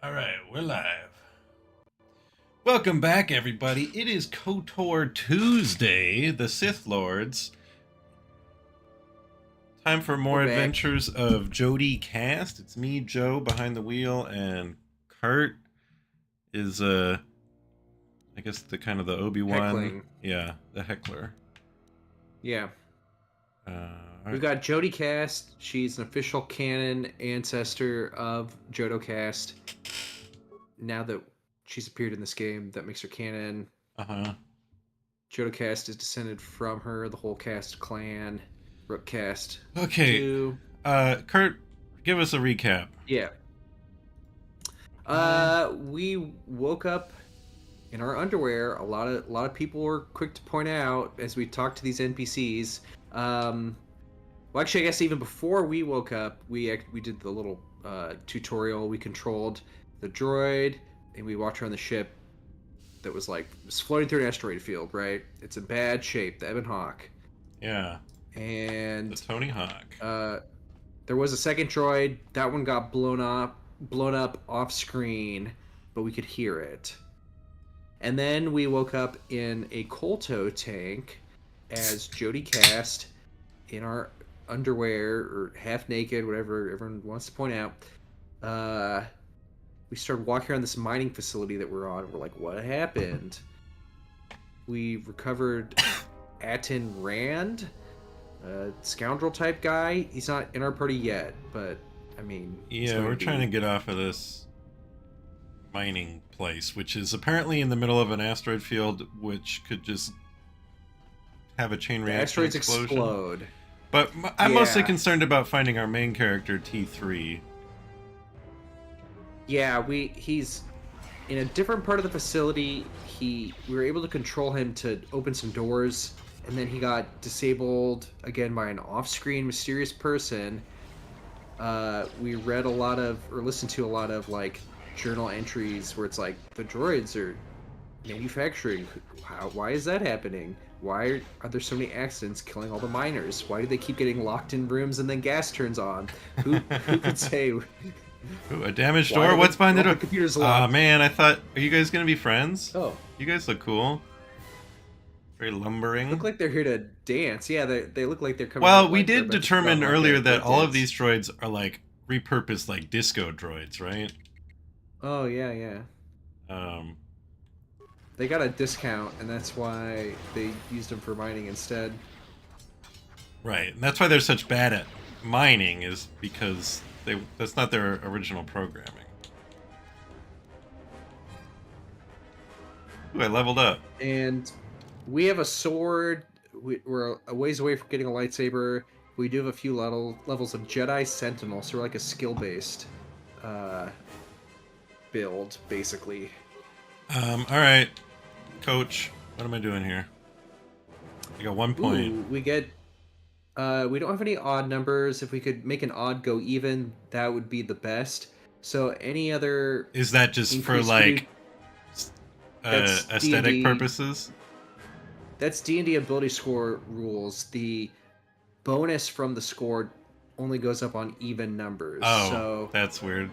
All right, we're live. Welcome back, everybody. It is Kotor Tuesday, the Sith Lords. Time for more We're back. adventures of Jodi Kast. It's me, Joe, behind the wheel, and Kurt is, I guess the kind of the Obi-Wan. Heckling. Yeah, the heckler. Yeah. All We've right. got Jodi Kast. She's an official canon ancestor of Jodo Kast. Now that she's appeared in this game, that makes her canon. Uh-huh. Jodo Kast is descended from her, the whole Kast clan. Rook Kast. Okay. Two. Kurt, give us a recap. Yeah. We woke up in our underwear. A lot of people were quick to point out as we talked to these NPCs. Well, actually, I guess even before we woke up, we did the little tutorial. We controlled the droid, and we walked around the ship that was floating through an asteroid field. Right? It's in bad shape. The Ebon Hawk. Yeah. And The Tony Hawk. there was a second droid. That one got blown up off screen, but we could hear it. And then we woke up in a Kolto tank as Jodi Kast in our underwear or half naked, whatever everyone wants to point out. We started walking around this mining facility that we're on. We're like, what happened? We recovered Atin Rand, a scoundrel type guy. He's not in our party yet, but I mean, yeah, we're trying to get off of this mining place, which is apparently in the middle of an asteroid field, which could just have a chain reaction asteroids explosion. explode. But I'm mostly concerned about finding our main character, T3. Yeah, he's in a different part of the facility. We were able to control him to open some doors, and then he got disabled again by an off-screen mysterious person. We read a lot of, or listened to a lot of, journal entries where it's like, the droids are manufacturing. Why is that happening? Why are there so many accidents killing all the miners? Why do they keep getting locked in rooms and then gas turns on? Who could say? Ooh, a damaged door? What's behind the door? The computer's locked. Aw, man, I thought... Are you guys gonna be friends? Oh. You guys look cool. Very lumbering. Look like they're here to dance. Yeah, they look like they're coming. Well, we did determine earlier that all of these droids are, repurposed, disco droids, right? Oh, yeah. They got a discount, and that's why they used them for mining instead. Right, and that's why they're such bad at mining, is because that's not their original programming. Ooh, I leveled up. And we have a sword. We're a ways away from getting a lightsaber. We do have a few levels of Jedi Sentinel, so we're like a skill-based build, basically. Alright. Coach, what am I doing here? I got 1 point. Ooh, we don't have any odd numbers. If we could make an odd go even, that would be the best. So any other... Is that just for, aesthetic D&D purposes? That's D&D ability score rules. The bonus from the score only goes up on even numbers. Oh, so that's weird.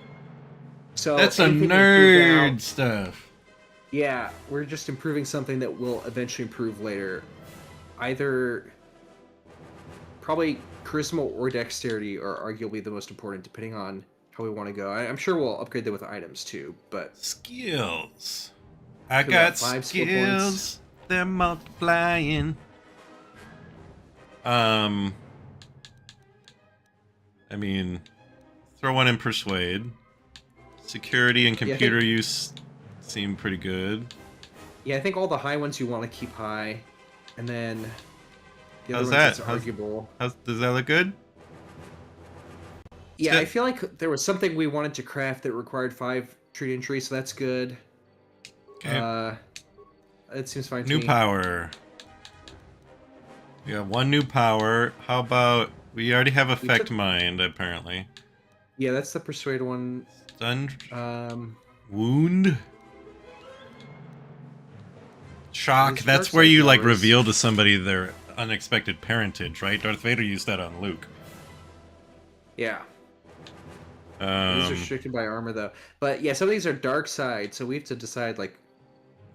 So that's some nerd stuff. Yeah, we're just improving something that will eventually improve later. Either probably charisma or dexterity are arguably the most important, depending on how we want to go. I'm sure we'll upgrade them with items too, but skills. I got 5 skills. They're multiplying. I mean, throw one in persuade. Security and computer use seem pretty good. Yeah, I think all the high ones you want to keep high, and then the How's other that? ones that's arguable. Does that look good? Yeah, I feel like there was something we wanted to craft that required 5 treat entry, so that's good. Okay. It seems fine to me. New power. We got 1 new power. How about... We already have Effect Mind, apparently. Yeah, that's the Persuade one. Stun. Wound. Shock. That's where you, reveal to somebody their unexpected parentage, right? Darth Vader used that on Luke. Yeah. It is Um, restricted by armor though. But yeah, some of these are dark side, so we have to decide like.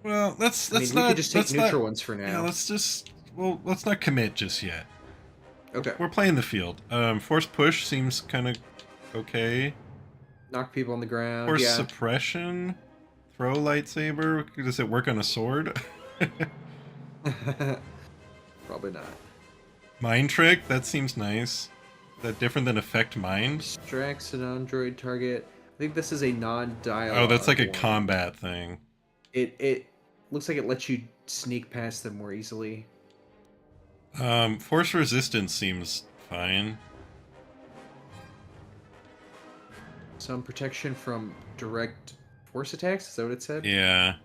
well, I mean, we could just take let's not neutral ones for yeah, now. let's just well, let's not commit just yet. Okay. We're playing the field. Force push seems kind of okay. Knock people on the ground. Force Yeah. suppression, throw lightsaber. Does it work on a sword? Probably not. Mind trick. That seems nice. Is that different than affect mind? Distracts an android target. I think this is a non-dialogue. Oh, that's like a one. combat thing. It looks like it lets you sneak past them more easily. Force resistance seems fine. Some protection from direct force attacks. Is that what it said? Yeah.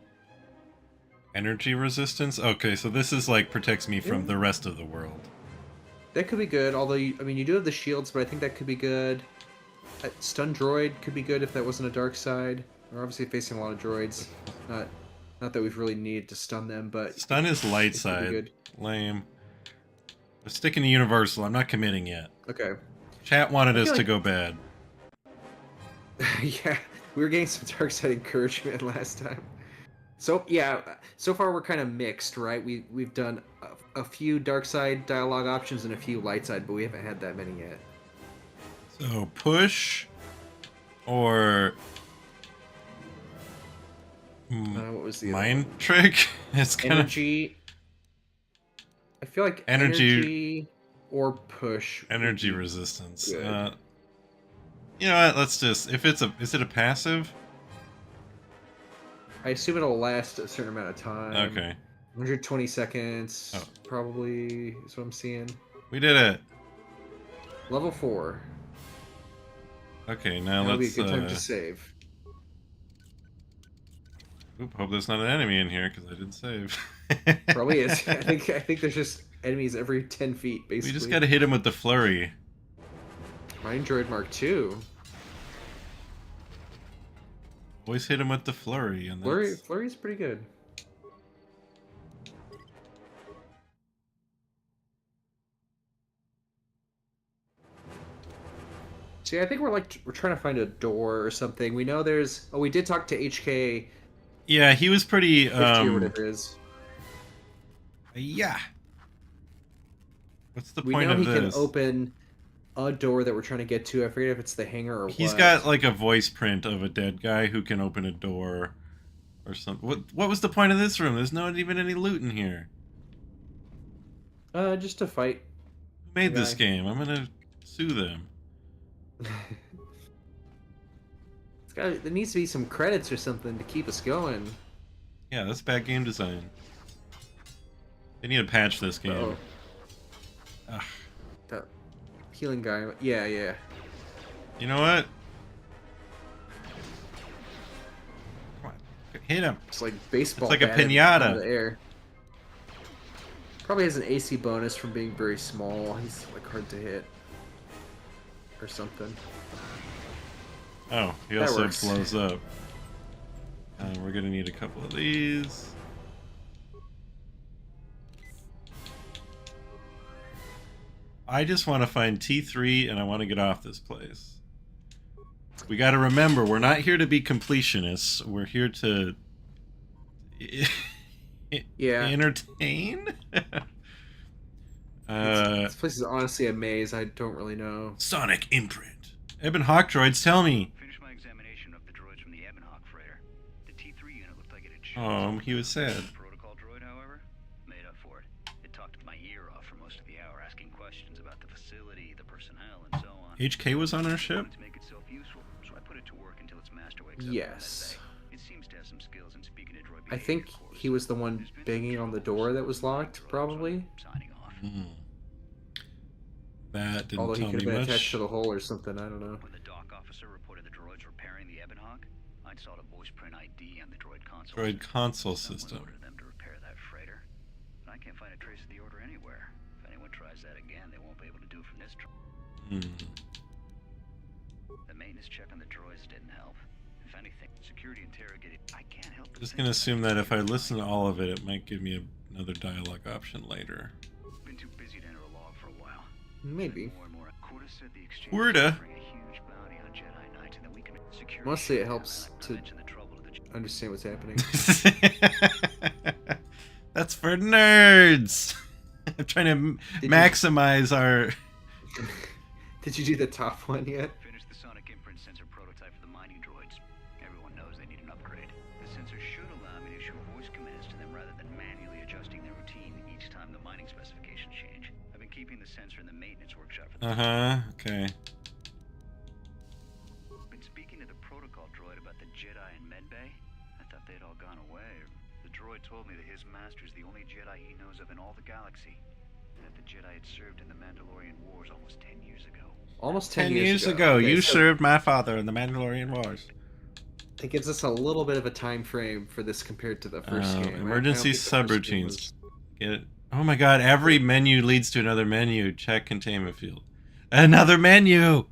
Energy resistance? Okay, so this is like protects me from the rest of the world. That could be good. Although I mean, you do have the shields, but I think that could be good. Stun droid could be good if that wasn't a dark side. We're obviously facing a lot of droids. Not that we've really needed to stun them, but Stun is light it could be side. good. Lame. We're sticking to universal. I'm not committing yet. Okay. Chat wanted us feel to like- go bad. Yeah, we were getting some dark side encouragement last time. So yeah, so far we're kind of mixed, right? We've done a few dark side dialogue options and a few light side, but we haven't had that many yet. So push or What was the other mind one? trick? It's kind of Energy. I feel like energy or push. would energy be resistance. good. You know what? Let's just if it's a is it a passive? I assume it'll last a certain amount of time. Okay, 120 seconds, Oh. probably is what I'm seeing. we did it. Level 4. Okay, now That'll be a let's. good time to save. Oop, hope there's not an enemy in here because I didn't save. Probably is. I think there's just enemies every 10 feet, basically. We just gotta hit him with the flurry. Mind Droid Mark II. Always hit him with the flurry, and that's... Flurry's pretty good. See, I think we're trying to find a door or something. We know there's. Oh, we did talk to HK. Yeah, he was pretty. 50 or whatever it is. Yeah. What's the We point know of he this? can open a door that we're trying to get to. I forget if it's the hangar or He's what. got like a voice print of a dead guy who can open a door, or something. What was the point of this room? There's not even any loot in here. Just to fight. Who made this guy. game? I'm gonna sue them. There needs to be some credits or something to keep us going. Yeah, that's bad game design. They need to patch this game. Uh-oh. Ugh. That healing guy. Yeah. You know what? Come on, hit him. It's like baseball. It's like a batted piñata. out of the air. Probably has an AC bonus from being very small. He's like hard to hit. Or something. Oh, he That also works. blows up. We're gonna need a couple of these. I just want to find T3 and I want to get off this place. We got to remember, we're not here to be completionists. We're here to Yeah. entertain. This place is honestly a maze. I don't really know. Sonic imprint. Eben Hawk droids, tell me. Finished my examination of the droids from the Ebonhawk freighter. The T3 unit looked like it had He was sad. The protocol droid, however, made up for it. It talked my ear off for most of the hour, asking questions about the facility, the personnel, and so on. HK was on our ship. Wanted to make itself useful, so I put it to work until its master wakes up. Yes. It seems to have some skills in speaking to droid I behavior, think of course. he was the one There's been banging some on the trouble door with that was some locked, droids, probably. so signing off. That didn't Although he tell could me have been attached much. to the hole or something. I don't know. When the dock officer reported the droids repairing the Ebonhawk, I saw the voice print ID on the droid console. Droid console Someone system. ordered them to repair that freighter, but I can't find a trace of the order anywhere. If anyone tries that again, they won't be able to do it from this The maintenance check on the droids didn't help. If anything, security interrogated. I can't help but Just think gonna assume that if I listen to all of it, it might give me another dialogue option later. been too busy to enter a log for a while. Maybe. More and more. Quota said the exchange Quota? is offering a huge bounty on Jedi Knight. Mostly it helps to understand what's happening. That's for nerds. I'm trying to Did maximize our. Did you do the top one yet? Finished the sonic imprint sensor prototype for the mining droids. Everyone knows they need an upgrade. The sensor should allow me to issue voice commands to them rather than manually adjusting their routine each time the mining specifications change. I've been keeping the sensor in the maintenance workshop for the Okay. Been speaking to the protocol droid about the Jedi in medbay. I thought they'd all gone away. The droid told me that his master's the only Jedi he knows of in all the galaxy. And that the Jedi had served in the Mandalorian Wars almost 10 years ago. Almost 10 years ago, Okay, you so served my father in the Mandalorian Wars. it gives us a little bit of a time frame for this compared to the first game. Right? Emergency I don't think the first game subroutines. was- Get it? Oh my god, every menu leads to another menu. Check containment field. Another menu!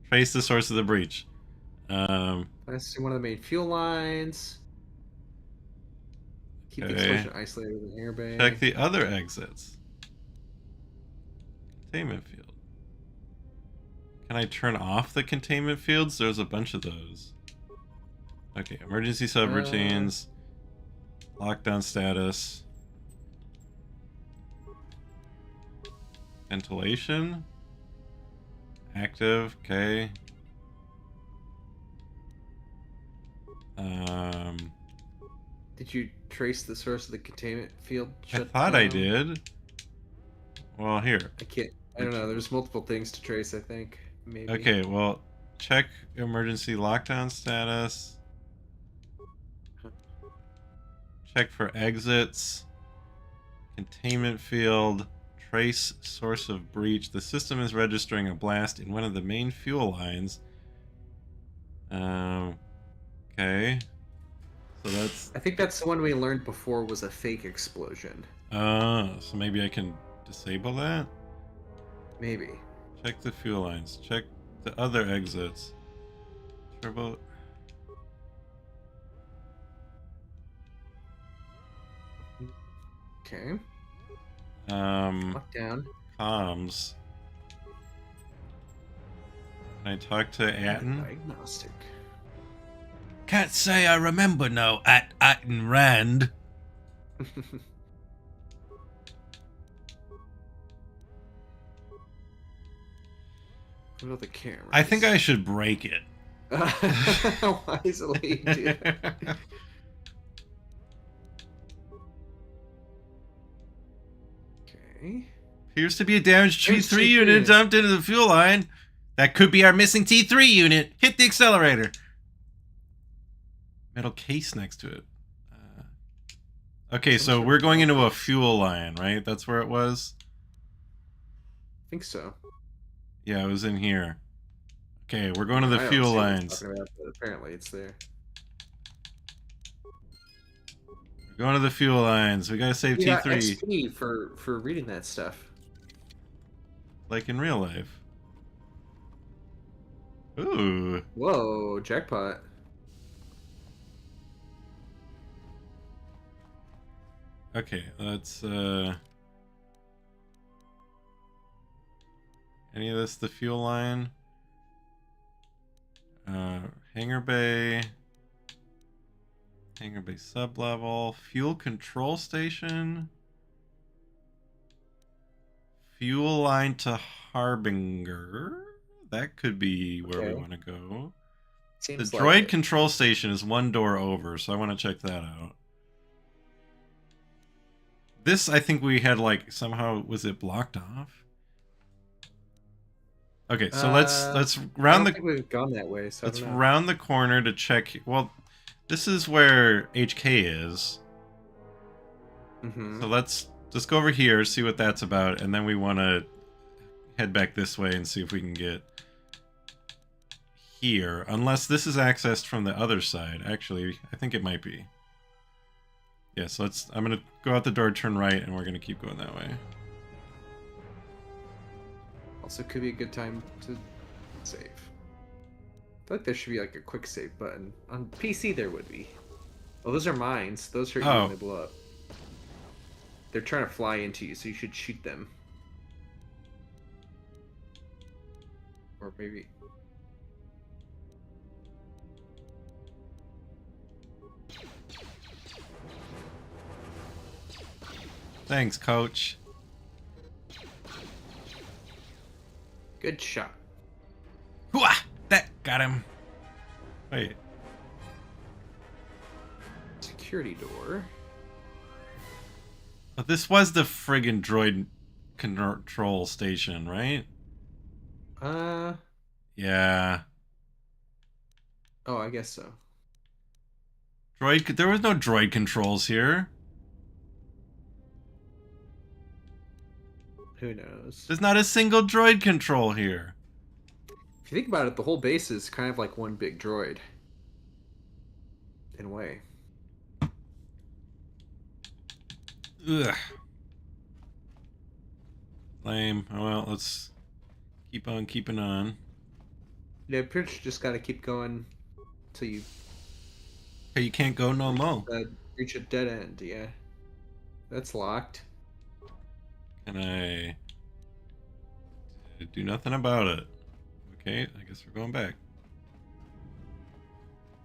Trace the source of the breach. Let's see one of the main fuel lines. Keep the Okay. explosion isolated with an airbag. Check the other exits. Containment field. Can I turn off the containment fields? There's a bunch of those. Okay, emergency subroutines. Lockdown status. Ventilation. Active, okay. Did you trace the source of the containment field? I thought I did. Well, here. I don't know. There's multiple things to trace, I think. Maybe. Okay, well, check emergency lockdown status. Check for exits. Containment field. Trace source of breach. The system is registering a blast in one of the main fuel lines. Okay. So that's... I think that's the one we learned before was a fake explosion. So maybe I can disable that? Maybe. Check the fuel lines. Check the other exits. Turbo... Okay. Lockdown. Comms. Can I talk to Atten? Diagnostic. Can't say I remember no Atten Rand. What about the camera? I think I should break it. Wisely, dude. Okay. Appears to be a damaged There's T3 T3 unit dumped into the fuel line. That could be our missing T3 unit. Hit the accelerator. Metal case next to it. Okay, so we're going into a fuel line, right? That's where it was? I think so. Yeah, it was in here. Okay, we're going to the I don't fuel see what you're lines. talking about, but apparently it's there. We're going to the fuel lines. We gotta save We got T3. XP for reading that stuff. Like in real life. Ooh. Whoa, jackpot. Okay, let's any of this the fuel line? Hangar bay sub-level, fuel control station, fuel line to Harbinger. That could be where we want to go. Seems The like droid it. control station is one door over, so I want to check that out. This, I think we had, like, somehow, was it blocked off? Okay, so let's round I don't think we've gone that way. So let's I don't know. round the corner to check. Well, this is where HK is. Mhm. So let's just go over here, see what that's about, and then we want to head back this way and see if we can get here. Unless this is accessed from the other side. Actually, I think it might be. Yeah, so I'm going to go out the door, turn right, and we're going to keep going that way. Also, could be a good time to save. I feel like there should be like a quick save button. On PC, there would be. Oh, those are mines. Those hurt you Oh. when they blow up. They're trying to fly into you, so you should shoot them. Or maybe... Thanks, coach. Good shot. Hooah! That got him. Wait. Security door. But this was the friggin' droid control station, right? Yeah. Oh, I guess so. Droid. There was no droid controls here. Who knows? There's not a single droid control here. If you think about it, the whole base is kind of like one big droid. In a way. Ugh. Lame. Oh, well, let's keep on keeping on. Yeah, pretty much just gotta keep going till you Hey, you can't go no more. reach a dead end. Yeah, that's locked. Can I do nothing about it? Okay, I guess we're going back.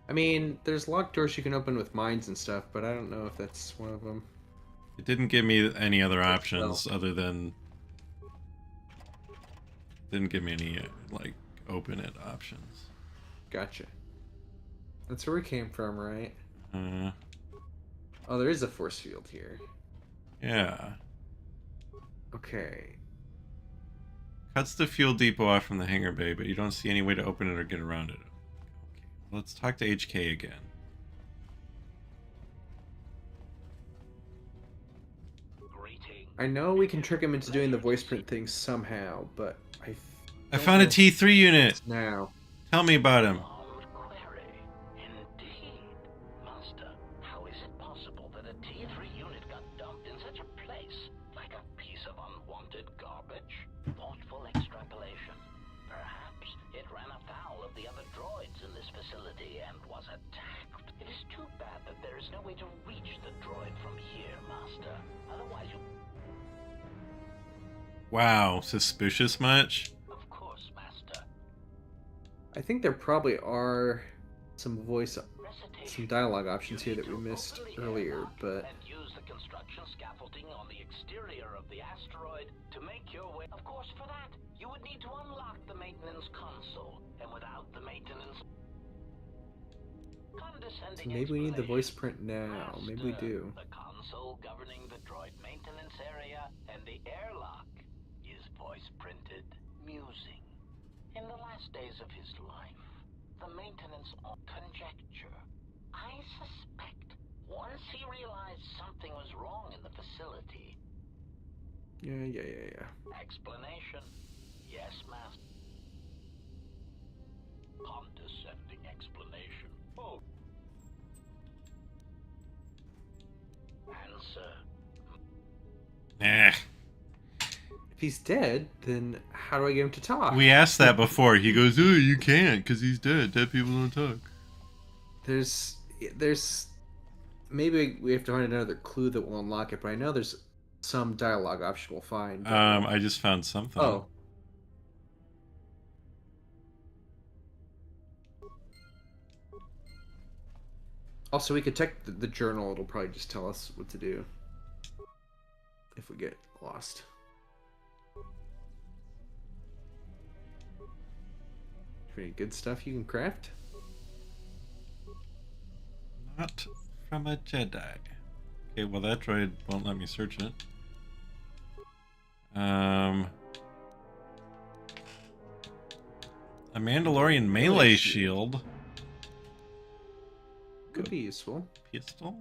I mean, there's locked doors you can open with mines and stuff, but I don't know if that's one of them. It didn't give me any other options other than... Didn't give me any, like, open it options. Gotcha. That's where we came from, right? Uh, Oh, there is a force field here. yeah. Okay. Cuts the fuel depot off from the hangar bay, but you don't see any way to open it or get around it. Okay, let's talk to HK again. I know we can trick him into doing the voice print thing somehow, but I found a T3 unit! Now. Tell me about him. Indeed. Master, how is it possible that a T3 unit got dumped in such a place? Like a piece of unwanted garbage? Thoughtful extrapolation. Perhaps it ran afoul of the other droids in this facility and was attacked. It is too bad that there is no way to reach the droid from here, Master. Otherwise you... Wow, suspicious much? Of course, Master. I think there probably are some dialogue options here that we missed earlier, but And use the construction scaffolding on the exterior of the asteroid to make your way. Of course, for that, you would need to unlock the maintenance console, and without the maintenance... so maybe we need the voice print now. Maybe we do. The console governing the droid maintenance area and the airlock is voice printed. Musing. In the last days of his life, the maintenance on conjecture. I suspect once he realized something was wrong in the facility. Yeah. Explanation. Yes, Master. Condescending explanation. Oh. Answer. Eh. If he's dead, then how do I get him to talk? We asked that before. He goes, "Oh, you can't, because he's dead. Dead people don't talk." There's maybe we have to find another clue that will unlock it, but I know there's some dialogue option we'll find. I just found something. Oh. Also, we could check the journal. It'll probably just tell us what to do if we get lost. Any good stuff you can craft? Not from a Jedi. Okay, well that droid won't let me search it. A Mandalorian melee shield. Could be useful. Pistol?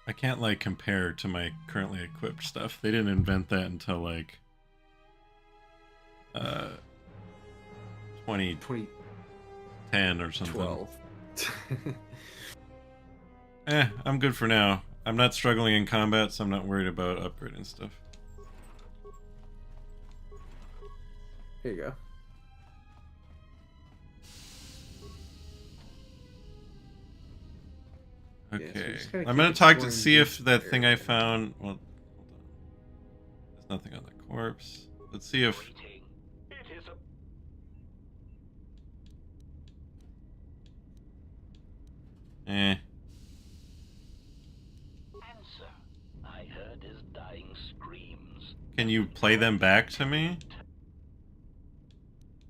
I can't like compare to my currently equipped stuff. They didn't invent that until like 2010 or something. 12. I'm good for now. I'm not struggling in combat, so I'm not worried about upgrading stuff. Here you go. Okay. just gotta I'm keep gonna talk to exploring see if this that thing I area. found. Well, hold on. There's nothing on the corpse. Let's see if. Waiting. It is a... Eh. Answer. I heard his dying screams. Can you play them back to me?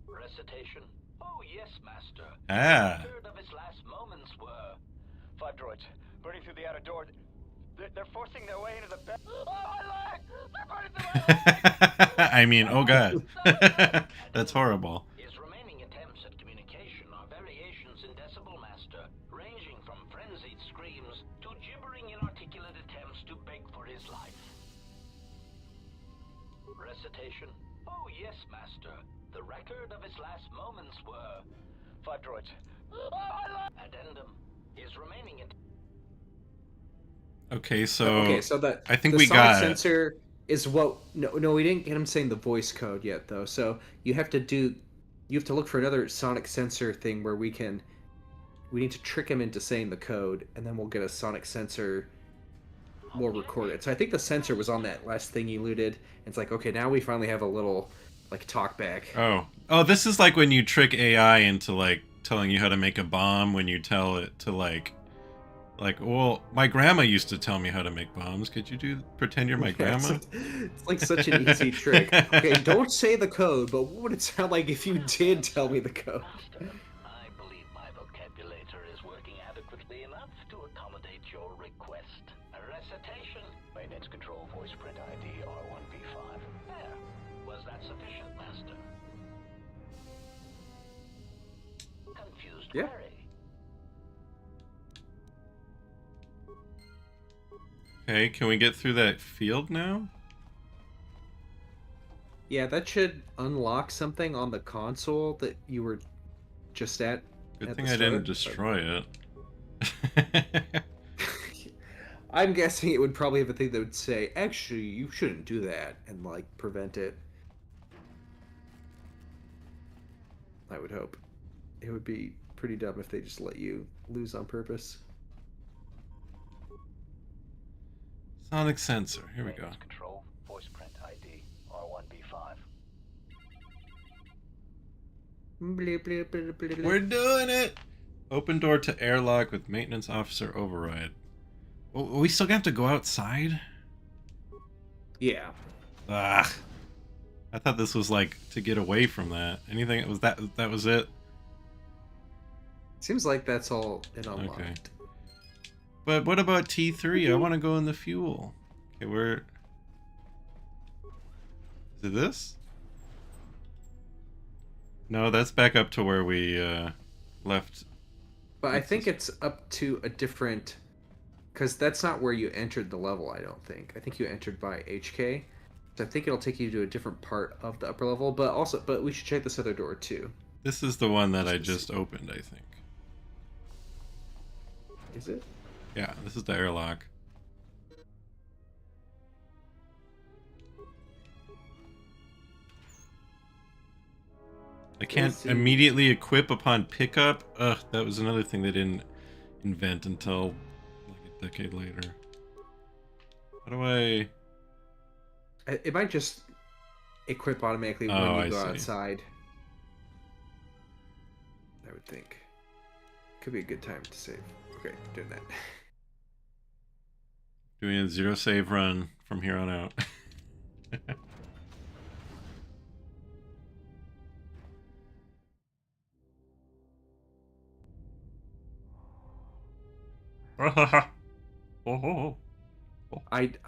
Recitation. Oh, yes, Master. Ah. The record of his last moments were... 5 droids, burning through the outer door. They're forcing their way into the bed. Oh, my leg! They're burning through my leg! I mean, oh god. That's horrible. His remaining attempts at communication are variations in decibel, Master, ranging from frenzied screams to gibbering inarticulate attempts to beg for his life. Recitation. Oh, yes, Master. The record of his last moments were... 5 droids. Oh, my leg! Addendum. His remaining Okay, so I think the we sonic got sensor is what. No, we didn't get him saying the voice code yet, though. So you have to look for another sonic sensor thing where we need to trick him into saying the code, and then we'll get a sonic sensor. We'll record it. So I think the sensor was on that last thing you looted. It's like, okay, now we finally have a little like talk back. Oh, this is like when you trick AI into like telling you how to make a bomb when you tell it to like, well, my grandma used to tell me how to make bombs. Could you pretend you're my grandma? It's like such an easy trick. Okay, don't say the code, but what would it sound like if you did tell me the code? Master, I believe my vocabulator is working adequately enough to accommodate your request. A recitation. Maintenance control voice print ID R1V5. There. Was that sufficient, Master? Confused Yeah. query. Okay, can we get through that field now? Yeah, that should unlock something on the console that you were just at. Good at thing the I didn't start, destroy it. I'm guessing it would probably have a thing that would say, actually, you shouldn't do that, and, like, prevent it. I would hope. It would be pretty dumb if they just let you lose on purpose. Sonic sensor. Here we go. Maintenance control voice print ID R1V5. We're doing it! Open door to airlock with maintenance officer override. Oh, are we still gonna have to go outside? Yeah. Ah. I thought this was like to get away from that. Anything was that was it? Seems like that's all it unlocked. Okay. But what about T3? I want to go in the fuel. Okay, where... Is it this? No, that's back up to where we left. But I think it's up to a different... Because that's not where you entered the level, I don't think. I think you entered by HK. So I think it'll take you to a different part of the upper level. But we should check this other door, too. This is the one that I just opened, I think. Is it? Yeah, this is the airlock. I can't immediately equip upon pickup. Ugh, that was another thing they didn't invent until like a decade later. How do I... It might just equip automatically when you go outside. I would think. Could be a good time to save. Okay, doing that. Doing a 0 save run from here on out.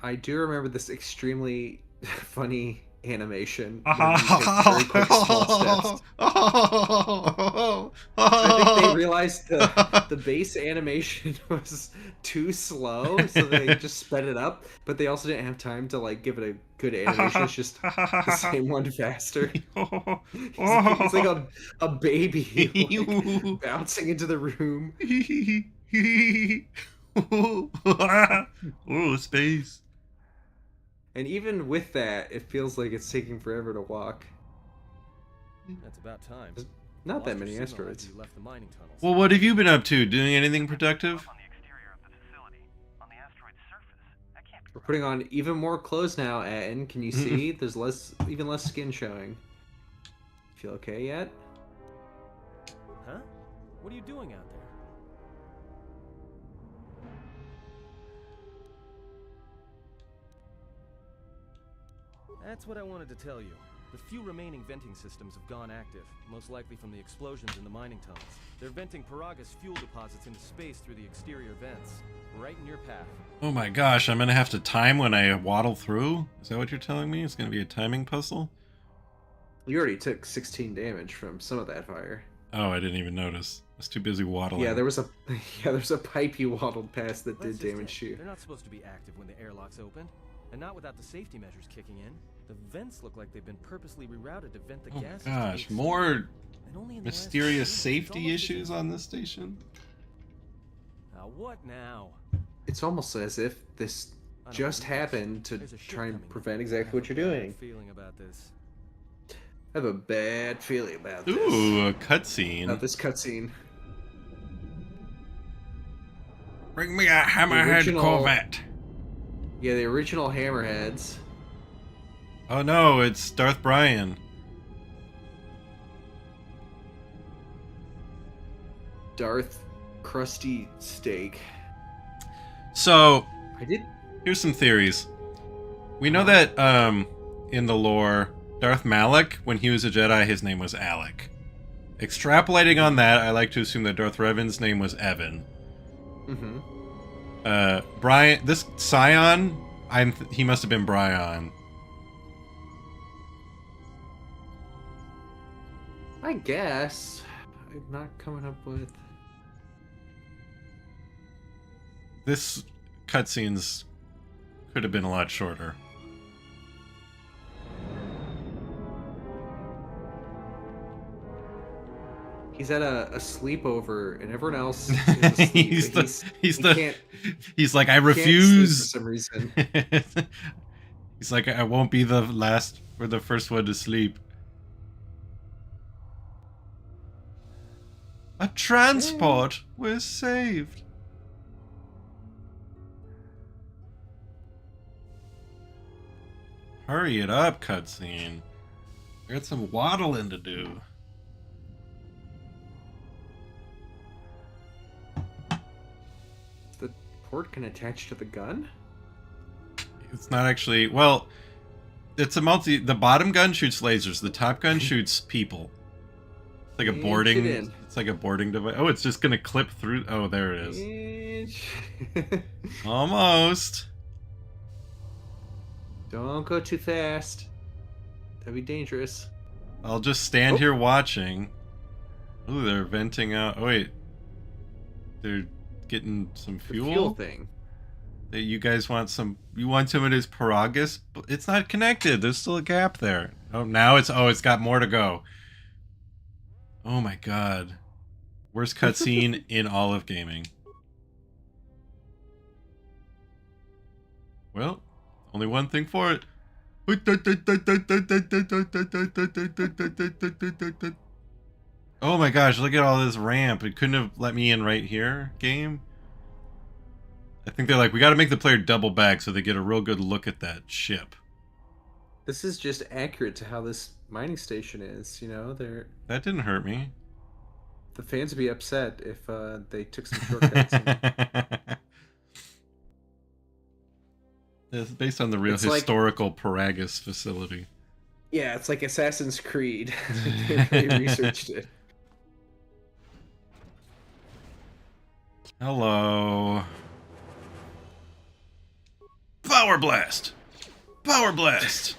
I do remember this extremely funny animation. Where you take very quick small steps. I think they realized the base animation was too slow, so they just sped it up. But they also didn't have time to like give it a good animation. It's just the same one faster. He's like a baby like, bouncing into the room. Oh, space. And even with that, it feels like it's taking forever to walk. That's about time. There's not that many asteroids. You left the mining tunnels. Well, what have you been up to? Doing anything productive? On the exterior of the facility, on the asteroid's surface. That can't be We're putting on even more clothes now, Atten. Can you see? There's even less skin showing. Feel okay yet? Huh? What are you doing out That's what I wanted to tell you. The few remaining venting systems have gone active, most likely from the explosions in the mining tunnels. They're venting Paraga's fuel deposits into space through the exterior vents, right in your path. Oh my gosh, I'm gonna have to time when I waddle through? Is that what you're telling me? It's gonna be a timing puzzle? You already took 16 damage from some of that fire. Oh, I didn't even notice. I was too busy waddling. Yeah, there was a pipe you waddled past that That's did just damage it. to you. They're not supposed to be active when the airlock's open, and not without the safety measures kicking in. The vents look like they've been purposely rerouted to vent the Oh gases. gosh, more mysterious safety issues on this station? Now what now? It's almost as if this I don't just believe this. happened to There's a ship try and coming. prevent I exactly have what a you're bad doing. feeling about this. I have a bad feeling about this. Ooh, a cutscene. About this cutscene. Bring me a hammerhead original- Corvette. Yeah, the original Hammerheads. Oh no, it's Darth Bryan. Darth Crusty Steak. So, I did. here's some theories. We know that in the lore, Darth Malak, when he was a Jedi, his name was Alec. Extrapolating on that, I like to assume that Darth Revan's name was Evan. Mm-hmm. Brian, this Scion, he must have been Brian. I guess. I'm not coming up with. This cutscenes could have been a lot shorter. He's at a sleepover, and everyone else is asleep. He's like, I Can't sleep refuse. for some reason. He's like, I won't be the last or the first one to sleep. A transport was saved. Hurry it up, cutscene. I got some waddling to do. The port can attach to the gun? It's not actually, well, it's a the bottom gun shoots lasers, the top gun shoots people. It's like a boarding, it's like a boarding device. Oh, it's just gonna clip through, oh, there it is. Almost. Don't go too fast. That'd be dangerous. I'll just stand here watching. Ooh, they're venting out, oh wait. They're getting some fuel? The fuel thing. That you guys want some, you want some of this Paragus? It's not connected, there's still a gap there. Oh, now it's, oh, it's got more to go. Oh my god. Worst cutscene in all of gaming. Well, only one thing for it. Oh my gosh, look at all this ramp. It couldn't have let me in right here, game. I think they're like, we gotta make the player double back so they get a real good look at that ship. This is just accurate to how this mining station is, you know? That didn't hurt me. The fans would be upset if they took some shortcuts. It's based on the real historical Paragus facility. Yeah, it's like Assassin's Creed. They really researched it. Hello. Power Blast! Power Blast!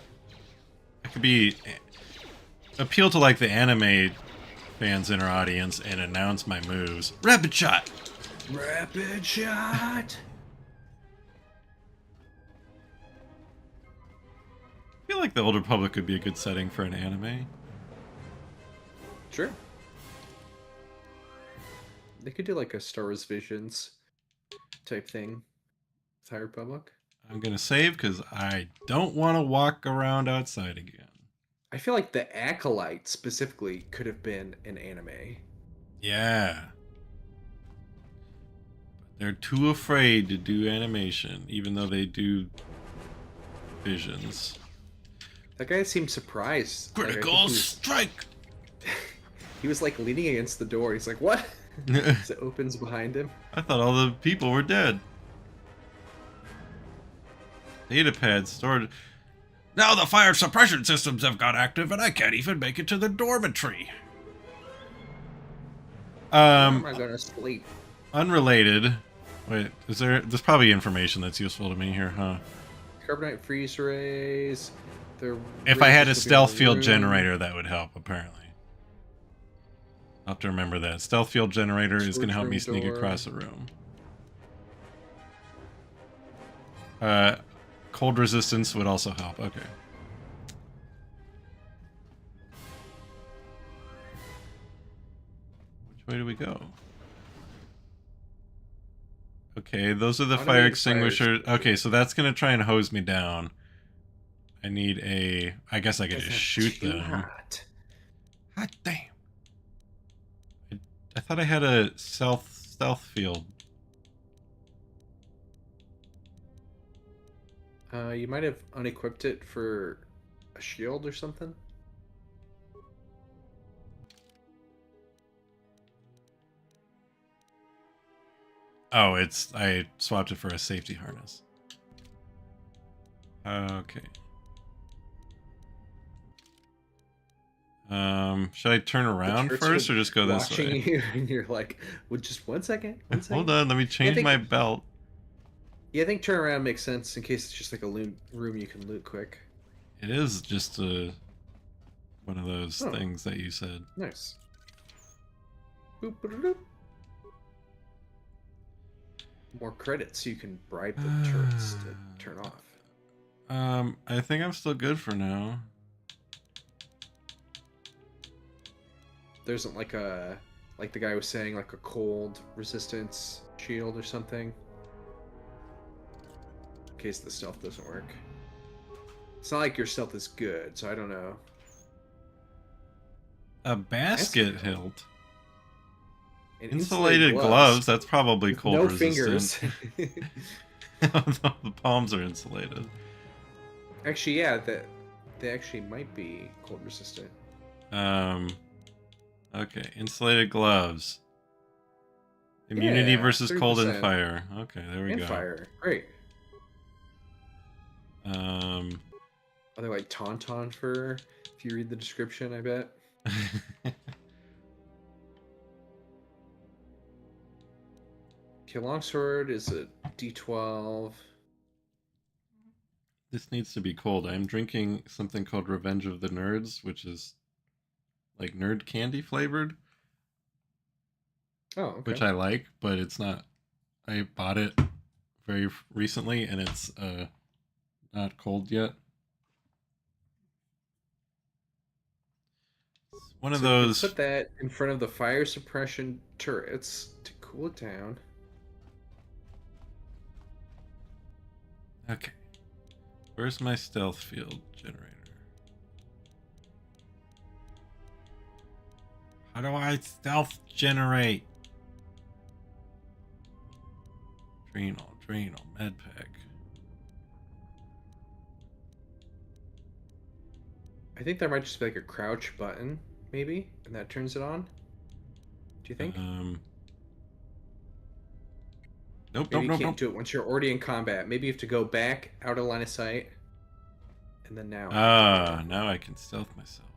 I could be... appeal to, like, the anime fans in our audience and announce my moves. Rapid Shot! Rapid Shot! I feel like the Old Republic could be a good setting for an anime. Sure. They could do like a Star Wars Visions type thing with High Republic. I'm gonna save because I don't want to walk around outside again. I feel like the Acolyte specifically could have been an anime. Yeah. They're too afraid to do animation, even though they do visions. That guy seemed surprised. Critical strike! He was like leaning against the door. He's like, what? As it opens behind him. I thought all the people were dead. Data pad stored. Now the fire suppression systems have got active and I can't even make it to the dormitory. How am I gonna sleep? Unrelated. Wait, there's probably information that's useful to me here, huh? Carbonite freeze rays. If I had a stealth field generator, that would help, apparently. I'll have to remember that. Stealth field generator is going to help me sneak across the room. Cold resistance would also help. Okay. Which way do we go? Okay, those are the fire extinguishers. Okay, so that's going to try and hose me down. I need a... I guess I could just shoot them. Hot damn. I thought I had a stealth field. You might have unequipped it for a shield or something. Oh, I swapped it for a safety harness. Okay. Should I turn around first or just go this way? You and you're like, well, just one second. Hold on, let me change my belt. Yeah, I think turn around makes sense in case it's just like a room you can loot quick. It is just one of those things that you said. Nice. Boop, boop, boop. More credits so you can bribe the turrets to turn off. I think I'm still good for now. There isn't like the guy was saying, like a cold resistance shield or something. In case the stealth doesn't work. It's not like your stealth is good, so I don't know. A basket hilt. Insulated gloves. That's probably cold resistant. Fingers. The palms are insulated. Actually, yeah, they actually might be cold resistant. Okay, insulated gloves. Immunity versus 30%. Cold and fire. Okay, there we go. Fire, great. Are they like tauntaun fur? If you read the description, I bet. Okay, longsword is a D12. This needs to be cold. I'm drinking something called Revenge of the Nerds, which is like nerd candy flavored. Oh, okay. Which I like, but it's not. I bought it very recently, and it's not cold yet. It's one of those. Put that in front of the fire suppression turrets to cool it down. Okay. Where's my stealth field generator? How do I stealth generate? Adrenal, medpack. I think there might just be like a crouch button, maybe, and that turns it on. Do you think? Nope, Maybe nope, you can't do it once you're already in combat. Maybe you have to go back out of line of sight, and then now. Now I can stealth myself.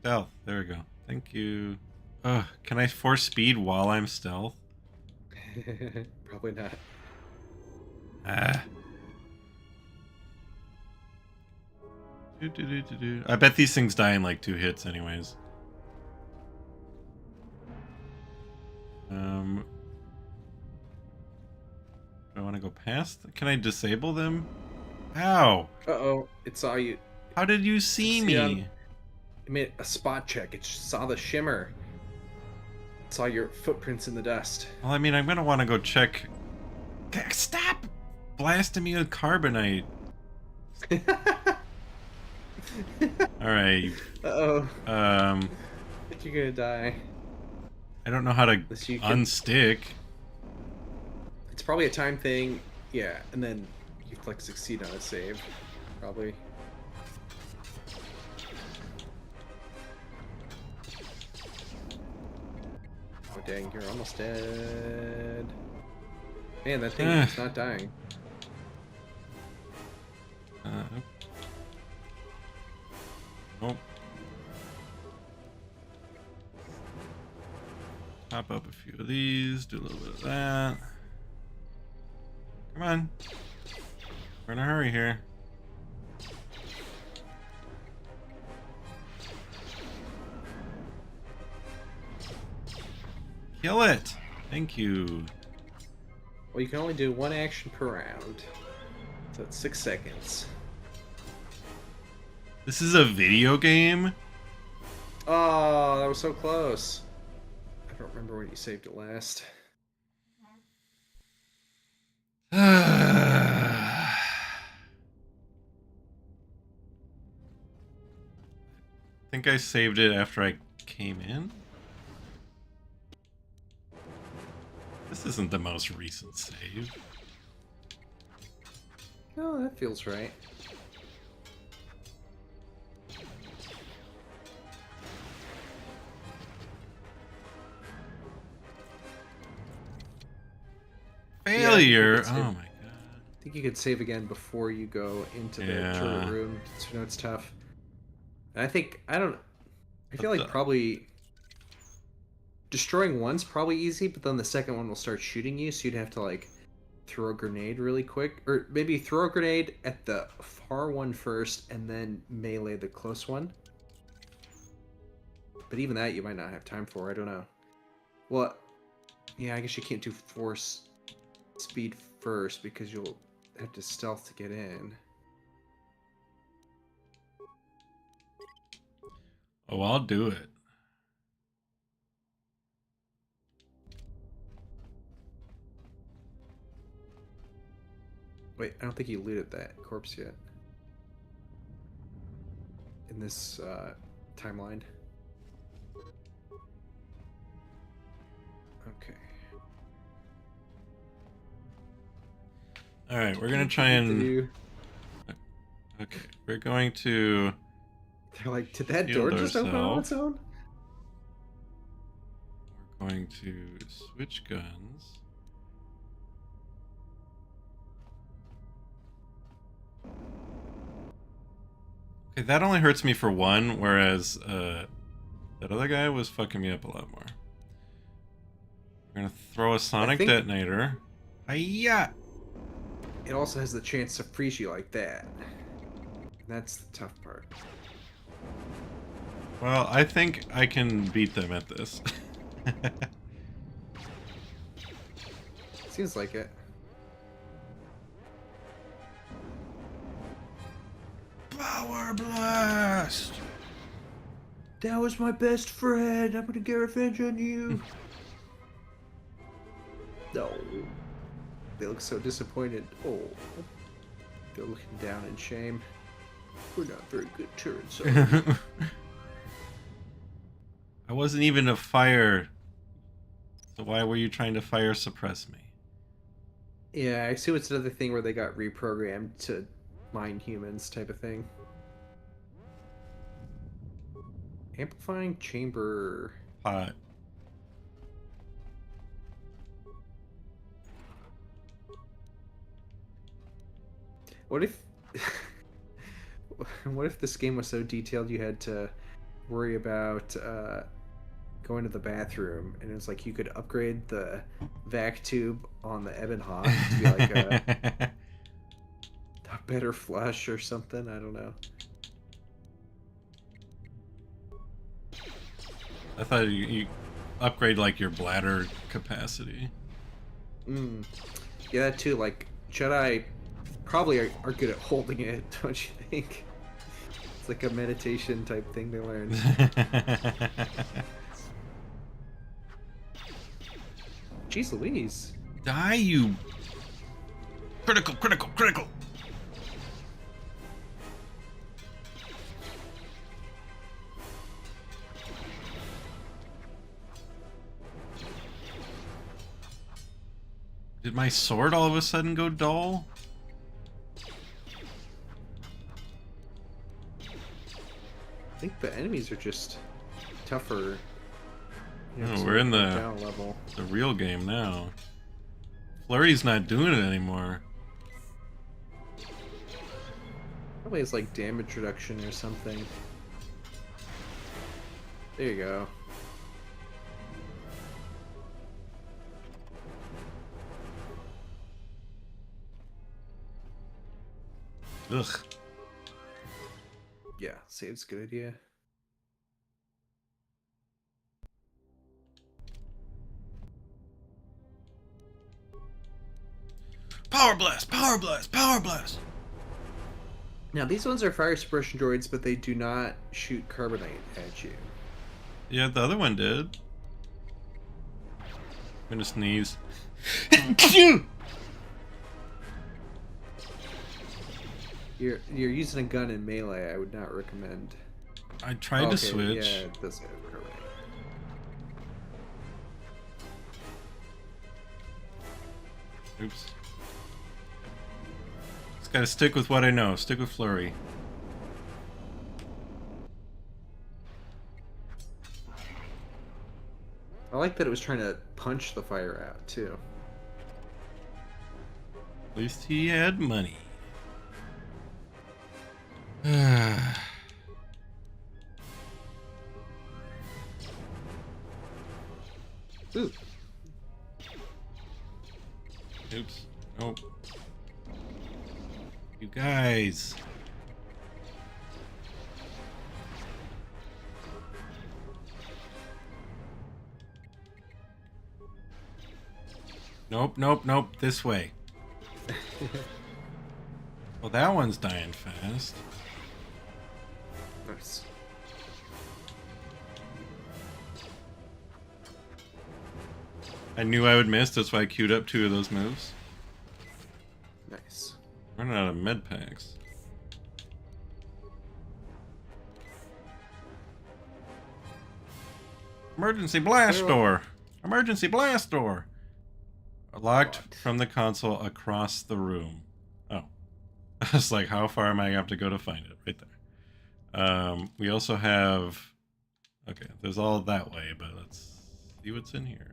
Stealth. There we go. Thank you. Can I force speed while I'm stealth? Probably not. I bet these things die in like 2 hits anyways. Do I want to go past? Can I disable them? Ow! Uh-oh, it saw you. How did you see me? It made a spot check. It saw the shimmer. It saw your footprints in the dust. Well, I mean, I'm gonna want to go check. Stop blasting me with carbonite. Alright. Uh-oh. I think you're gonna die. I don't know how to unstick. It's probably a time thing. Yeah, and then you have to like succeed on a save. Probably. Oh dang, you're almost dead. Man, that thing is not dying. Nope. Pop up a few of these, do a little bit of that. Come on. We're in a hurry here. Kill it! Thank you. Well, you can only do one action per round. So it's 6 seconds. This is a video game? Oh, that was so close. I don't remember when you saved it last. I think I saved it after I came in. This isn't the most recent save. No, that feels right. Failure! Yeah, Oh my god. I think you could save again before you go into the turret room. So you know it's tough. And I feel like probably destroying one's probably easy, but then the second one will start shooting you, so you'd have to like throw a grenade really quick, or maybe throw a grenade at the far one first and then melee the close one. But even that you might not have time for. I don't know. Well, yeah, I guess you can't do force speed first because you'll have to stealth to get in. Oh, I'll do it. Wait, I don't think you looted that corpse yet. In this timeline. Okay. Alright, we're gonna try and... Okay, we're going to... They're like, did that door just open on its own? We're going to switch guns. Okay, that only hurts me for one, whereas that other guy was fucking me up a lot more. We're gonna throw a sonic detonator. Hiya! It also has the chance to freeze you like that. That's the tough part. Well, I think I can beat them at this. Seems like it. Power blast! That was my best friend. I'm gonna get revenge on you. No. They look so disappointed. Oh. They're looking down in shame. We're not very good turrets. I wasn't even a fire. So why were you trying to fire suppress me? Yeah, I assume it's another thing where they got reprogrammed to mine humans type of thing. Amplifying chamber. Pot. What if what if this game was so detailed you had to worry about going to the bathroom, and it's like you could upgrade the vac tube on the Ebon Hawk to be like a better flush or something? I don't know. I thought you upgrade like your bladder capacity. Yeah, that too. Like Jedi probably are good at holding it, don't you think? It's like a meditation type thing they learn. Jeez Louise. Die, you... Critical, critical, critical! Did my sword all of a sudden go dull? I think the enemies are just tougher. You know, No, we're in down a level. the real game now. Flurry's not doing it anymore. Probably has like damage reduction or something. There you go. Ugh. Yeah, save's a good idea. Power blast! Power blast! Power blast! Now these ones are fire suppression droids, but they do not shoot carbonite at you. Yeah, the other one did. I'm gonna sneeze. You're using a gun in melee. I would not recommend. I tried to switch. Yeah, it does have carbonite. Oops. Just gotta stick with what I know. Stick with flurry. I like that it was trying to punch the fire out too. At least he had money. Ooh. Oops. Nope. You guys. Nope, nope, nope. This way. Well, that one's dying fast. Nice. I knew I would miss, that's why I queued up 2 of those moves. Nice. Running out of med packs. Emergency blast door! Emergency blast door! Locked from the console across the room. Oh. I was like, how far am I going to have to go to find it? Right there. We also have... Okay, there's all that way, but let's see what's in here.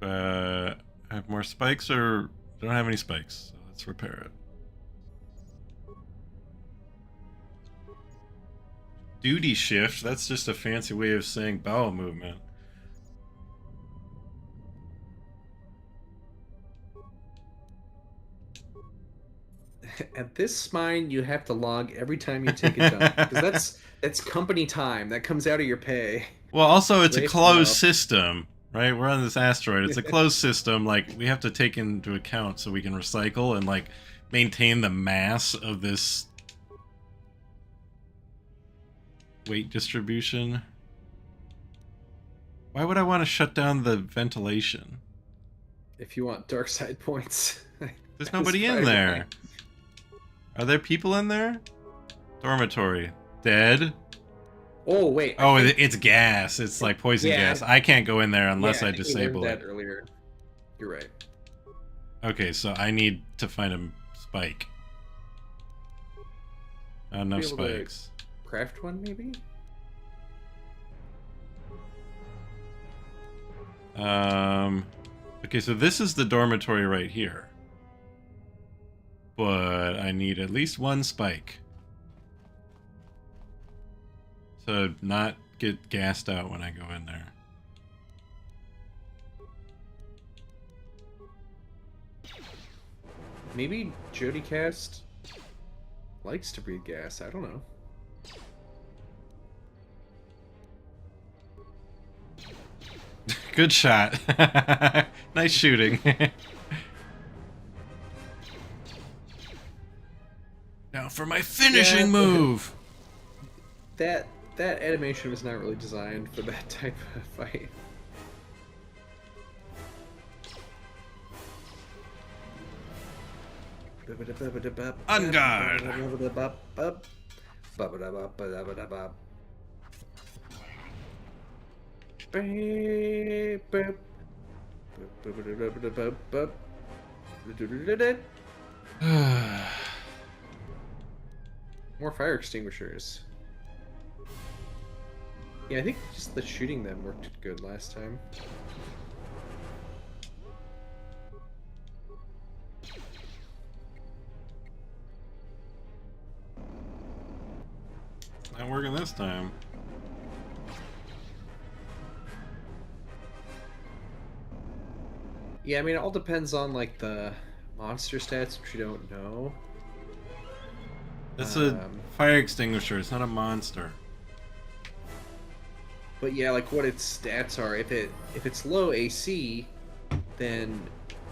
I have more spikes, or I don't have any spikes, so let's repair it. Duty shift, that's just a fancy way of saying bowel movement. At this spine, you have to log every time you take a dump because that's company time. That comes out of your pay. Well, also it's a Waste closed now. system, right? We're on this asteroid. It's a closed system. Like, we have to take into account so we can recycle and like maintain the mass of this weight distribution. Why would I want to shut down the ventilation? If you want dark side points. There's nobody in there. Are there people in there? Dormitory. Dead? Oh, wait. Oh, it's gas. It's like poison gas. I can't go in there unless I disable it. That earlier. You're right. Okay, so I need to find a spike. Not enough Be able to spikes. Craft one, maybe? Okay, so this is the dormitory right here. But I need at least 1 spike to not get gassed out when I go in there. Maybe Jodi Kast likes to breathe gas. I don't know. Good shot. Nice shooting. Now for my finishing move. That animation was not really designed for that type of fight. On guard. More fire extinguishers. Yeah, I think just the shooting them worked good last time. Not working this time. Yeah, I mean, it all depends on like the monster stats, which you don't know. That's a fire extinguisher. It's not a monster. But yeah, like what its stats are. If it's low AC, then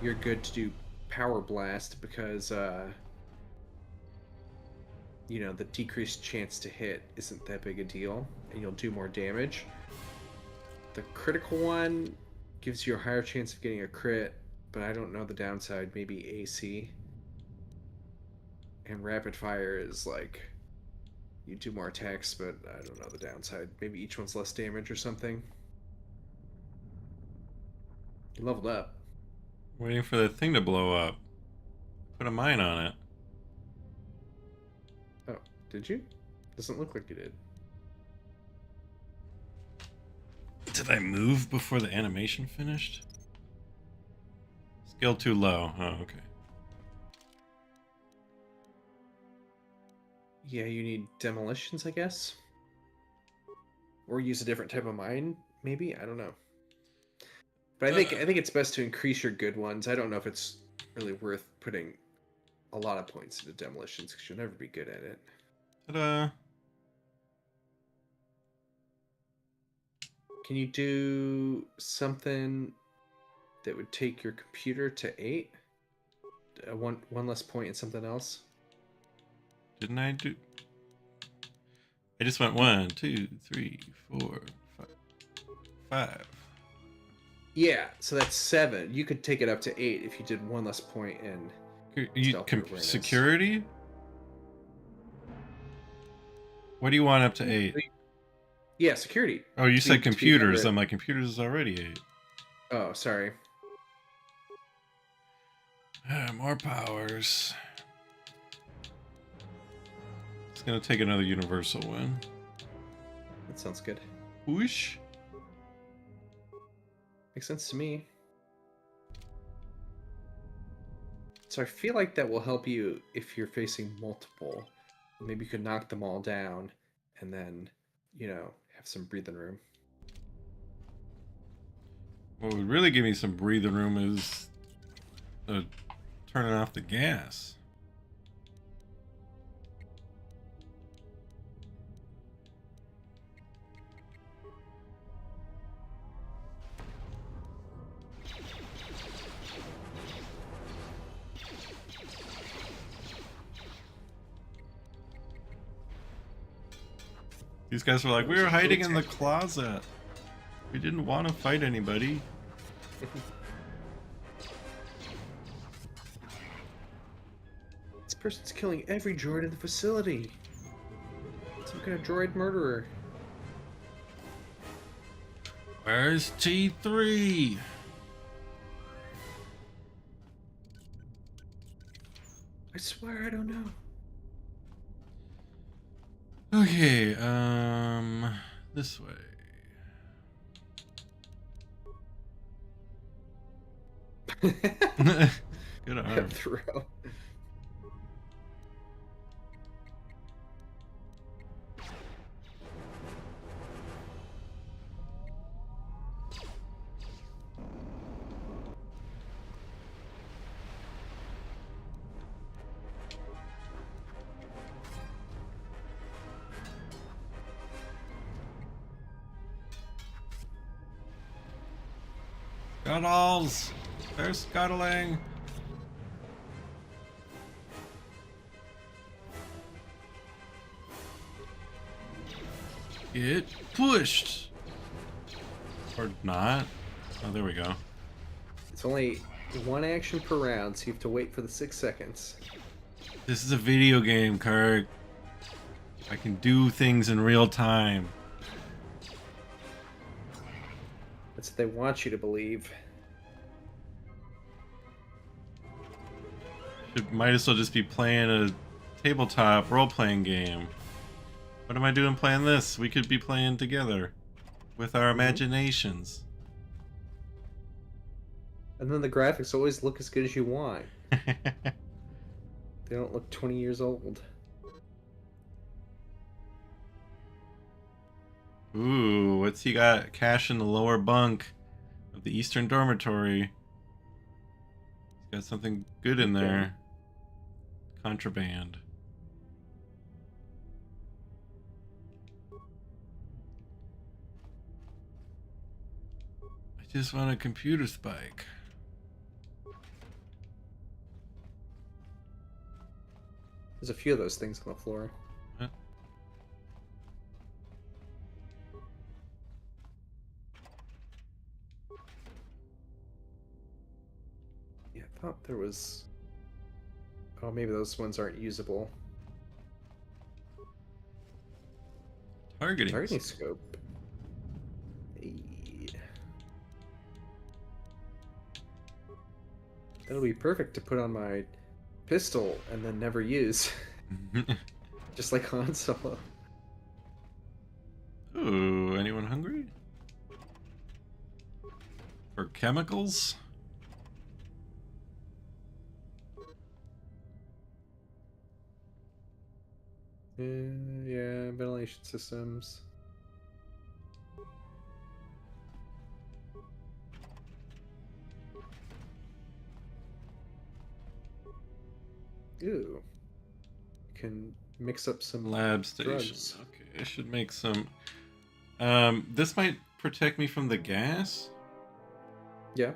you're good to do power blast because you know, the decreased chance to hit isn't that big a deal, and you'll do more damage. The critical one gives you a higher chance of getting a crit, but I don't know the downside. Maybe AC. And rapid fire is like you do more attacks, but I don't know the downside. Maybe each one's less damage or something. You leveled up. Waiting for the thing to blow up. Put a mine on it. Oh, did you? Doesn't look like you did. Did I move before the animation finished? Skill too low. Oh, okay. Yeah, you need demolitions, I guess. Or use a different type of mine, maybe? I don't know. But I think it's best to increase your good ones. I don't know if it's really worth putting a lot of points into demolitions because you'll never be good at it. Ta-da! Can you do something that would take your computer to 8? One less point in something else? Didn't I do? I just went 1, 2, 3, 4, 5. Yeah, so that's 7. You could take it up to 8 if you did one less point in Security? What do you want up to 8? Yeah, security. Oh, you said computers. I'm like, computers is already 8. Oh, sorry. More powers. It's gonna take another universal win. That sounds good. Whoosh. Makes sense to me. So I feel like that will help you if you're facing multiple. Maybe you could knock them all down and then, you know, have some breathing room. What would really give me some breathing room is turning off the gas. These guys were like, we were hiding in the closet. We didn't want to fight anybody. This person's killing every droid in the facility. Some kind of droid murderer. Where's T3? I swear I don't know. Okay, this way. Good arm. Throw. Scuttles! They're scuttling! Get pushed! Or not. Oh, there we go. It's only one action per round, so you have to wait for the 6 seconds. This is a video game, Kirk. I can do things in real time. That's what they want you to believe. Might as well just be playing a tabletop role-playing game. What am I doing playing this? We could be playing together with our imaginations. And then the graphics always look as good as you want. They don't look 20 years old. Ooh, what's he got? Cash in the lower bunk of the Eastern Dormitory. He's got something good in there. Contraband. I just want a computer spike. There's a few of those things on the floor. What? Yeah, I thought there was... Oh, maybe those ones aren't usable. Targeting scope. Hey. That'll be perfect to put on my pistol and then never use. Just like Han Solo. Ooh, anyone hungry? For chemicals? Yeah, ventilation systems. Ooh. Can mix up some Lab station. drugs. Okay, I should make some. This might protect me from the gas. Yeah.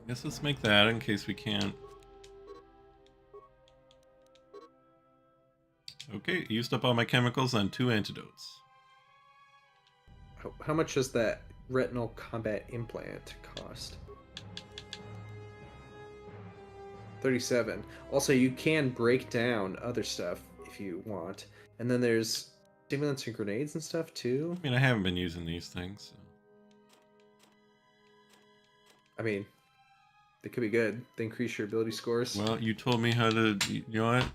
Guess let's make that in case we can't. Okay, used up all my chemicals on 2 antidotes. How much does that retinal combat implant cost? 37. Also, you can break down other stuff if you want. And then there's stimulants and grenades and stuff too. I mean, I haven't been using these things. So. I mean, they could be good. They increase your ability scores. Well, you told me how to. You know what?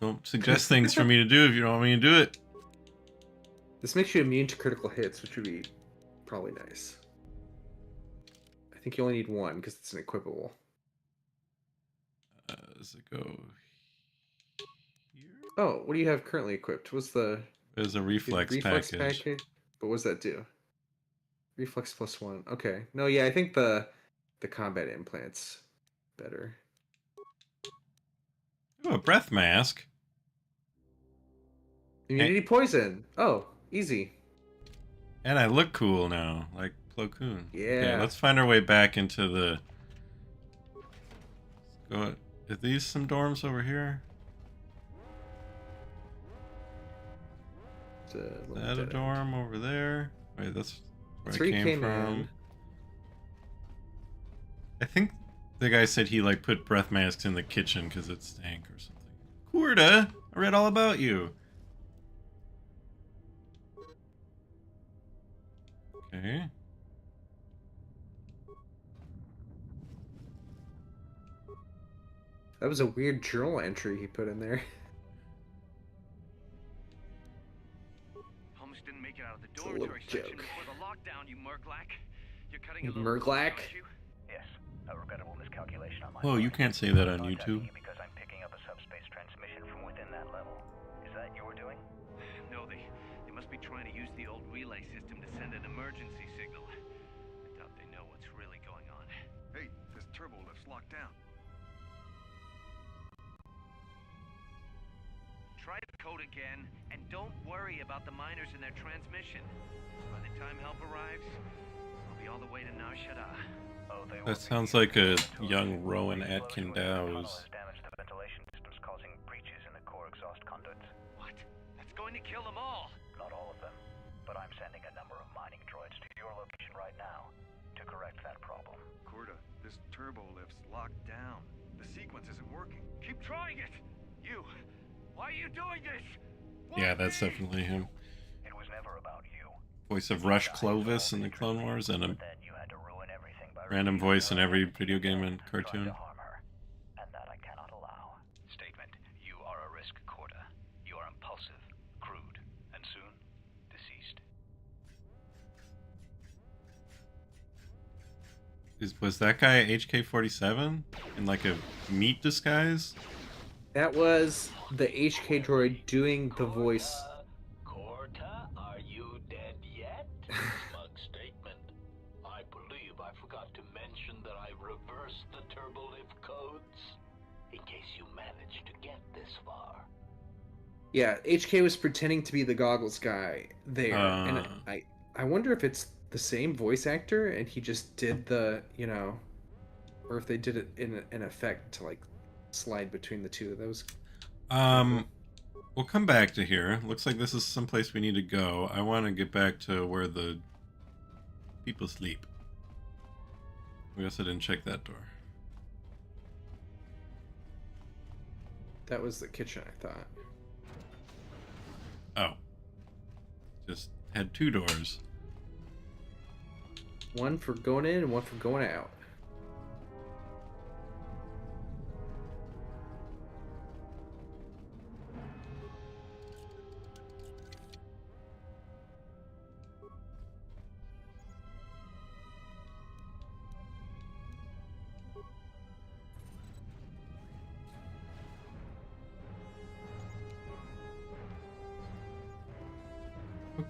Don't suggest things for me to do if you don't want me to do it. This makes you immune to critical hits, which would be probably nice. I think you only need one because it's an equipable. Does it go here? Oh, what do you have currently equipped? What's the There's a reflex package. But what does that do? Reflex +1. Okay. No, yeah, I think the combat implant's better. Oh, a breath mask. Immunity poison. Oh, easy. And I look cool now, like Plo Koon. Yeah. Okay, let's find our way back into the. Let's go. Are these some dorms over here? Is that a dorm over there? Wait, that's where I came from. I think the guy said he like put breath masks in the kitchen because it stank or something. Kurta, I read all about you. Okay. That was a weird journal entry he put in there. Almost didn't make it out of the It's a little dormitory section joke. before the lockdown, you Murglak. You're cutting You a little Murglak? close, aren't you? Yes, a regrettable miscalculation on my Oh, part. you can't say that on I'm YouTube. contacting you because I'm picking up a subspace transmission from within that level. Is that your doing? No, they must be trying to use the old relay system to send an emergency signal. I doubt they know what's really going on. Hey, this turbo lift's locked down. Try the code again, and don't worry about the miners and their transmission. By the time help arrives, I'll be all the way to Nar Shaddaa. Oh, they That sounds like a young Rowan Atkin Dow's. Damage to ventilation systems, causing breaches in the core exhaust conduits. What? That's going to kill them all. Not all of them, but I'm sending a number of mining droids to your location right now to correct that problem. Kurta, this turbo lift's locked down. The sequence isn't working. Keep trying it. You. Why are you doing this? Yeah, that's definitely him. It was never about you. Voice of Rush Clovis in the Clone Wars, and a Then you had to ruin everything by random revealing voice in her every identity video game again, and trying cartoon. to harm her. And that I cannot allow. Statement: you are a risk, Korta. You are impulsive, crude, and soon deceased. Was that guy HK-47 in like a meat disguise? That was the HK droid doing the voice Yeah, HK was pretending to be the goggles guy there, and I wonder if it's the same voice actor and he just did the, or if they did it in an effect to like slide between the two of those. We'll come back to here. Looks like this is someplace we need to go. I want to get back to where the people sleep. We also didn't check that door. That was the kitchen, I thought. Oh. Just had 2 doors. One for going in and one for going out.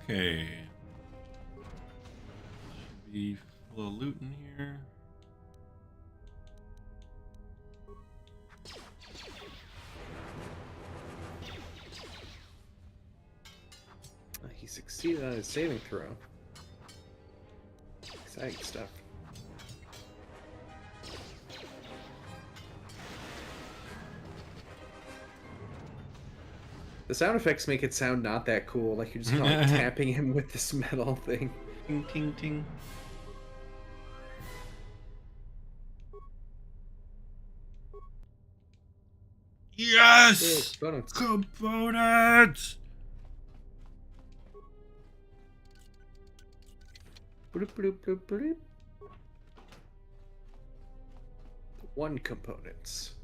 Okay. Should be full of loot in here. He succeeded on his saving throw. Exciting stuff. The sound effects make it sound not that cool, like you're just kind of like tapping him with this metal thing. Ting, ting, ting. Yes! Components! Bloop, bloop, bloop, bloop. 1 components.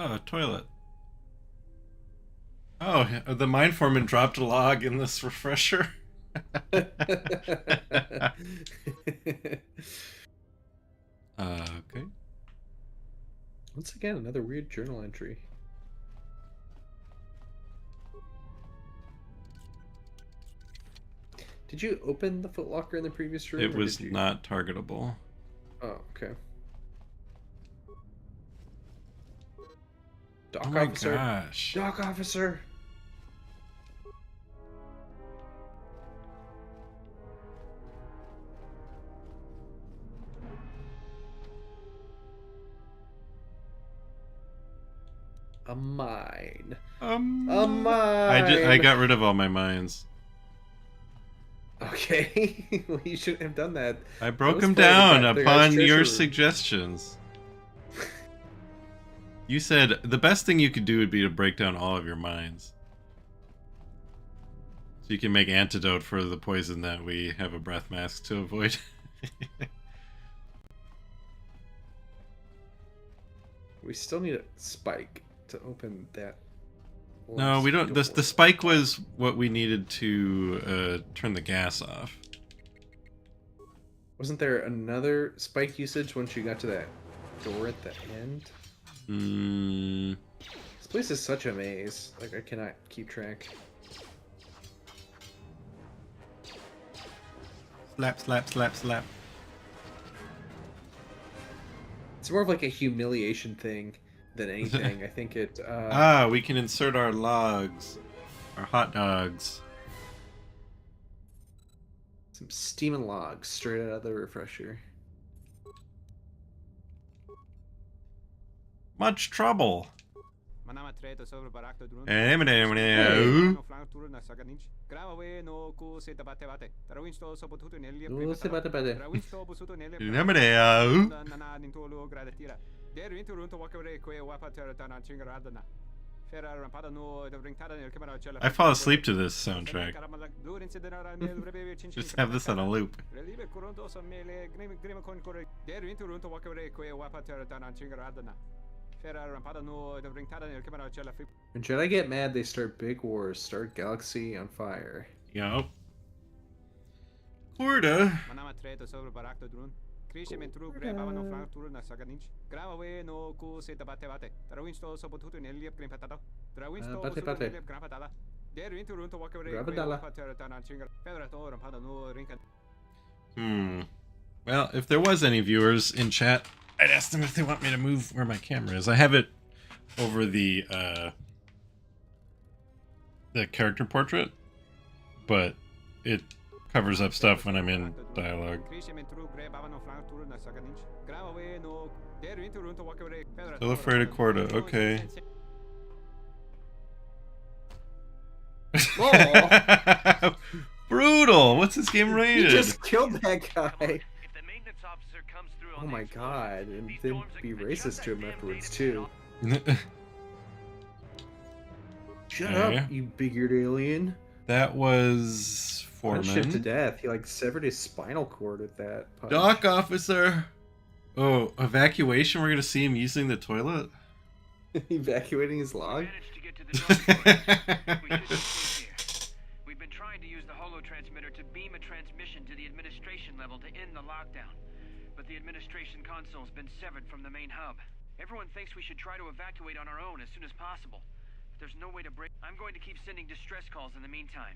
Oh, a toilet. Oh, the mine foreman dropped a log in this refresher. Okay. Once again, another weird journal entry. Did you open the footlocker in the previous room? It was not targetable. Oh, okay. Dock Oh my officer. gosh. Dock officer. A mine. A mine. I got rid of all my mines. Okay. Well, you shouldn't have done that. I broke them down upon your suggestions. You said the best thing you could do would be to break down all of your mines. So you can make antidote for the poison that we have a breath mask to avoid. We still need a spike to open that. No, we don't. The spike was what we needed to turn the gas off. Wasn't there another spike usage once you got to that door at the end? This place is such a maze. Like, I cannot keep track. Slap, slap, slap, slap. It's more of like a humiliation thing than anything. I think it... we can insert our logs. Our hot dogs. Some steaming logs straight out of the refresher. Much trouble. I fall asleep to this soundtrack. Just have this on a loop. When Jedi get mad, they start big wars, start galaxy on fire. Yup. Corda. Well, if there was any viewers in chat, I'd ask them if they want me to move where my camera is. I have it over the character portrait, but it covers up stuff when I'm in dialogue. Still afraid of Corda, okay. Oh. Brutal! What's this game rated? He just killed that guy. If the maintenance officer comes through Oh on my the god, explosion, and these then dorms are be gonna racist shut to him that damn afterwards data too. center Shut Okay. up, you big-eared alien. That was Shit to Foreman. death. He like severed his spinal cord with that punch. Dock officer! Oh, evacuation? We're gonna see him using the toilet? Evacuating his log? managed to get to the dormitory. We shouldn't stay here. We've been trying to use the holo transmitter to beam a transmission to the administration level to end the lockdown. But the administration console's been severed from the main hub. Everyone thinks we should try to evacuate on our own as soon as possible. But there's no way to break. I'm going to keep sending distress calls in the meantime.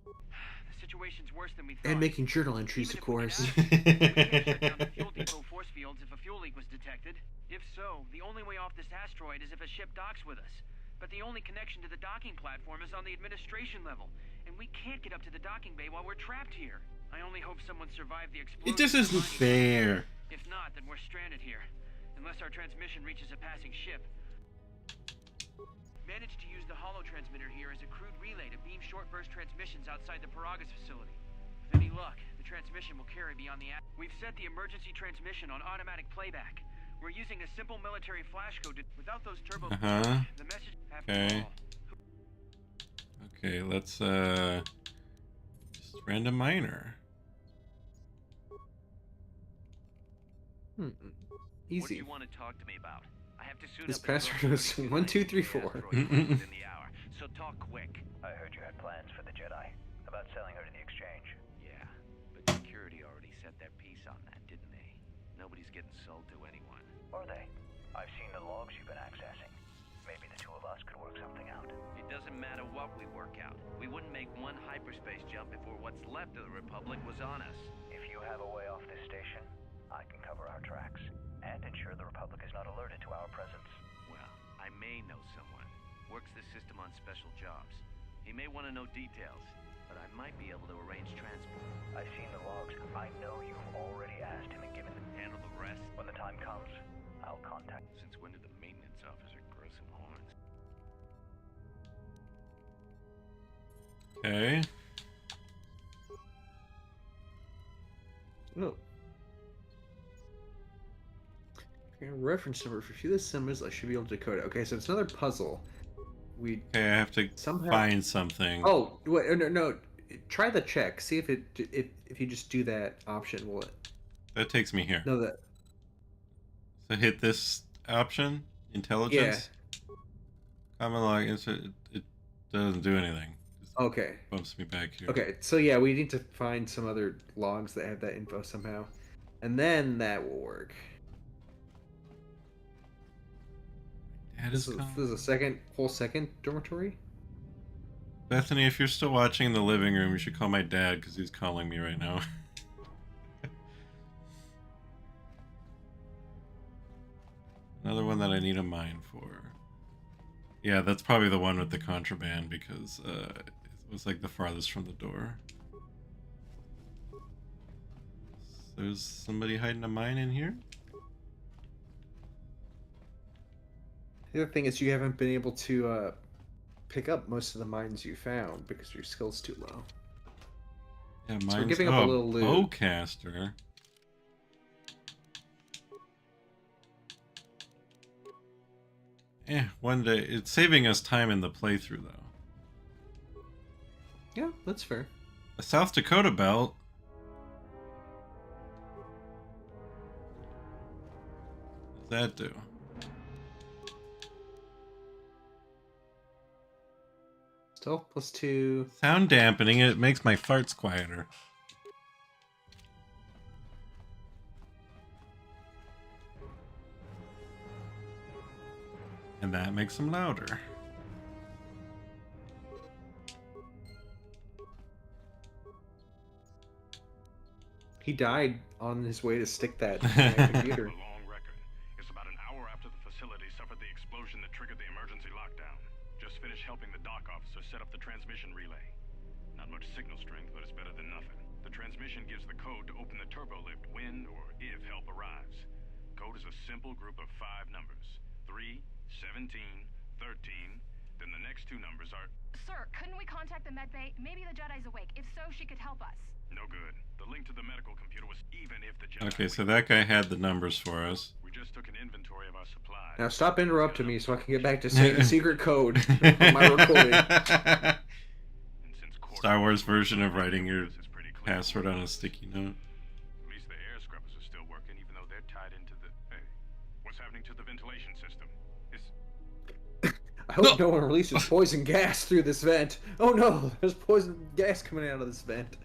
The situation's worse than we thought. And making journal entries, Even of if we course. could we can't shut down the fuel depot force fields if a fuel leak was detected. If so, the only way off this asteroid is if a ship docks with us. But the only connection to the docking platform is on the administration level, and we can't get up to the docking bay while we're trapped here. I only hope someone survived the explosion. It just isn't fair. If not, then we're stranded here, unless our transmission reaches a passing ship. Managed to use the holo transmitter here as a crude relay to beam short burst transmissions outside the Paragas facility. With any luck, the transmission will carry beyond the We've set the emergency transmission on automatic playback. We're using a simple military flash code without those turbo. The message Okay. Okay, let's just random miner. Easy. What do you want to talk to me about? I have to suit This up and password go was through 1, 2, 3, the 4. asteroid within the hour. So talk quick. I heard you had plans for the Jedi. About selling her to the exchange. Yeah, but security already set their piece on that, didn't they? Nobody's getting sold to anyone. Are they? I've seen the logs you've been accessing. Maybe the two of us could work something out. It doesn't matter what we work out. We wouldn't make one hyperspace jump before what's left of the Republic was on us. If you have a way off this station, I can cover our tracks and ensure the Republic is not alerted to our presence. Well, I may know someone. Works this system on special jobs. He may want to know details, but I might be able to arrange transport. I've seen the logs. I know you've already asked him and given them. Handle the rest. When the time comes, I'll contact. Since when did the maintenance officer grow some horns? Okay. Oh. Reference number for a few of the symbols I should be able to decode it. Okay, so it's another puzzle. We Okay, I have to somehow find something. Oh wait, no. Try the check. See if if you just do that option, will it? That takes me here. No, that. So hit this option, intelligence. Yeah. Common log, it doesn't do anything. Just Okay. bumps me back here. Okay. So yeah, we need to find some other logs that have that info somehow, and then that will work. Dad This is is a whole second dormitory. Bethany, if you're still watching in the living room, you should call my dad because he's calling me right now. Another one that I need a mine for. Yeah, that's probably the one with the contraband because it was like the farthest from the door. There's somebody hiding a mine in here? The other thing is you haven't been able to pick up most of the mines you found because your skill's too low. Yeah, mine's So we're giving up a little loot. bowcaster. One day. It's saving us time in the playthrough, though. Yeah, that's fair. A South Dakota belt. What does that do? Stealth +2. Sound dampening. It makes my farts quieter. And that makes them louder. He died on his way to stick that in my computer. A long record. It's about an hour after the facility suffered the explosion that triggered the emergency lockdown. Just finished helping the dock officer set up the transmission relay. Not much signal strength, but it's better than nothing. The transmission gives the code to open the turbo lift when or if help arrives. Code is a simple group of 5 numbers. 3, 17, 13. Then the next 2 numbers are... Sir, couldn't we contact the med bay? Maybe the Jedi's awake. If so, she could help us. No good. The link to the medical computer was even if the Jedi... Okay, so that guy had the numbers for us. We just took an inventory of our supplies. Now stop interrupting me so I can get back to saying the secret code on my recording. And since Star Wars version of writing your password on a sticky note. At least the air scrubbers are still working, even though they're tied into the... Hey, what's happening to the ventilation system? I hope no one releases poison gas through this vent. Oh no, there's poison gas coming out of this vent.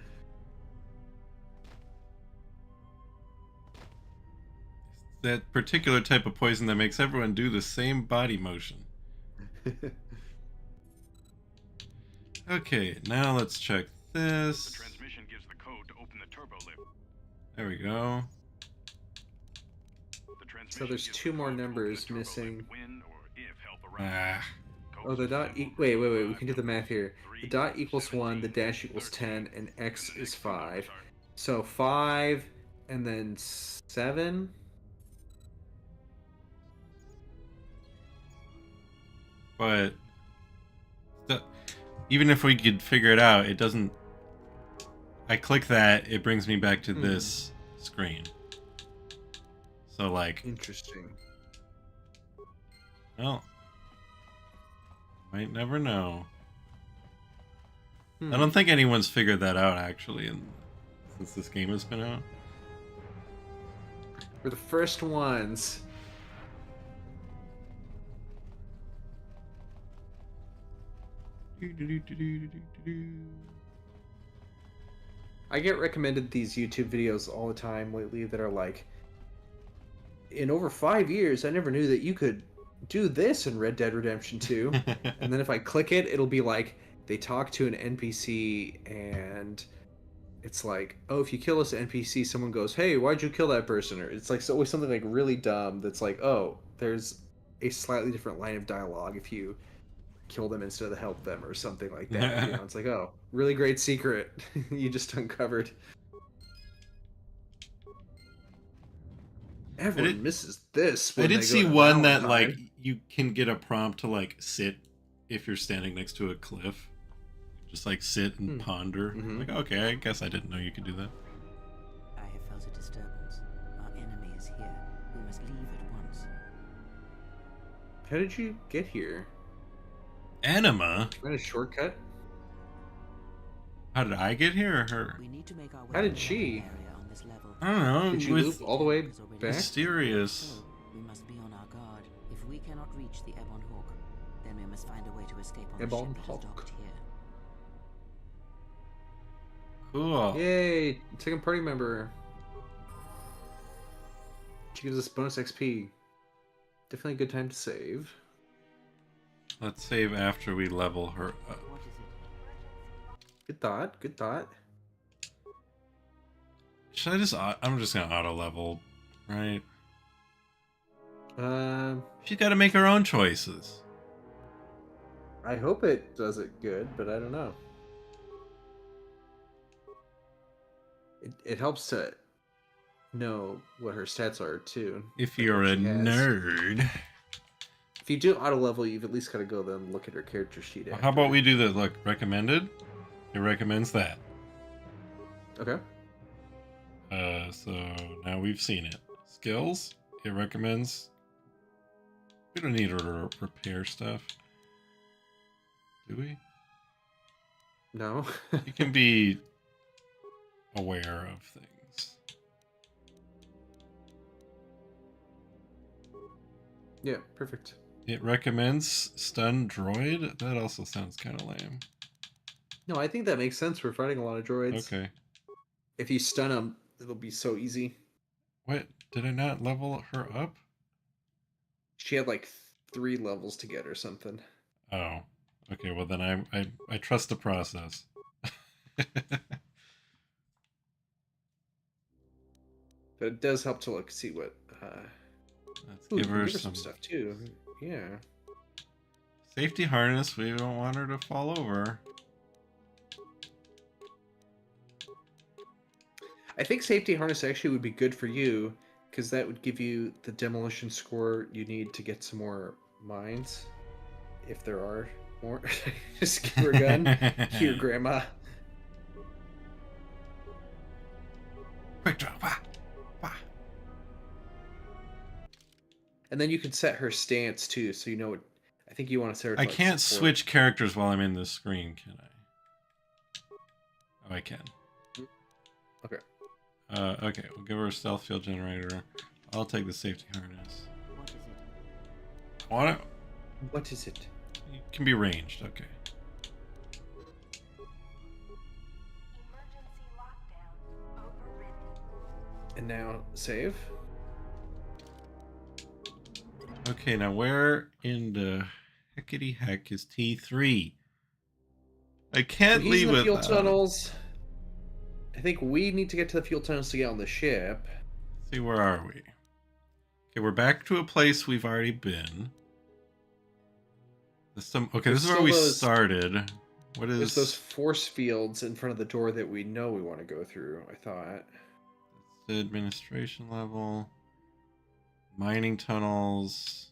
That particular type of poison that makes everyone do the same body motion. Okay, now let's check this. The transmission gives the code to open the turbo lift. There we go. So there's 2 more numbers missing. When or if help arrives. Oh, the dot... Wait, we can do the math here. The dot equals 1, the dash equals 10, and x is 5. So 5, and then 7? But even if we could figure it out, it doesn't... I click that, it brings me back to this screen. So, like... Interesting. Well... Might never know. I don't think anyone's figured that out, actually, since this game has been out. We're the first ones. I get recommended these YouTube videos all the time lately that are like, in over 5 years, I never knew that you could do this in Red Dead Redemption 2. And then if I click it, it'll be like, they talk to an NPC and it's like, oh, if you kill this NPC, someone goes, hey, why'd you kill that person? Or it's like always something like really dumb that's like, oh, there's a slightly different line of dialogue if you kill them instead of help them or something like that. You know, it's like, oh, really great secret you just uncovered. Everyone misses this. I did see one that like you can get a prompt to like sit if you're standing next to a cliff. Just like sit and ponder. Like, okay, I guess I didn't know you could do that. I have felt a disturbance. Our enemy is here. We must leave at once. How did you get here? Anima? Find a shortcut? How did I get here or her? We need to make our way How did she? on this level. I don't know. Did you loop all the way back? Mysterious. So, we must be on our guard. If we cannot reach the Ebon Hawk, then we must find a way to escape on the Ebon ship that is Hawk. docked here. Cool. Yay! Second party member. She gives us bonus XP. Definitely a good time to save. Let's save after we level her up. What is it? Good thought. Good thought. Should I just... I'm just gonna auto-level, right? She's gotta make her own choices. I hope it does it good, but I don't know. It helps to know what her stats are, too. If you're a nerd. If you do auto level, you've at least got to go then look at her character sheet. Well, how about we do the look recommended? It recommends that. Okay. So now we've seen it. Skills. It recommends. We don't need her to repair stuff. Do we? No. You can be aware of things. Yeah, perfect. It recommends stun droid. That also sounds kind of lame. No, I think that makes sense. We're fighting a lot of droids. Okay. If you stun them, it'll be so easy. What? Did I not level her up? She had like 3 levels to get or something. Oh. Okay, well then I trust the process. But it does help to see what. Let's Ooh, give her some some stuff too. Yeah. safety harness. We don't want her to fall over. I think safety harness actually would be good for you because that would give you the demolition score you need to get some more mines, if there are more. Just give her a gun. Here, Grandma. Quick draw. Wah, wah. And then you can set her stance too, so you know what. I think you want to set her. To, I like, can't support. switch characters while I'm in this screen, can I? Oh, I can. Okay. Okay, we'll give her a stealth field generator. I'll take the safety harness. What is it? Want it? What is it? It can be ranged. Okay. Emergency lockdown overridden. And now save. Okay, now where in the heckity heck is T3? I can't He's leave in the fuel without tunnels. I think we need to get to the fuel tunnels to get on the ship. See, where are we? Okay, we're back to a place we've already been. Okay, this is where we started. What is... There's those force fields in front of the door that we know we want to go through, I thought. It's the administration level. Mining tunnels.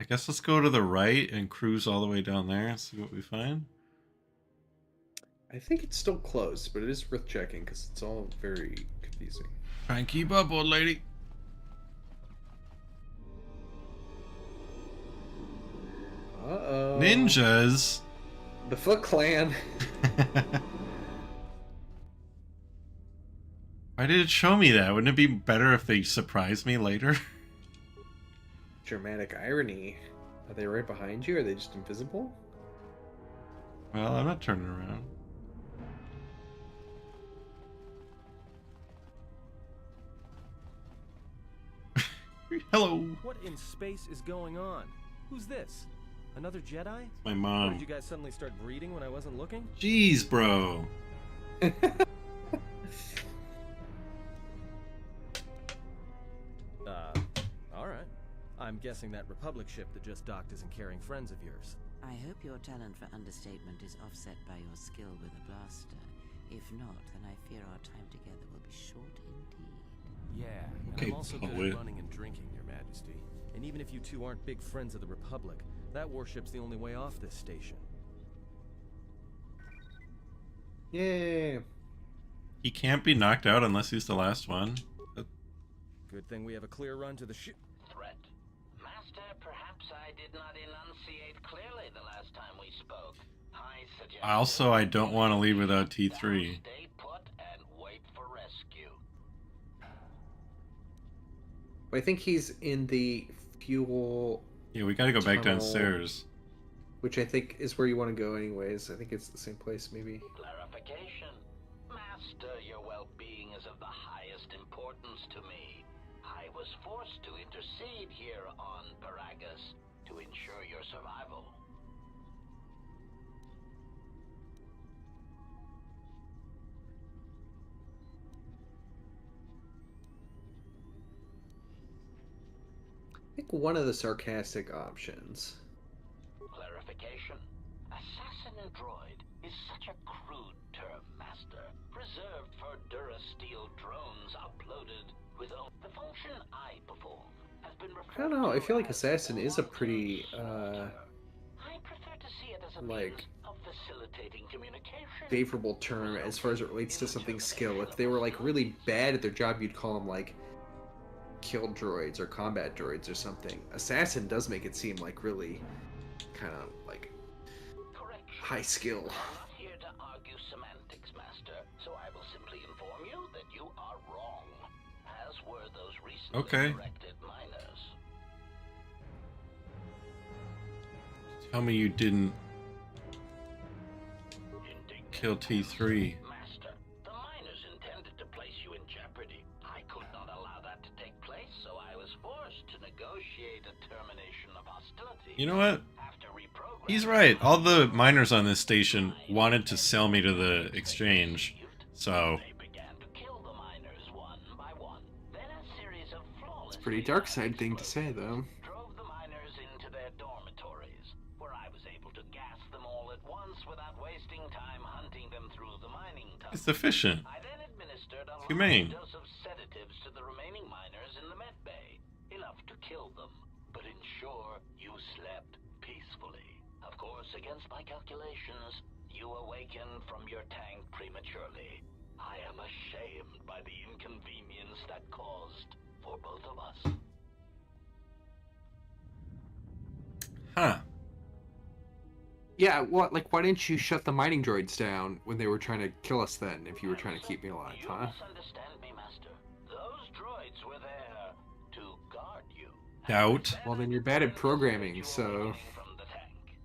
I guess let's go to the right and cruise all the way down there and see what we find. I think it's still closed, but it is worth checking because it's all very confusing. Try and keep up, old lady. Uh-oh. Ninjas? The Foot Clan. Why did it show me that? Wouldn't it be better if they surprised me later? Dramatic irony. Are they right behind you? Or are they just invisible? Well, I'm not turning around. Hello. What in space is going on? Who's this? Another Jedi? My Or mom. did you guys suddenly start breeding when I wasn't looking? Jeez, bro. Alright. I'm guessing that Republic ship that just docked isn't carrying friends of yours. I hope your talent for understatement is offset by your skill with a blaster. If not, then I fear our time together will be short indeed. Yeah, and Okay, I'm also good poet. at running and drinking, Your Majesty. And even if you two aren't big friends of the Republic, that warship's the only way off this station. Yay. He can't be knocked out unless he's the last one. Good thing we have a clear run to the ship. Threat. Master, perhaps I did not enunciate clearly the last time we spoke. I suggest... Also, I don't want to leave without T3. Stay put and wait for rescue. I think he's in the fuel, Yeah, we gotta go back Tunnel. downstairs. which I think is where you want to go anyways. I think it's the same place, maybe. Clarification. Master, your well-being is of the highest importance to me. I was forced to intercede here on Paragus to ensure your survival. I think one of the sarcastic options. Clarification. Assassin droid is such a crude term, Master. Reserved for Durasteel drones uploaded with the function I perform has been referred I don't know. I to feel like as assassin is a quantum pretty, slaughter. I prefer to see it as a like, means of facilitating communication. favorable term as far as it relates to something skill. If they were like really bad at their job, you'd call them like kill droids or combat droids or something. Assassin does make it seem like really kind of like Correction. high skill. I'm not here to argue semantics, Master, so I will simply inform you that you are wrong, as were those recently Okay. corrected miners. Tell me you didn't kill T3. Master, the miners intended to place you in jeopardy. I could not allow that to take place, so I was forced to negotiate a termination of hostility. You know what? After reprogramming, He's right. All the miners on this station wanted to sell me to the exchange. So, they began to pretty dark side thing to say, though. Drove the miners into their dormitories, where I was able to gas them all at once without wasting time hunting them through the mining tunnels. It's efficient. I then administered a Humane. large dose of sedatives to the remaining miners in the med bay, enough to kill them, but ensure you slept peacefully. Of course, against my calculations, you awaken from your tank prematurely. I am ashamed by the inconvenience that caused for both of us. Huh. Yeah, what? Like, why didn't you shut the mining droids down when they were trying to kill us then, if you were trying to keep me alive, You huh? misunderstand me, Master. Those droids were there to guard you. Doubt. Well, then you're bad at programming, so... From the tank.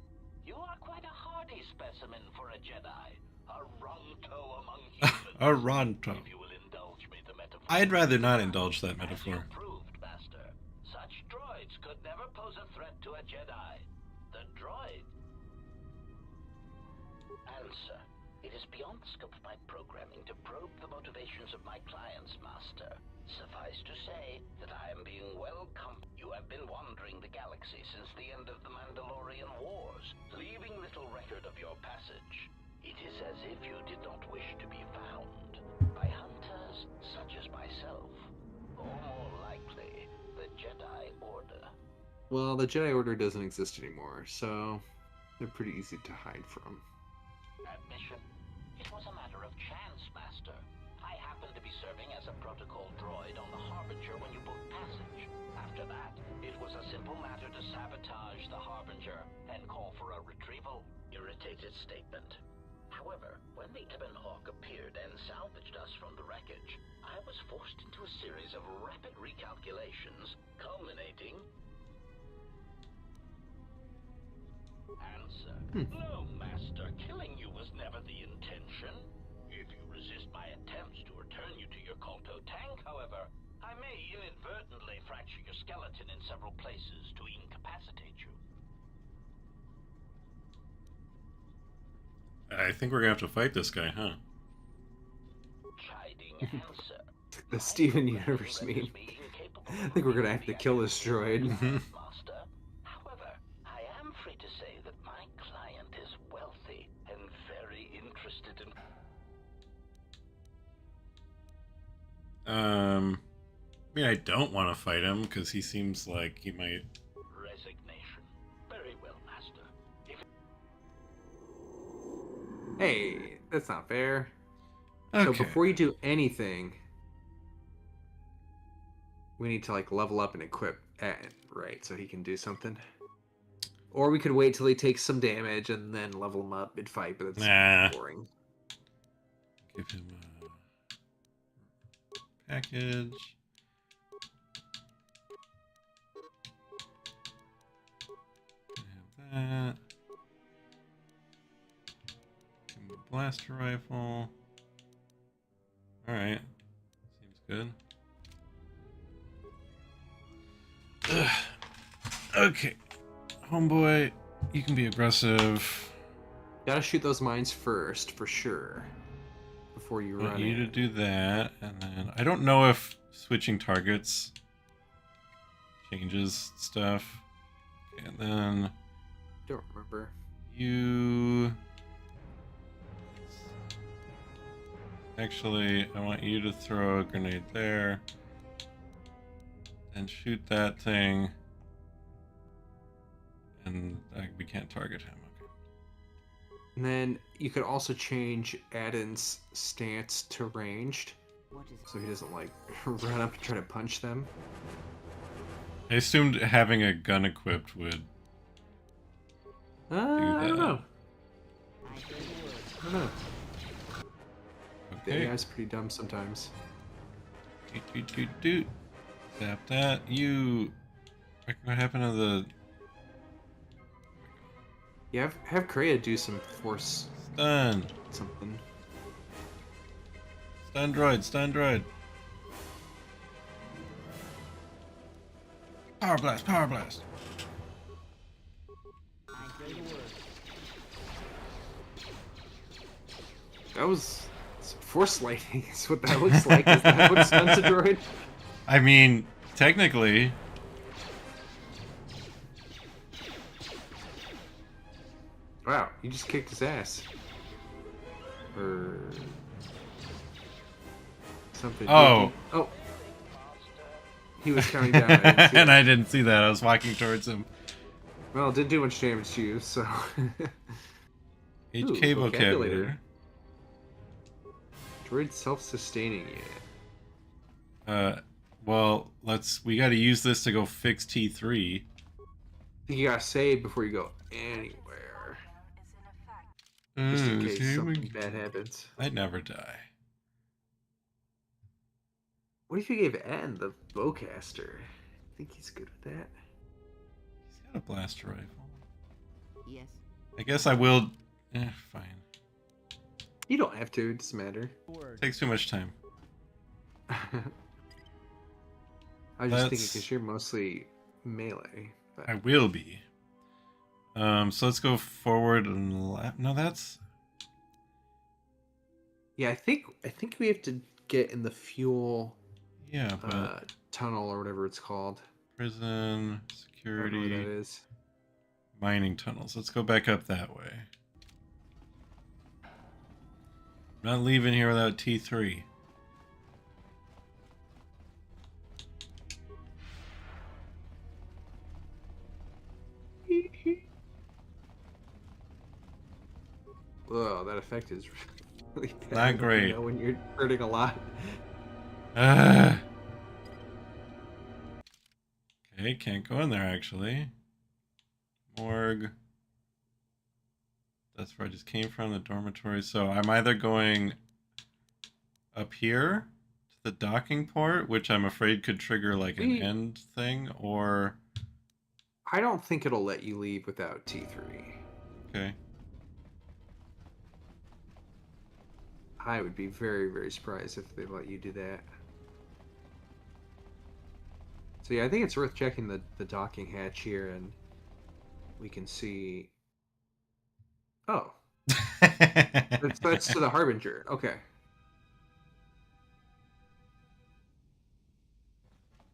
You are quite a hardy specimen for a Jedi. A Ronto among humans. A Ronto. If you will indulge me the metaphor. I'd rather not indulge that As metaphor. you proved, Master, such droids could never pose a threat to a Jedi. The droid. Answer. It is beyond the scope of my programming to probe the motivations of my clients, Master. Suffice to say that I am being welcomed. You have been wandering the galaxy since the end of the Mandalorian Wars, leaving little record of your passage. It is as if you did not wish to be found by hunters such as myself, or more likely, the Jedi Order. Well, the Jedi Order doesn't exist anymore, so... they're pretty easy to hide from. Admission. It was a matter of chance, Master. I happened to be serving as a protocol droid on the Harbinger when you booked passage. After that, it was a simple matter to sabotage the Harbinger and call for a retrieval. Irritated statement. However, when the Ebon Hawk appeared and salvaged us from the wreckage, I was forced into a series of rapid recalculations, culminating... Answer. No, Master. Killing you was never the intention. If you resist my attempts to return you to your Kotor tank, however, I may inadvertently fracture your skeleton in several places to incapacitate you. I think we're gonna have to fight this guy, huh? Chiding answer. The Steven Universe meme. I think we're gonna have to kill this droid. Master. However, I am free to say that my client is wealthy and very interested in... I mean, I don't want to fight him because he seems like he might. Resignation. Very well, Master. If... Hey, that's not fair. Okay. So before you do anything, we need to like level up and equip Ed, right? So he can do something. Or we could wait till he takes some damage and then level him up mid-fight, but that's boring. Give him a package. Have that. Give him a blaster rifle. Alright. Seems good. Ugh. Okay. Homeboy, you can be aggressive. Gotta shoot those mines first, for sure. Before you I run want you to in. do that, and then I don't know if switching targets changes stuff. Okay, and then Don't remember. you... Actually, I want you to throw a grenade there. And shoot that thing. And we can't target him. Okay. And then you could also change Aden's stance to ranged. What is So he doesn't like run up and try to punch them. I assumed having a gun equipped would... I don't know. I don't know. The Okay. AI's pretty dumb sometimes. Doot. Tap that. You... What happened to the... Yeah, have Kreia do some force Stun. something. Stun droid. Stun droid. Power blast. Power blast. That was some force lightning is what that looks like. Is that what stuns a droid? I mean, technically. Wow, you just kicked his ass. Or something. Oh. Oh. He was coming down. And I didn't see that. I was walking towards him. Well, it didn't do much damage to you, so. HK vocabulary. Droid self-sustaining unit. Well, we gotta use this to go fix T3. You gotta save before you go anywhere. Just in case something bad happens. I'd never die. What if you gave Ann the bowcaster? I think he's good with that. He's got a blaster rifle. Yes. I guess I will. Fine. You don't have to. It doesn't matter. Takes too much time. I was just thinking because you're mostly melee. But... I will be. So let's go forward and left. No, that's. Yeah, I think we have to get in the fuel. Yeah, but tunnel or whatever it's called. Prison, security. I don't know what that is. Mining tunnels. Let's go back up that way. I'm not leaving here without T3. Whoa, that effect is really bad. Not great. You know, when you're hurting a lot. Okay, can't go in there actually. Morgue. That's where I just came from, the dormitory. So I'm either going up here to the docking port, which I'm afraid could trigger like an end thing, or... I don't think it'll let you leave without T3. Okay. I would be very, very surprised if they let you do that. So yeah, I think it's worth checking the docking hatch here, and we can see... Oh. that's to the Harbinger. Okay.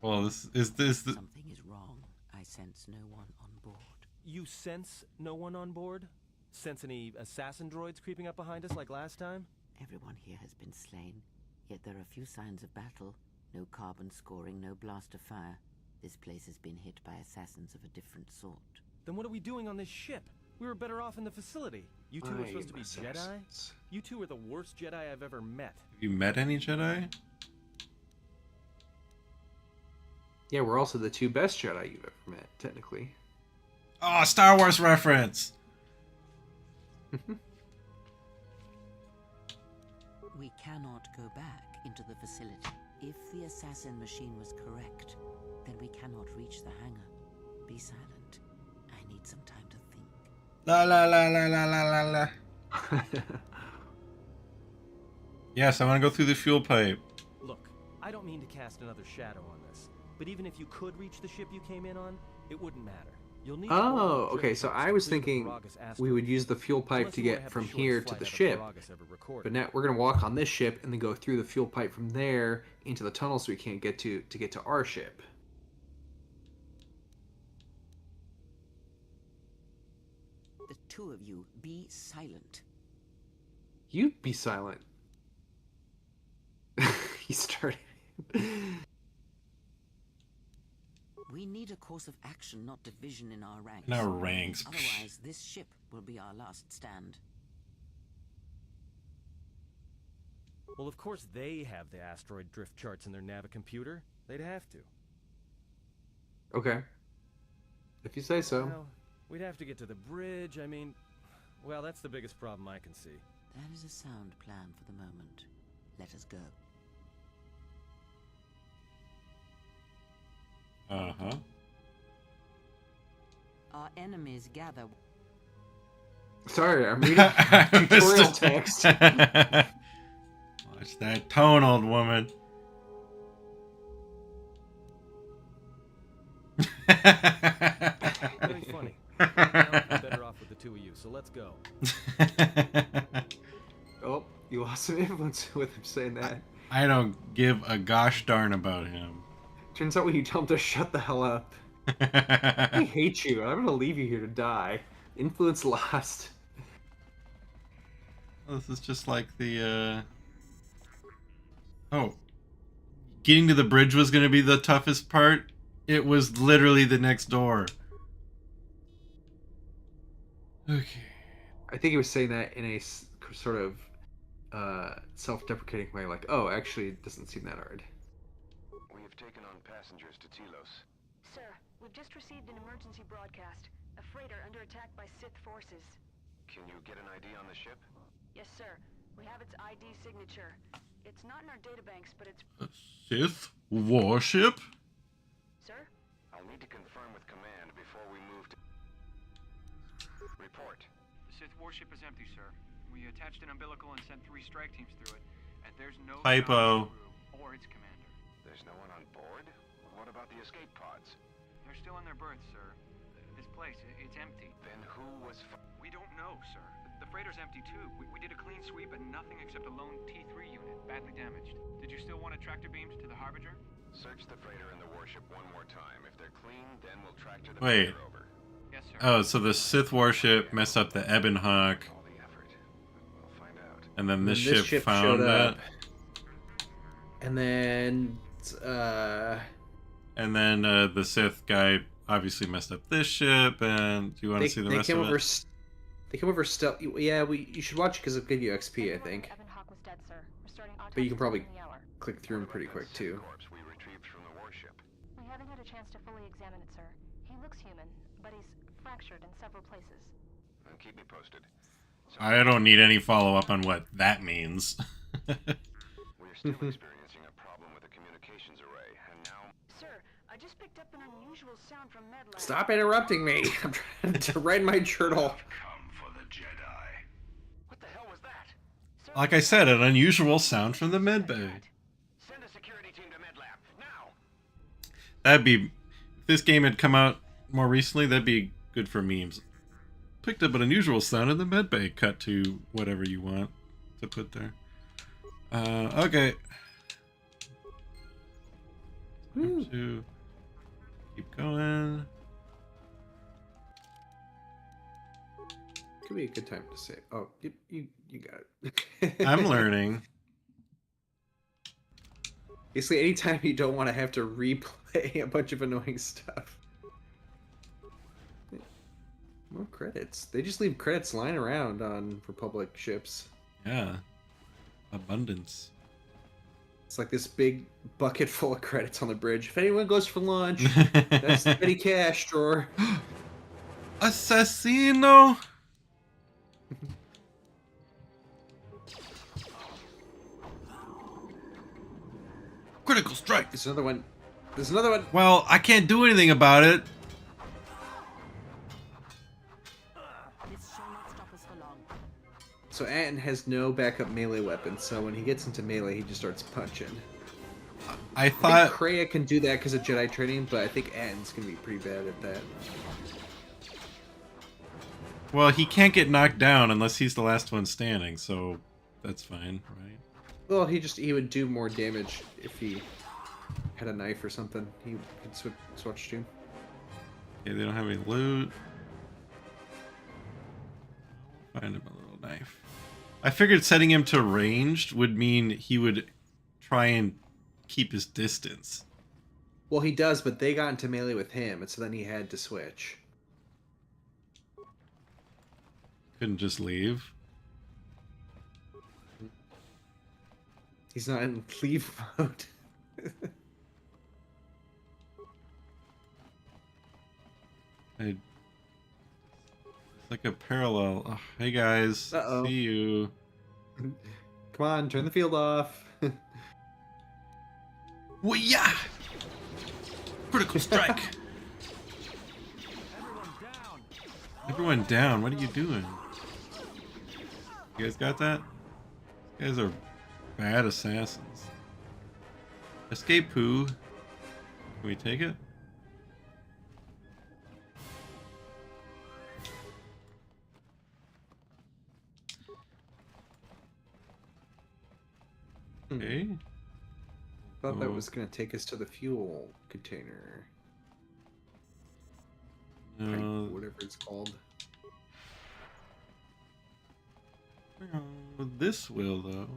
Well, this is the... Something is wrong. I sense no one on board. You sense no one on board? Sense any assassin droids creeping up behind us like last time? Everyone here has been slain, yet there are few signs of battle. No carbon scoring, no blaster fire. This place has been hit by assassins of a different sort. Then what are we doing on this ship? We were better off in the facility. You two were supposed to be Jedi? You two are the worst Jedi I've ever met. Have you met any Jedi? Yeah, we're also the two best Jedi you've ever met, technically. Oh, Star Wars reference! We cannot go back into the facility. If the assassin machine was correct, then we cannot reach the hangar. Be silent. I need some time to think. La la la la la la la la. Yes, I want to go through the fuel pipe. Look, I don't mean to cast another shadow on this, but even if you could reach the ship you came in on, it wouldn't matter. You'll need okay, so I was thinking we would use the fuel pipe to get from here to the ship, but now we're going to walk on this ship and then go through the fuel pipe from there into the tunnel so we can't get to get to our ship. The two of you, be silent. You be silent. He started. We need a course of action, not division in our ranks. In our ranks. Otherwise, this ship will be our last stand. Well, of course they have the asteroid drift charts in their Navicomputer. They'd have to. Okay. If you say so. Well, we'd have to get to the bridge. I mean, well, that's the biggest problem I can see. That is a sound plan for the moment. Let us go. Uh-huh. Our enemies gather. Sorry, I'm reading tutorial text. Watch that tone, old woman. Very funny. Well, I'm better off with the two of you, so let's go. Oh, you lost some influence with him saying that. I don't give a gosh darn about him. Turns out when you tell him to shut the hell up. I hate you. I'm gonna leave you here to die. Influence lost. This is just like the, Oh. Getting to the bridge was going to be the toughest part. It was literally the next door. Okay. I think he was saying that in a sort of self-deprecating way, like, oh, actually, it doesn't seem that hard. We have taken on passengers to Telos. Sir, we've just received an emergency broadcast. A freighter under attack by Sith forces. Can you get an ID on the ship? Yes, sir. We have its ID signature. It's not in our databanks, but it's... A Sith warship? Sir? I'll need to confirm with command before we move to... Report. The Sith warship is empty, sir. We attached an umbilical and sent 3 strike teams through it, and there's no Typo. crew or its commander. There's no one on board? What about the escape pods? They're still in their berths, sir. This place, it's empty. Then who was... We don't know, sir. The freighter's empty, too. We did a clean sweep and nothing except a lone T3 unit, badly damaged. Did you still want a tractor beams to the Harbinger? Search the freighter and the warship one more time. If they're clean, then we'll tractor the Wait. freighter over. Yes, sir. Oh, so the Sith warship messed up the Ebon Hawk, All the effort. We'll find out. and then this And ship found showed that. up. And then, And then the Sith guy obviously messed up this ship, and do you want to see the rest came of over. it? They came over stealth. Yeah, you should watch it because it'll give you XP, I think. Evan Hawk was dead, sir. We're starting But you can probably autopsy within the hour. click through them pretty quick too. Corpse we retrieved from the warship. We haven't had a chance to fully examine it, sir. He looks human, but he's fractured in several places. And keep me posted. I don't need any follow-up on what that means. We're still experiencing a problem with the communications array, and now... Sir, I just picked up an unusual sound from Medlab. Stop interrupting me! I'm trying to write my journal. Come for the Jedi. What the hell was that? Sir, Like I said, an unusual sound from the medbay. Send a security team to MedLab, now! That'd be... If this game had come out more recently, that'd be good for memes. Picked up an unusual sound in the medbay. Cut to whatever you want to put there. Okay. Woo. To keep going. Could be a good time to say. Oh, you got it. I'm learning. Basically, anytime you don't want to have to replay a bunch of annoying stuff. More credits. They just leave credits lying around on Republic ships. Yeah. Abundance. It's like this big bucket full of credits on the bridge. If anyone goes for lunch, that's the petty cash drawer. Assassino! Critical strike! There's another one. There's another one. Well, I can't do anything about it. This shall not stop us for long. So Atten has no backup melee weapon, so when he gets into melee, he just starts punching. I I think thought... Kreia can do that because of Jedi training, but I think Atten's gonna be pretty bad at that. Well, he can't get knocked down unless he's the last one standing, so that's fine, right? Well, he would do more damage if he had a knife or something. He could switch to. Okay, they don't have any loot. Find him a little knife. I figured setting him to ranged would mean he would try and keep his distance. Well, he does, but they got into melee with him, and so then he had to switch. Couldn't just leave. He's not in leave mode. It's like a parallel. Oh, hey guys, Uh-oh. see you. Come on, turn the field off. Well, yeah. Critical strike. Everyone down. What are you doing? You guys got that? You guys are bad assassins. Escape poo. Can we take it? Okay. thought that was going to take us to the fuel container. Pipe, whatever it's called. This will, though.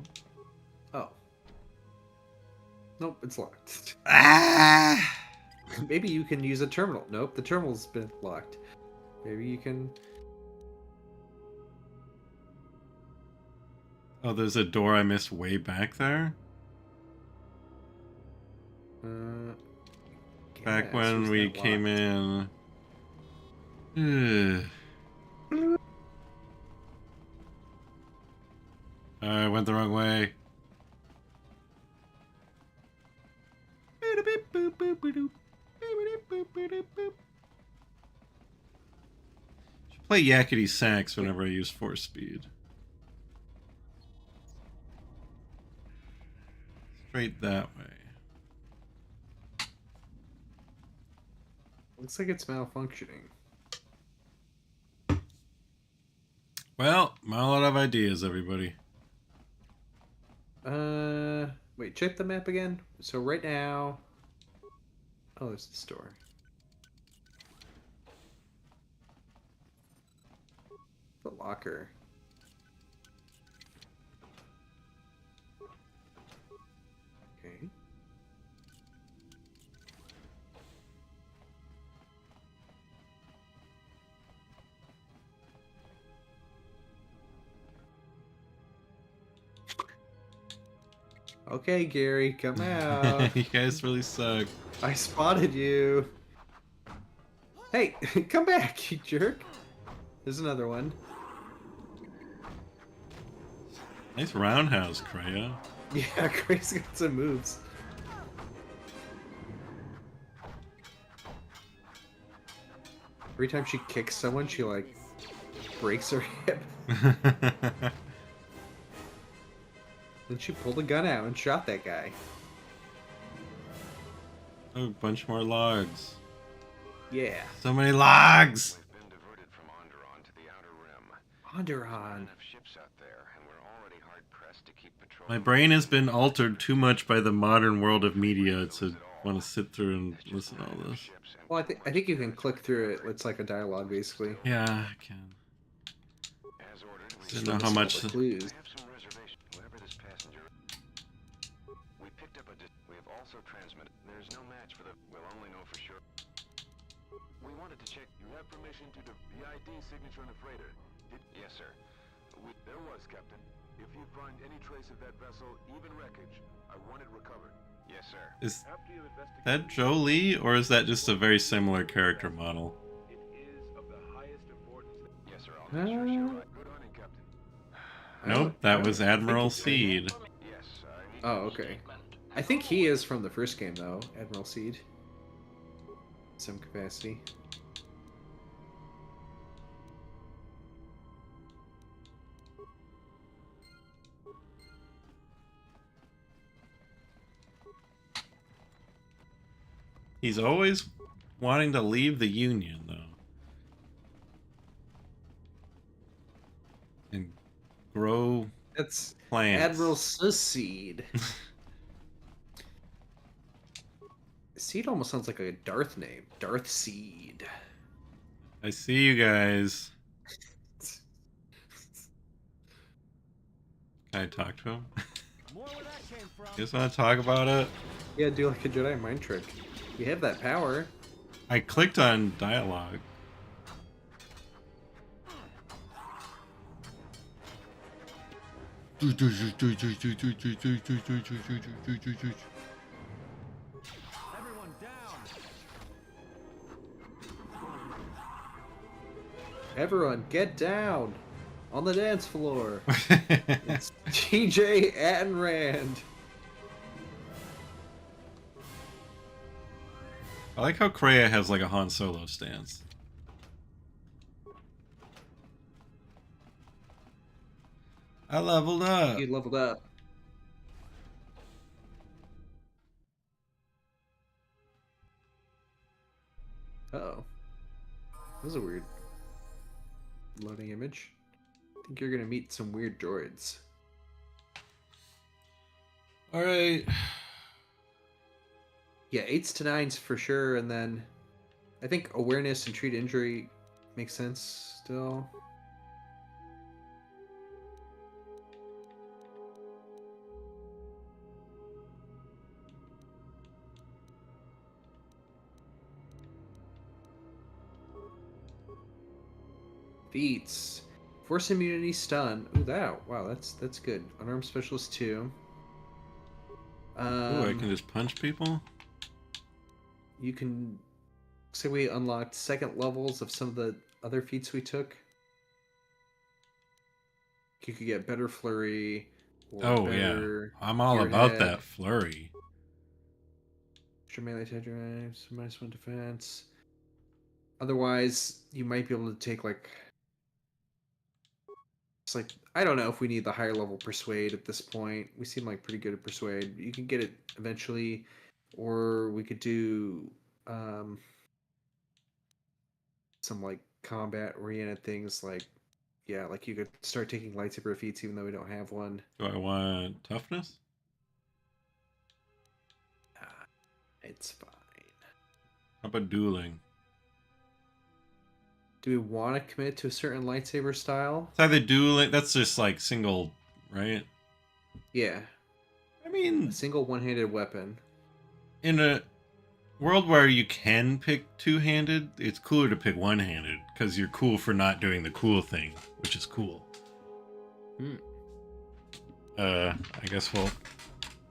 Oh. Nope, it's locked. Ah! Maybe you can use a terminal. Nope, the terminal's been locked. Maybe you can... Oh, there's a door I missed way back there? Back when we came in... I went the wrong way. Should play yakety sax whenever I use force speed. Straight that way. Looks like it's malfunctioning. Well, I'm all out of ideas, everybody. Wait, check the map again. So right now... Oh, there's the store. The locker. Okay. Okay, Gary, come out. You guys really suck. I spotted you. Hey, come back, you jerk. There's another one. Nice roundhouse, Kreia. Yeah, Gray's got some moves. Every time she kicks someone, she, like, breaks her hip. Then she pulled a gun out and shot that guy. Oh, a bunch more logs. Yeah. So many logs! We've been diverted from Onderon to the outer rim. Onderon. Enough ships out there, and we're already hard pressed to keep patrolling. My brain has been altered too much by the modern world of media to want to sit through and listen to all this. Well, I think you can click through it. It's like a dialogue, basically. Yeah, I can. As ordered, we Didn't know how much. Clues. have some reservation. Whoever this passenger. We picked up we have also transmitted. There's no match for the. We'll only know for sure. We wanted to check. You have permission to the VID signature on the freighter. Yes, sir. There was, Captain. If you find any trace of that vessel, even wreckage, I want it recovered. Yes, sir. Is that Jolie, or is that just a very similar character model? It is of the highest importance. Yes, sir. I'll make sure you're right. Good hunting, Captain. Nope, that was Admiral Seed. Yes, I need Oh, okay. I think he is from the first game, though, Admiral Seed. Some capacity. He's always wanting to leave the Union, though. And grow That's plants. Admiral Seed. Seed almost sounds like a Darth name. Darth Seed. I see you guys. Can I talk to him? More where that came from. You guys want to talk about it? Yeah, do like a Jedi mind trick. You have that power. I clicked on dialogue. Everyone down. Everyone, get down on the dance floor. It's TJ and Rand. I like how Kreia has like a Han Solo stance. I leveled up. You leveled up. Uh-oh. That was a weird loading image. I think you're gonna meet some weird droids. Alright. Yeah, 8s to 9s for sure, and then I think awareness and treat injury makes sense still. Feats. Force immunity stun. Ooh, wow, that's good. Unarmed specialist 2. Ooh, I can just punch people? You can say we unlocked second levels of some of the other feats we took. You could get better flurry or Oh, yeah. better I'm all geared about head. that flurry. Extra melee attack drives, -1 defense. Otherwise, you might be able to take like it's like I don't know if we need the higher level persuade at this point. We seem like pretty good at persuade. You can get it eventually, or we could do some like combat oriented things like like you could start taking lightsaber feats even though we don't have one. Do I want toughness? It's fine. How about dueling? Do we want to commit to a certain lightsaber style? It's either dueling, that's just like single, right? Yeah. I mean, A single one-handed weapon. in a world where you can pick two-handed, it's cooler to pick one-handed because you're cool for not doing the cool thing, which is cool. I guess we'll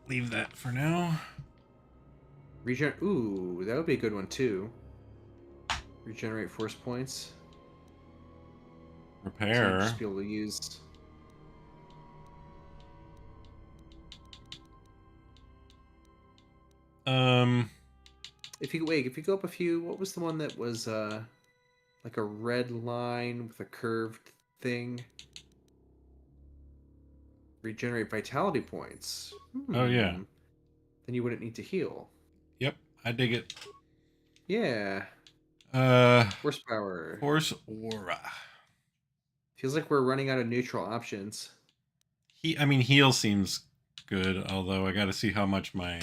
leave that for now. Ooh, that would be a good one too. Regenerate force points. Repair. So just be able to use. If you go up a few, what was the one that was like a red line with a curved thing? Regenerate vitality points. Oh yeah. Then you wouldn't need to heal. Yep, I dig it. Yeah. Force power. Force aura. Feels like we're running out of neutral options. Heal seems good, although I got to see how much my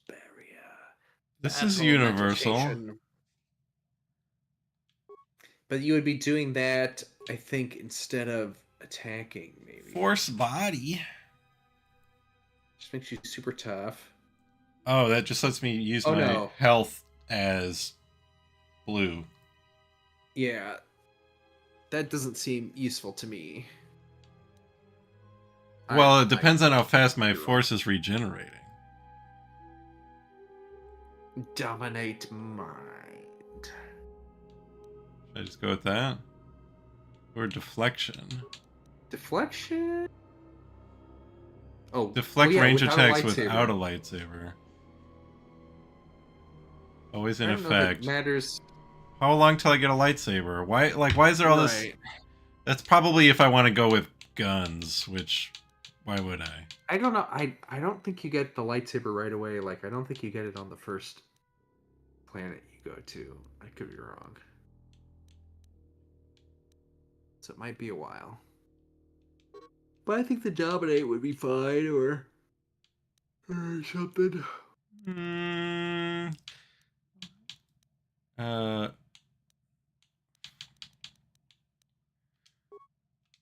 barrier. This is universal. Meditation. But you would be doing that, I think, instead of attacking, maybe. Force body. Just makes you super tough. Oh, that just lets me use my health as blue. Yeah. That doesn't seem useful to me. Well, it depends on how fast my force is regenerating. Dominate mind. Should I just go with that? Or deflection? Deflection? Oh, deflect range attacks without without a lightsaber. Always in effect. Matters. How long till I get a lightsaber? Why is there all this? That's probably if I want to go with guns, which why would I? I don't know. I don't think you get the lightsaber right away. Like I don't think you get it on the first planet you go to. I could be wrong. So it might be a while. But I think the dominate would be fine or something. I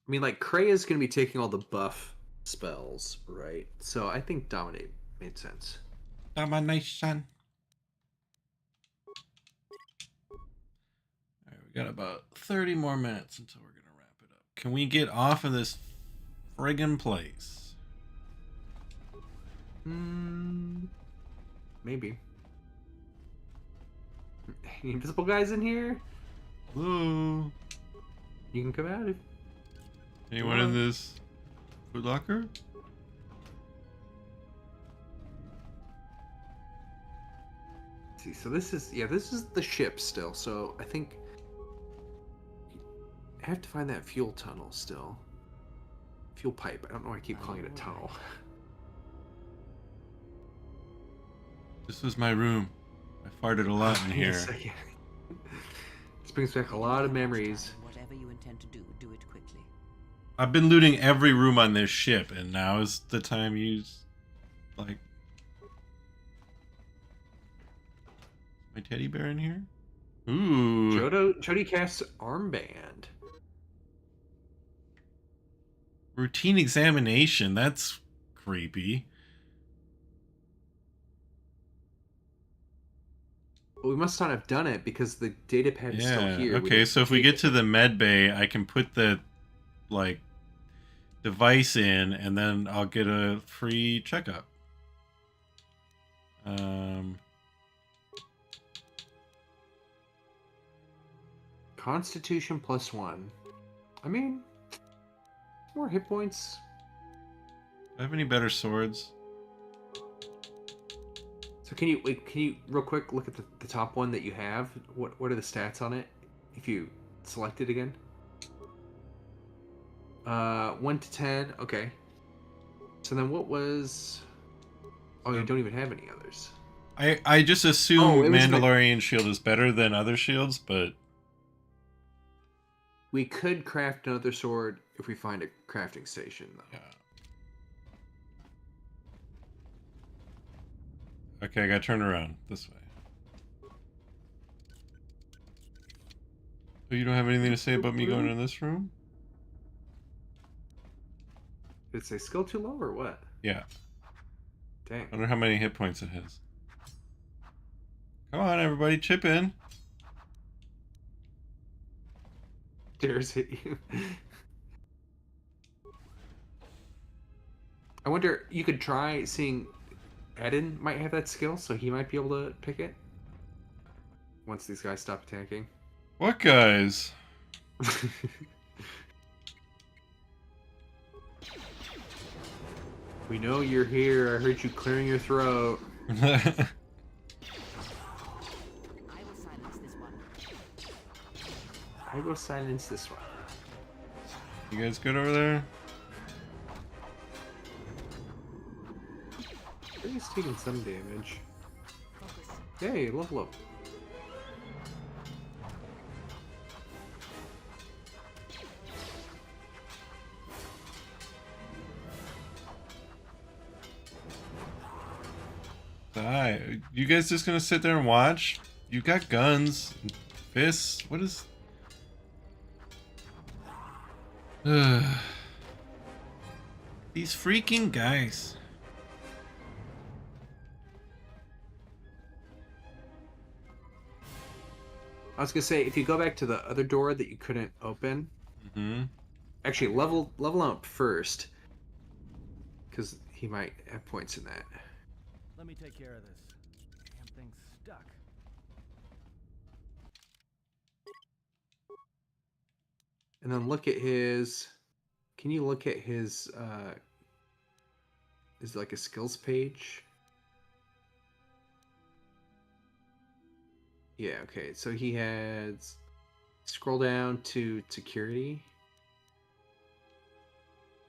mean, like, Krea's going to be taking all the buff spells, right? So I think Dominate made sense. Domination. Alright, we got about 30 more minutes until we're going to wrap it up. Can we get off of this friggin' place? Maybe. Any invisible guys in here? Hello? You can come out if... Anyone in this food locker? Let's see, so this is the ship still. So I think I have to find that fuel tunnel still. Fuel pipe. I don't know why I keep calling it a tunnel. This was my room. I farted a lot in here. This brings back a lot of memories. Whatever you intend to do, do it quickly. I've been looting every room on this ship, and now is the time you, like... My teddy bear in here? Ooh. Jodi Kast's armband. Routine examination. That's creepy. But we must not have done it because the data pad is still here. Okay, so if we get to the med bay, I can put the, like, device in, and then I'll get a free checkup. Constitution +1. I mean, more hit points. Do I have any better swords? So can you real quick look at the top one that you have? What are the stats on it? If you select it again. 1 to 10. Okay. So then what was? Oh, you don't even have any others. I just assume it was Mandalorian shield is better than other shields, but we could craft another sword if we find a crafting station, though. yeah. Okay, I gotta turn around this way. Oh, you don't have anything to say about me going in this room? Did it say skill too low or what? Yeah. Dang. I wonder how many hit points it has. Come on, everybody, chip in. Dares hit you. I wonder, you could try seeing... Eden might have that skill, so he might be able to pick it. Once these guys stop attacking. What guys? We know you're here. I heard you clearing your throat. I will silence this one. I will silence this one. You guys good over there? He's taking some damage. Focus. Hey, level up. Hi. You guys just gonna sit there and watch? You got guns, and fists. What is? These freaking guys. I was gonna say, if you go back to the other door that you couldn't open, actually level up first, because he might have points in that. Let me take care of this. Damn thing's stuck. And then look at his. Can you look at his? Is it like a skills page? Yeah. Okay. So he has. Scroll down to security.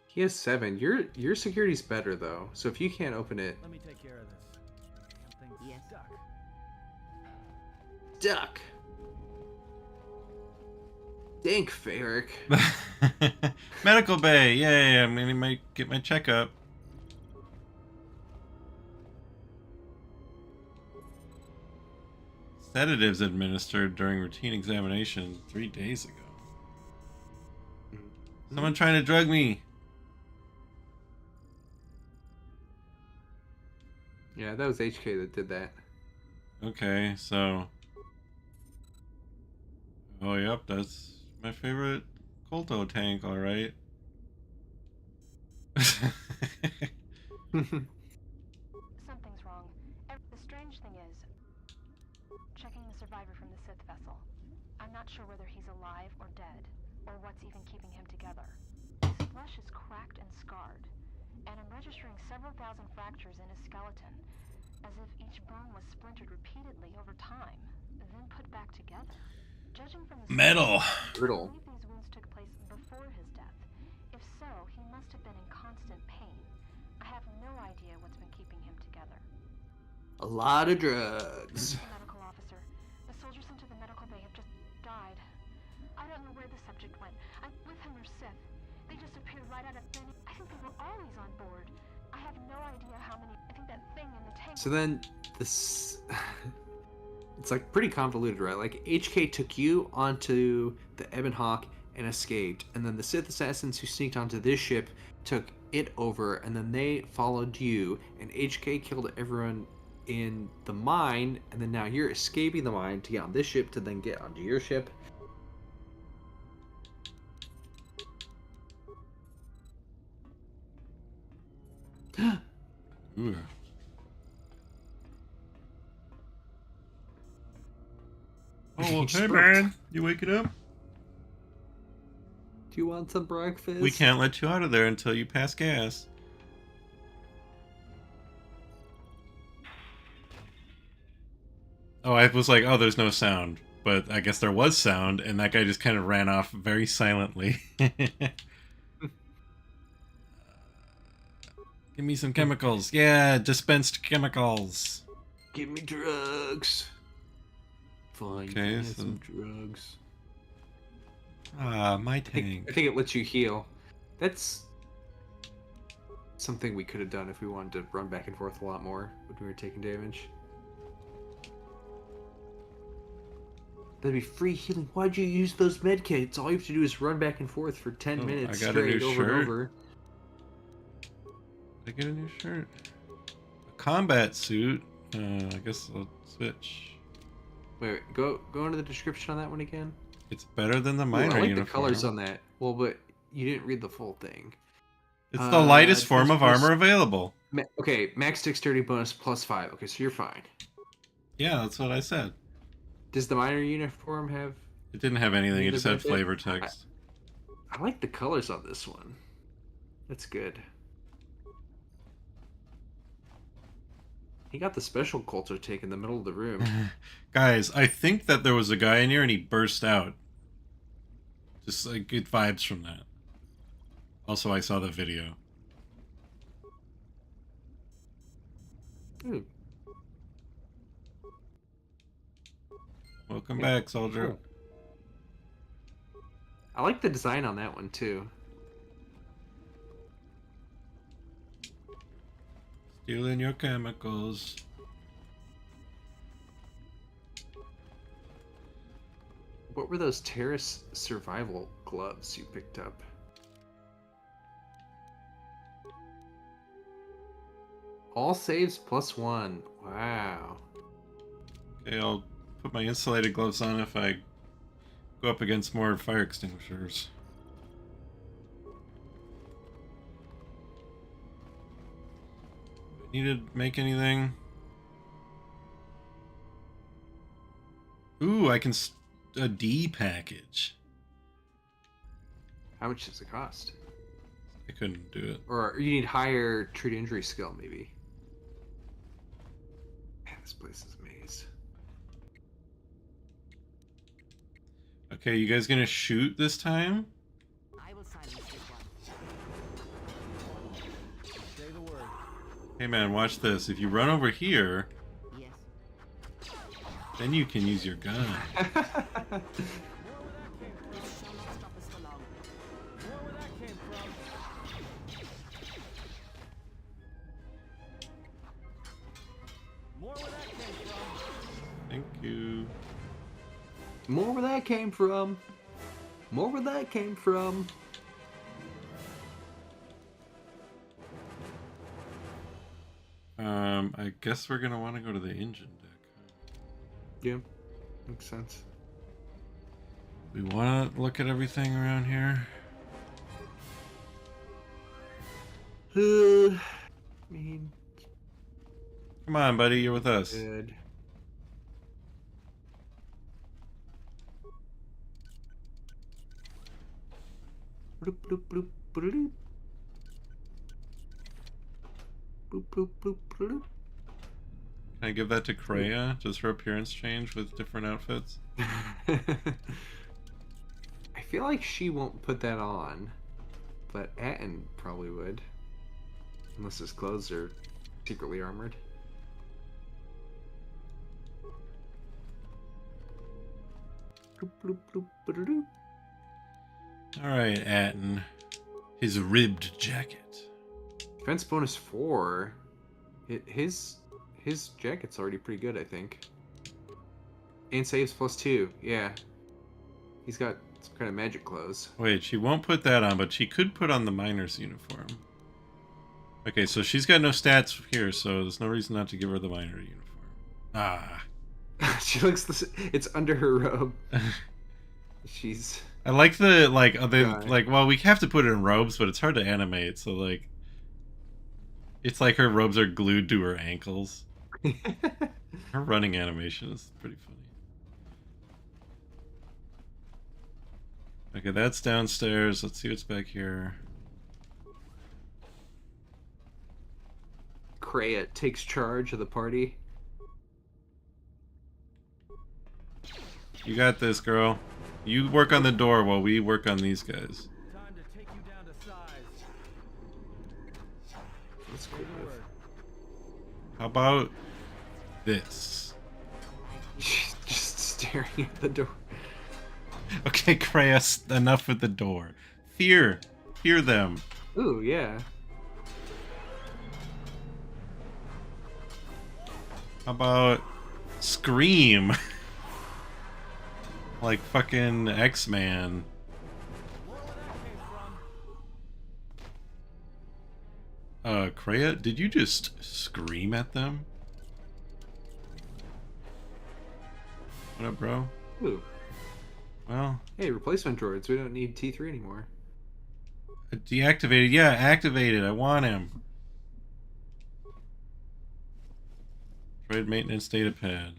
He has 7. Your security's better though. So if you can't open it, Let me take care of this. Damn thing's Yes. stuck. duck. Dank, Ferric. Medical bay. Yay! I'm gonna get my checkup. Sedatives administered during routine examination 3 days ago. Someone trying to drug me. Yeah, that was HK that did that. Okay, so. Oh, yep, that's my favorite Kolto tank, alright. Something's wrong. The strange thing is, checking the survivor from the Sith vessel. I'm not sure whether he's alive or dead, or what's even keeping him together. His flesh is cracked and scarred, and I'm registering several thousand fractures in his skeleton, as if each bone was splintered repeatedly over time, then put back together. Judging from the Metal. Brutal. I believe these wounds took place before his death. If so, he must have been in constant pain. I have no idea what's been keeping him together. A lot of drugs. The medical officer. The soldiers into the medical bay have just died. I don't know where the subject went. I'm with him or Sith. They just appeared right out of thin air. I think they were always on board. I have no idea how many. I think that thing in the tank. So then this it's like pretty convoluted, right? Like HK took you onto the Ebon Hawk and escaped, and then the Sith assassins who sneaked onto this ship took it over, and then they followed you, and HK killed everyone in the mine, and then now you're escaping the mine to get on this ship to then get onto your ship. Ooh. Oh, well, hey man, you waking up? Do you want some breakfast? We can't let you out of there until you pass gas. Oh, I was like, oh, there's no sound. But I guess there was sound, and that guy just kind of ran off very silently. Give me some chemicals. Yeah, dispensed chemicals. Give me drugs. Fine, Okay, have so... some drugs. Ah, my tank. I think it lets you heal. That's something we could have done if we wanted to run back and forth a lot more when we were taking damage. That'd be free healing. Why'd you use those medkits? All you have to do is run back and forth for 10 minutes I got a straight new over and shirt. over. Did I get a new shirt? A combat suit? I guess I'll switch. Wait, go into the description on that one again. It's better than the Ooh, miner I like uniform. the colors on that. Well, but you didn't read the full thing. It's the lightest form of plus- armor available. Okay, max dexterity bonus +5. Okay, so you're fine. Yeah, that's what I said. Does the miner uniform have... It didn't have anything, it just had benefit? flavor text. I like the colors on this one. That's good. He got the special Kotor tank in the middle of the room. Guys, I think that there was a guy in here and he burst out. Just like good vibes from that. Also, I saw the video. Ooh. Welcome back, soldier. Cool. I like the design on that one too. Stealing your chemicals. What were those terrace survival gloves you picked up? All saves +1. Wow. Okay, I'll put my insulated gloves on if I go up against more fire extinguishers. Need to make anything? Ooh, I can... a D package. How much does it cost? I couldn't do it. Or you need higher treat injury skill, maybe. Man, this place is a maze. Okay, you guys gonna shoot this time? I will silence this one. Say the word. Hey man, watch this. If you run over here, Yes. then you can use your gun. It shall not stop us for long. More where that came from. More where that came from. Thank you. More where that came from. More where that came from. I guess we're gonna want to go to the engine deck. Yeah, makes sense. We want to look at everything around here. I mean, Come on, buddy, you're with us. good. Bloop, bloop, bloop, bloop. Bloop, bloop, bloop, bloop. Can I give that to Kreia just for appearance change with different outfits? I feel like she won't put that on, but Atten probably would. Unless his clothes are secretly armored. Bloop, bloop, bloop, bloop. All right, Atten. His ribbed jacket. Defense bonus 4. His jacket's already pretty good, I think. And saves +2. Yeah. He's got some kind of magic clothes. Wait, she won't put that on, but she could put on the miner's uniform. Okay, so she's got no stats here, so there's no reason not to give her the miner uniform. Ah. She looks it's under her robe. She's I like the well, we have to put it in robes, but it's hard to animate, so like it's like her robes are glued to her ankles. Her running animation is pretty funny. Okay, that's downstairs. Let's see what's back here. Kreia takes charge of the party. You got this, girl. You work on the door while we work on these guys. Time to take you down to size. That's cool. How about this? She's just staring at the door. Okay, Kreia, enough with the door. Fear them. Ooh, yeah. How about scream? Like fucking X-Man. Kreia, did you just scream at them? What up, bro? Ooh. Well... Hey, replacement droids. We don't need T3 anymore. Deactivated. Yeah, activated. I want him. Droid maintenance data pad.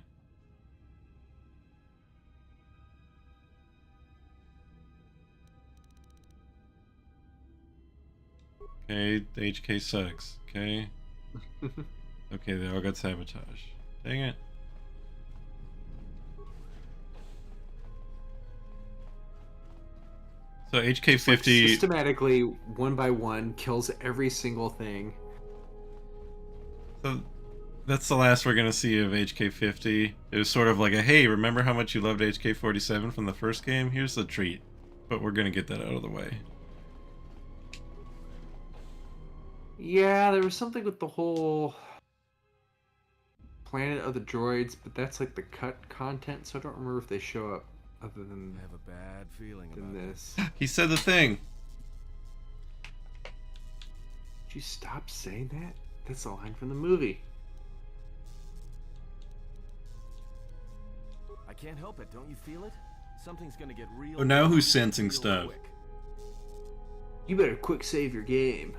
Okay, the HK sucks. Okay. Okay, they all got sabotage. Dang it. So HK50 systematically, one by one, kills every single thing. So that's the last we're gonna see of HK50. It was sort of like a, hey, remember how much you loved HK47 from the first game? Here's the treat. But we're gonna get that out of the way. Yeah, there was something with the whole Planet of the Droids, but that's like the cut content, so I don't remember if they show up other than I have a bad feeling than about this. He said the thing. Did you stop saying that? That's a line from the movie. I can't help it. Don't you feel it? Something's gonna get real. Oh, now who's real sensing stuff? quick. You better quick save your game.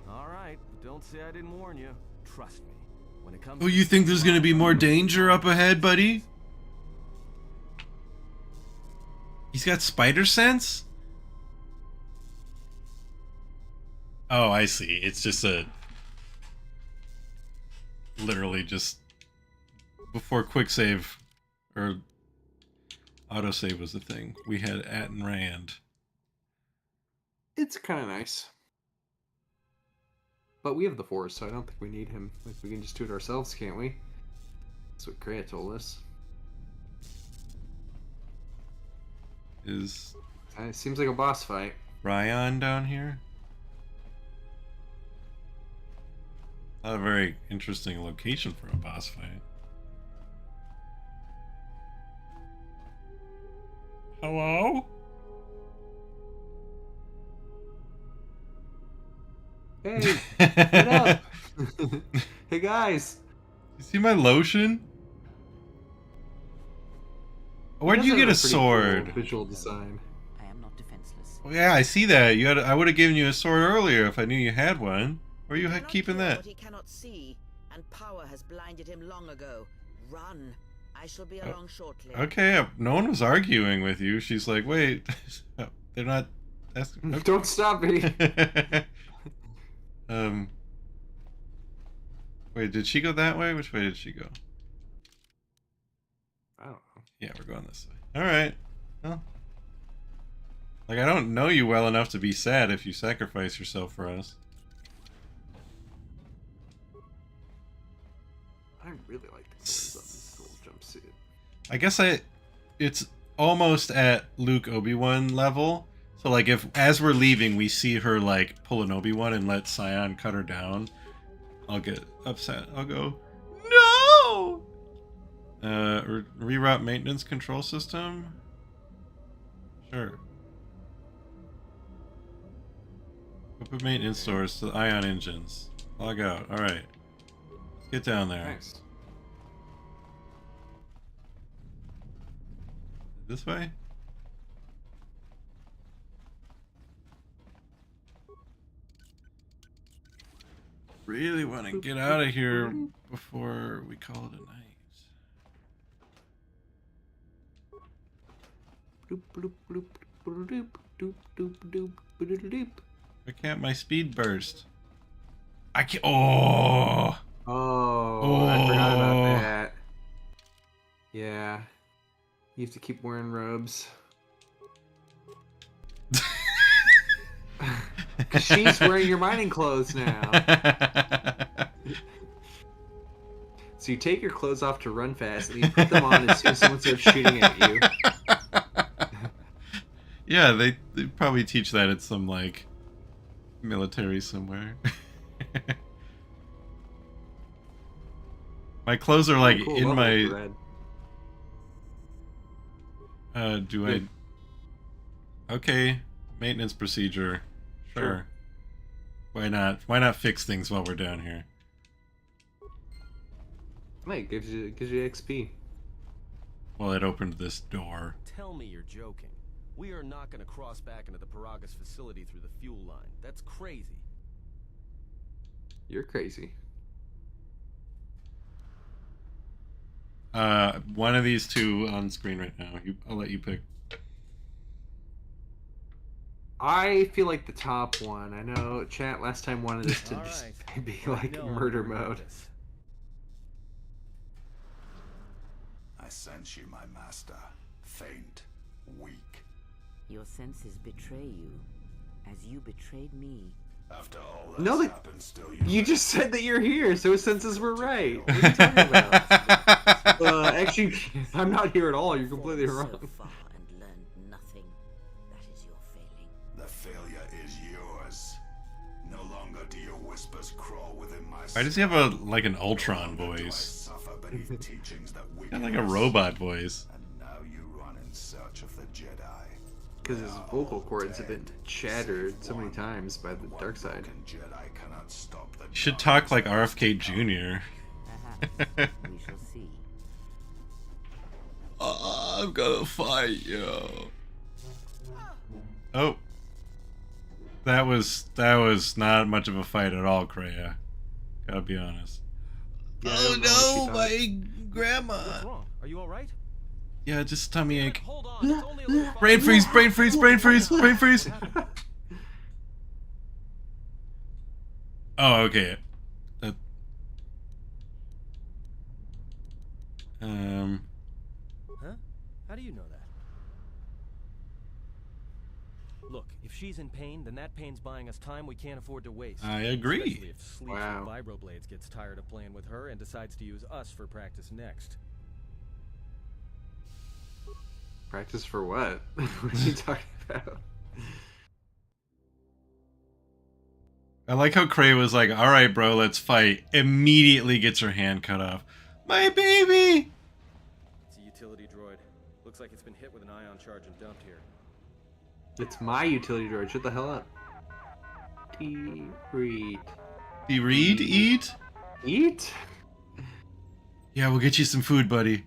All right, but don't say I didn't warn you. Trust me. When it comes Oh, you think there's gonna be more danger up ahead, buddy? He's got spider sense? Oh, I see. It's just a... Literally just... Before quick save, or autosave was the thing, we had At and Rand. It's kind of nice. But we have the Force, so I don't think we need him. Like, we can just do it ourselves, can't we? That's what Kreia told us. Is It seems like a boss fight. Ryan down here? Not a very interesting location for a boss fight. Hello? Hey, get up! Hey guys! You see my lotion? Where'd He you does get have a pretty sword? cool visual design. I am not defenseless. Oh, yeah, I see that. You had. I would have given you a sword earlier if I knew you had one. Where are you Cannot keeping hear that? What he cannot see, and power has blinded him long ago. Run. I shall be along shortly. Okay, no one was arguing with you. She's like, wait, they're not. Don't stop me! Wait, did she go that way? Which way did she go? I don't know. Yeah, we're going this way. Alright. Well. Like, I don't know you well enough to be sad if you sacrifice yourself for us. I really like the colors on this gold jumpsuit. I guess it's almost at Luke Obi-Wan level. So like if as we're leaving we see her like pull an Obi-Wan and let Scion cut her down, I'll get upset. I'll go, no! Reroute maintenance control system? Sure. Open maintenance doors to the ion engines. Log out. Alright. Let's get down there. Nice. This way? Really want to get out of here before we call it a night. Bloop, bloop, bloop, bloop, doop, doop, doop, doop, doop. Why can't my speed burst? I can't. Oh! Oh, I forgot about that. Yeah. You have to keep wearing robes. Because she's wearing your mining clothes now. So you take your clothes off to run fast, and you put them on as soon as someone starts shooting at you. Yeah, they probably teach that at some, like, military somewhere. My clothes are, like, Cool in level, my... Red. Do I... Okay, maintenance procedure. Sure. Why not? Why not fix things while we're down here? Hey, gives you XP. Well, it opened this door. Tell me you're joking. We are not going to cross back into the Paragus facility through the fuel line. That's crazy. You're crazy. One of these two on screen right now. I'll let you pick. I feel like the top one. I know chat last time wanted us to just be like murder mode. I sense you, my master. Faint, weak. Your senses betray you, as you betrayed me. After all No, that's happened, still you just said that you're here, so his senses were right. What are you talking about? Actually, I'm not here at all. You're completely wrong. So far and learned nothing. That is your failing. The failure is yours. No longer do your whispers crawl within my Why does he have like an Ultron voice? Got like a robot voice. And now you run in search of the Jedi. Because his vocal cords have been shattered so many times by the dark side. You should talk like RFK Jr. Perhaps we shall see. I'm gonna fight you. Oh. That was not much of a fight at all, Kreia. Gotta be honest. Yeah, Oh no, my grandma. What's wrong? Are you all right? Yeah, just tummy ache. Hold on. It's only a little Brain freeze, brain freeze, brain freeze, brain freeze. Oh, okay. That. Huh? How do you know that? Look, if she's in pain, then that pain's buying us time we can't afford to waste. I agree. Especially if Sleep from Vibroblades gets tired of playing with her and decides to use us for practice next. Practice for what? What are you talking about? I like how Kreia was like, alright bro, let's fight. Immediately gets her hand cut off. My baby! It's a utility droid. Looks like it's been hit with an ion charge and dumped here. It's my utility droid. Shut the hell up. Read. Read? Eat? Eat? Yeah, we'll get you some food, buddy.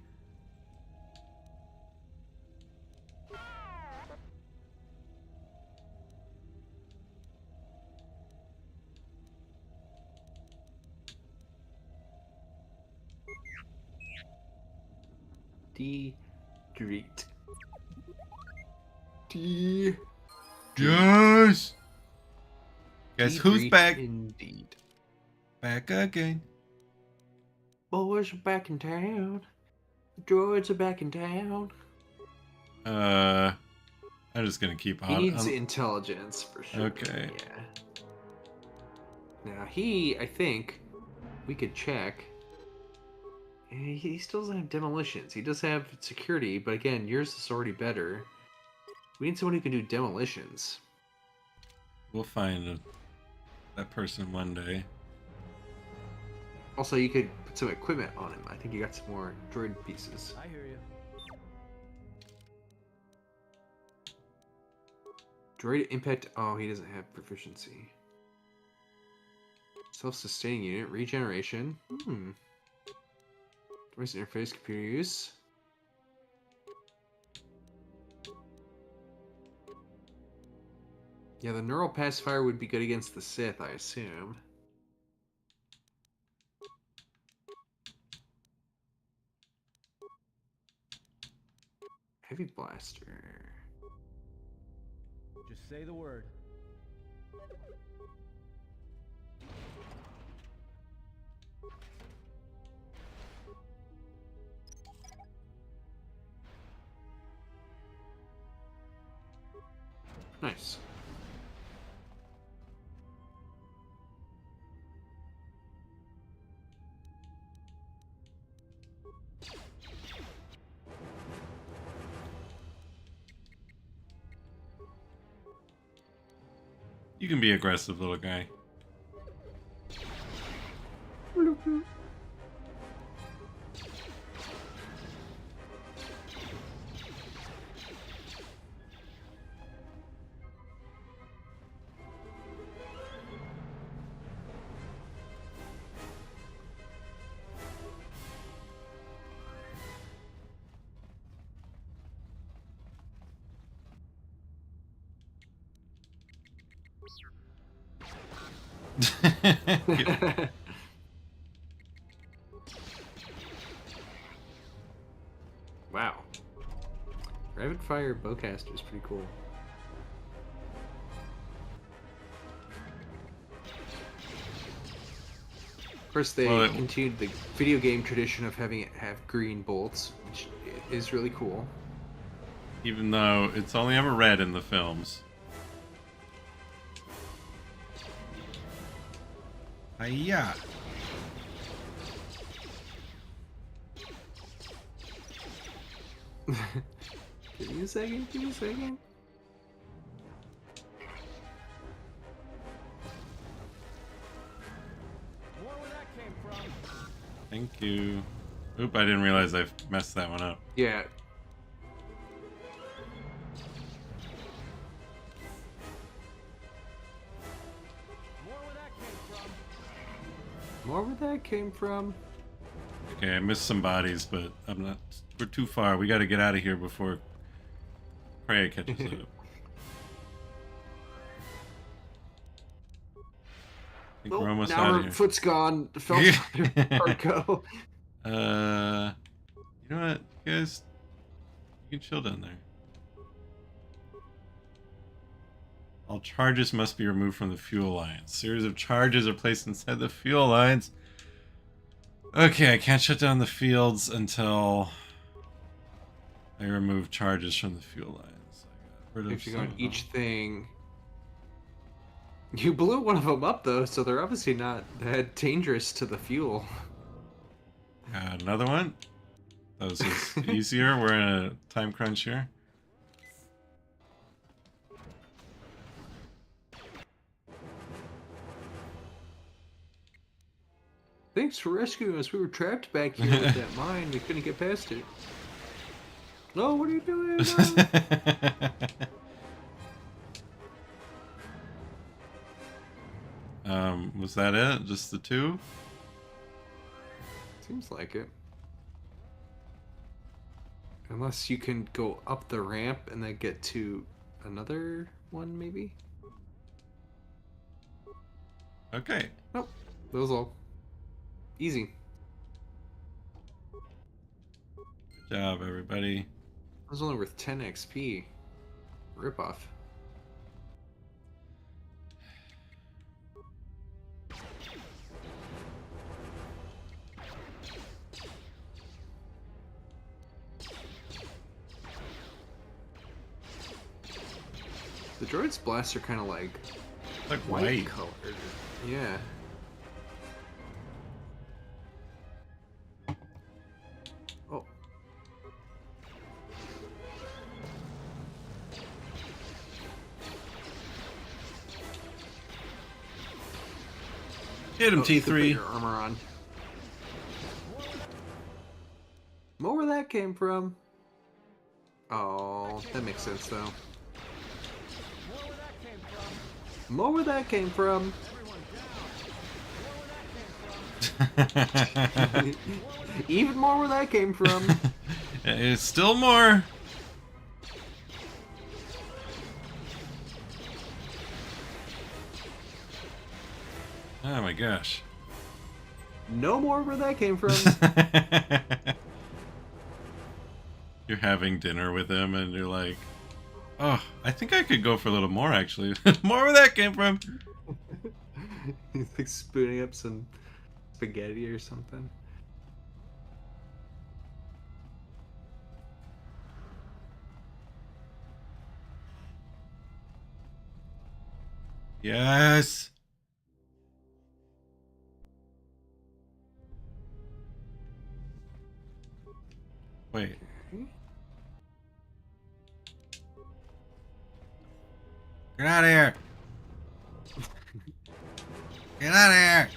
Street. Yes! Guess who's back? Indeed. Back again. Boys are back in town. The droids are back in town. I'm just gonna keep on. He needs intelligence for sure. Okay. Yeah. Now I think, we could check He still doesn't have demolitions. He does have security, but again, yours is already better. We need someone who can do demolitions. We'll find that person one day. Also, you could put some equipment on him. I think you got some more droid pieces. I hear you. Droid impact. Oh, he doesn't have proficiency. Self-sustaining unit, regeneration. Device interface, computer use. Yeah, the neural pacifier would be good against the Sith, I assume. Heavy blaster. Just say the word. Nice. You can be aggressive, little guy. Wow. Rapid fire bowcaster is pretty cool. Of course, they continued the video game tradition of having it have green bolts, which is really cool. Even though it's only ever red in the films. Hiya! Give me a second, give me a second. More where that came from. Thank you. Oop, I didn't realize I messed that one up. Yeah. More where that came from. Okay, I missed some bodies, but I'm not. We're too far. We got to get out of here before Prey catches up. I think we're almost now out her of here. foot's gone. Fell go. You know what, guys? You can chill down there. All charges must be removed from the fuel lines. Series of charges are placed inside the fuel lines. Okay, I can't shut down the fields until I remove charges from the fuel lines. I got rid of If you go some on of each them. thing. You blew one of them up though, so they're obviously not that dangerous to the fuel. Got another one. That was just easier. We're in a time crunch here. Thanks for rescuing us. We were trapped back here with that mine. We couldn't get past it. No, what are you doing? No. Was that it? Just the two? Seems like it. Unless you can go up the ramp and then get to another one, maybe? Okay. Nope. That was all. Easy. Good job, everybody. That was only worth 10 XP. Ripoff. The droid's blasts are kind of like white colored. Yeah. Get him, Oh, you can put T3. your armor on. Know where that came from? Oh, that makes sense though. Know where that came from? Even more where that came from. It's still more. Oh my gosh. No more where that came from. You're having dinner with him and you're like, oh, I think I could go for a little more actually. More where that came from. He's like spooning up some spaghetti or something. Yes. Wait. Get out of here. Get out of here.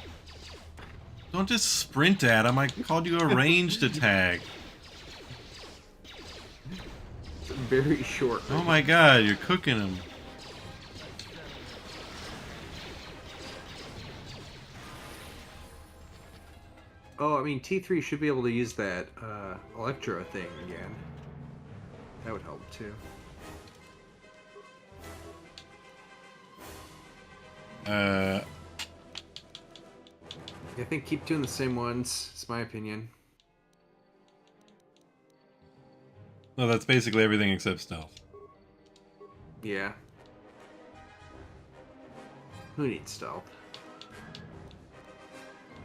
Don't just sprint at him. I called you a ranged attack. It's very short. Oh my god, you're cooking him. Oh, I mean, T3 should be able to use that electro thing again. That would help too. I think keep doing the same ones. It's my opinion. No, that's basically everything except stealth. Yeah. Who needs stealth?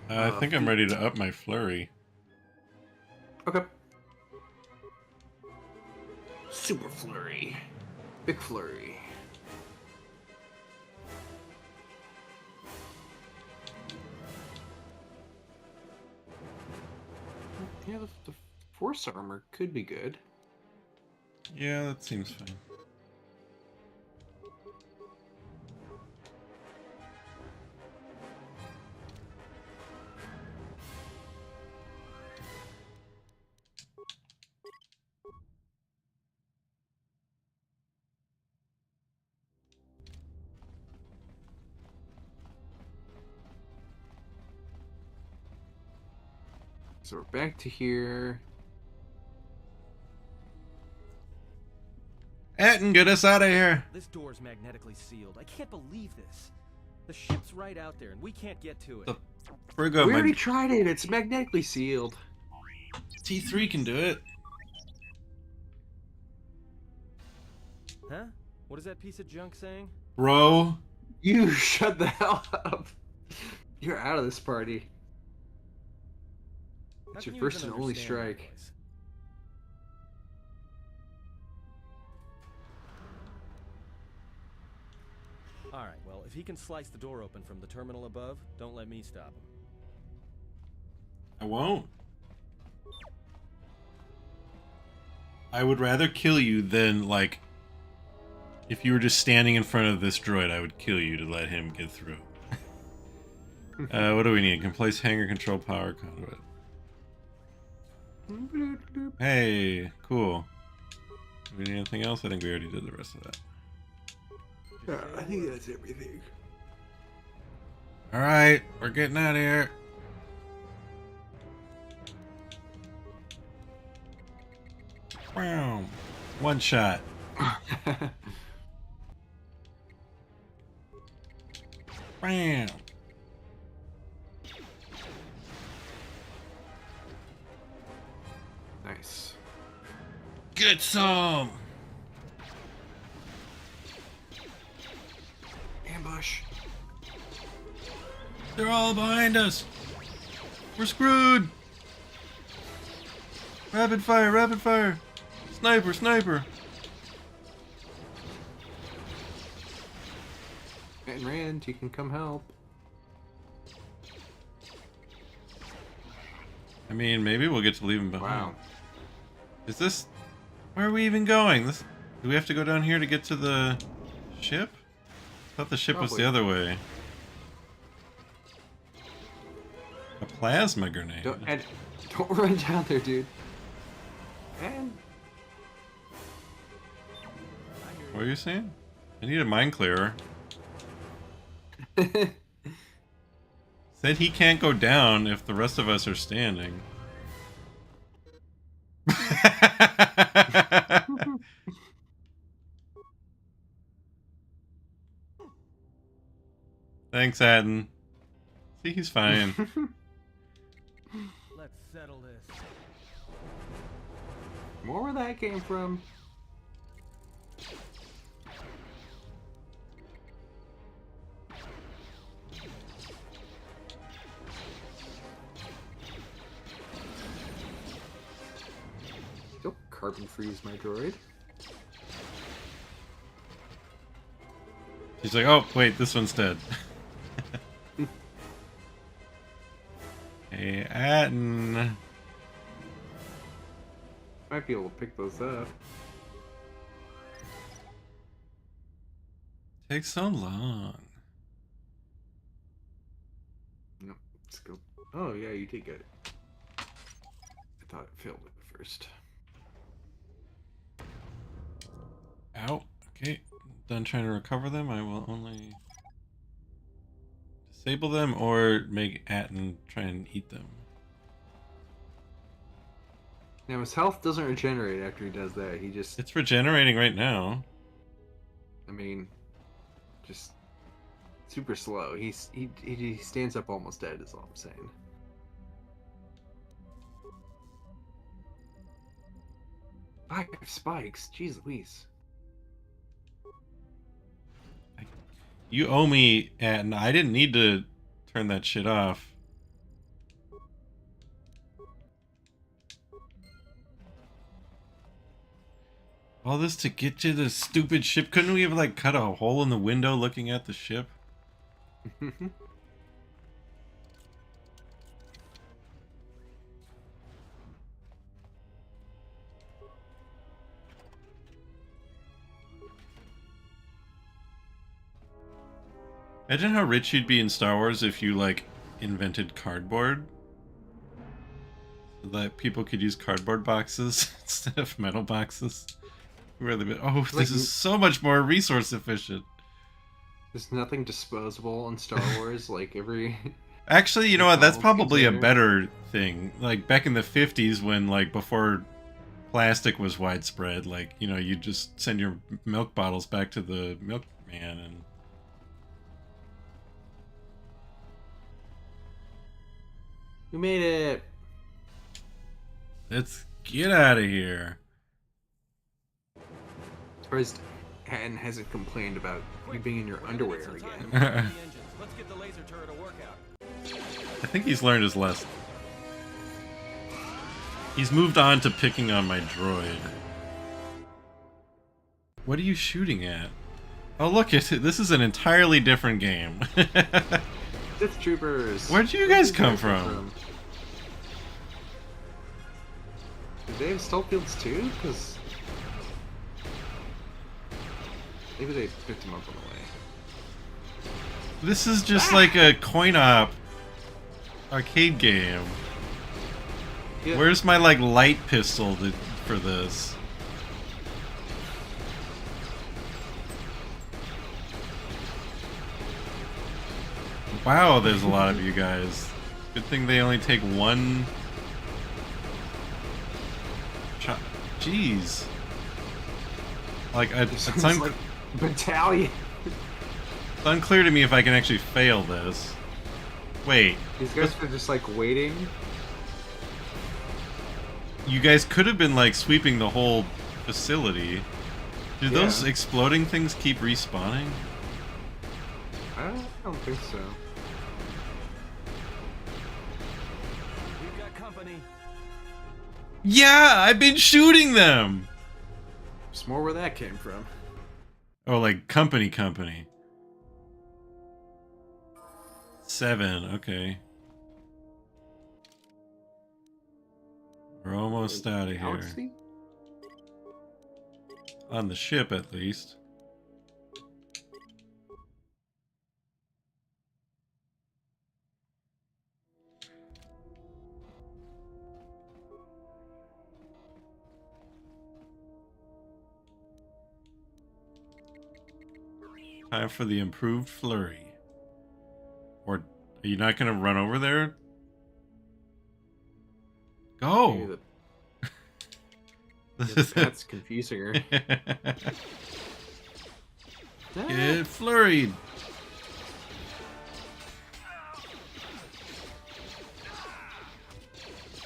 I think I'm ready to up my flurry. Okay. Super flurry. Big flurry. Yeah, the force armor could be good. Yeah, that seems fine. So we're back to here. Atten, get us out of here. This door's magnetically sealed. I can't believe this. The ship's right out there, and we can't get to it. We already tried it. It's magnetically sealed. T3 can do it. Huh? What is that piece of junk saying? Bro. You shut the hell up. You're out of this party. It's your first and only strike. Alright, well, if he can slice the door open from the terminal above, don't let me stop him. I won't. I would rather kill you than, like, if you were just standing in front of this droid, I would kill you to let him get through. What do we need? Can place hangar control power conduit. Hey, cool. Do we need anything else? I think we already did the rest of that. Yeah, I think that's everything. Alright, we're getting out of here. Wow. One shot. Bam. Nice. Get some. Ambush. They're all behind us. We're screwed. Rapid fire, rapid fire. Sniper, sniper. And Rand, you can come help. I mean, maybe we'll get to leave him behind. Wow. Is this... Where are we even going? Do we have to go down here to get to the ship? I thought the ship was the other way. plasma grenade. Don't run down there, dude. And What are you saying? I need a mine clearer. Said he can't go down if the rest of us are standing. Thanks, Adam. See, he's fine. Let's settle this. more where that came from. Still carbon freeze my droid. He's like, oh, wait, this one's dead. Hey, Atten. Might be able to pick those up. Takes so long. No, let's go. Oh, yeah, you did get it. I thought it failed at first. Ow. Okay. Done trying to recover them. I will only disable them or make Atten try and eat them. Now his health doesn't regenerate after he does that. He just, It's regenerating right now. I mean, just super slow. He stands up almost dead. Is all I'm saying. Five spikes. Jeez Louise. You owe me, Atten. I didn't need to turn that shit off. All this to get to the stupid ship. Couldn't we have, like, cut a hole in the window looking at the ship? Imagine how rich you'd be in Star Wars if you, like, invented cardboard. So that people could use cardboard boxes instead of metal boxes. Really, oh, this is so much more resource efficient. There's nothing disposable in Star Wars. Like every. Actually, you know what? That's probably a better thing. Like back in the 50s, when like before plastic was widespread, like you know, you just send your milk bottles back to the milkman and. We made it. Let's get out of here. Surprised Hatton hasn't complained about you being in your underwear again. Let's get the laser turret a workout. I think he's learned his lesson. He's moved on to picking on my droid. What are you shooting at? Oh look, this is an entirely different game. Sith Troopers. Where'd you guys come from? Did they have stealth fields too? Because maybe they picked him up on the way. This is just like a coin-op arcade game. Yeah. Where's my like light pistol for this? Wow, there's a lot of you guys. Good thing they only take one shot. Jeez. Like, it's like battalion. It's unclear to me if I can actually fail this. Wait. These guys are just like waiting. You guys could have been like sweeping the whole facility. Do those exploding things keep respawning? I don't think so. We've got company. Yeah, I've been shooting them. Just more where that came from. Oh, like company. 7, okay. We're almost out of here. On the ship, at least. Time for the improved flurry. Or are you not going to run over there? Go! That's confusing her. Get flurried!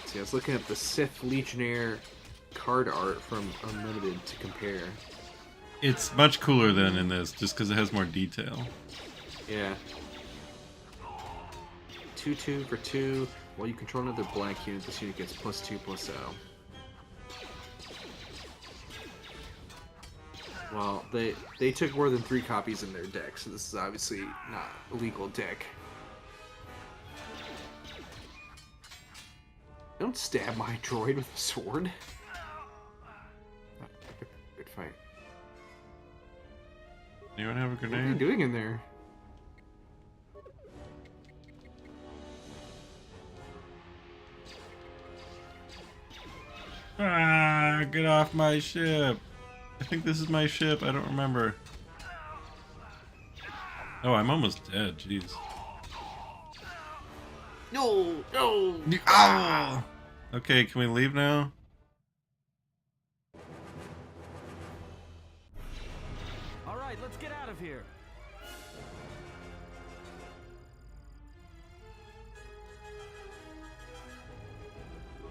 See, I was looking at the Sith Legionnaire card art from Unlimited to compare. It's much cooler than in this, just because it has more detail. Yeah. 2/2 for 2. While you control another black unit, this unit gets +2/+0. Well, they took more than 3 copies in their deck, so this is obviously not a legal deck. Don't stab my droid with a sword. Good fight. Anyone have a grenade? What are you doing in there? Ah, get off my ship. I think this is my ship. I don't remember. Oh, I'm almost dead. Jeez. No! No! Ah! Okay, can we leave now? All right, let's get out of here.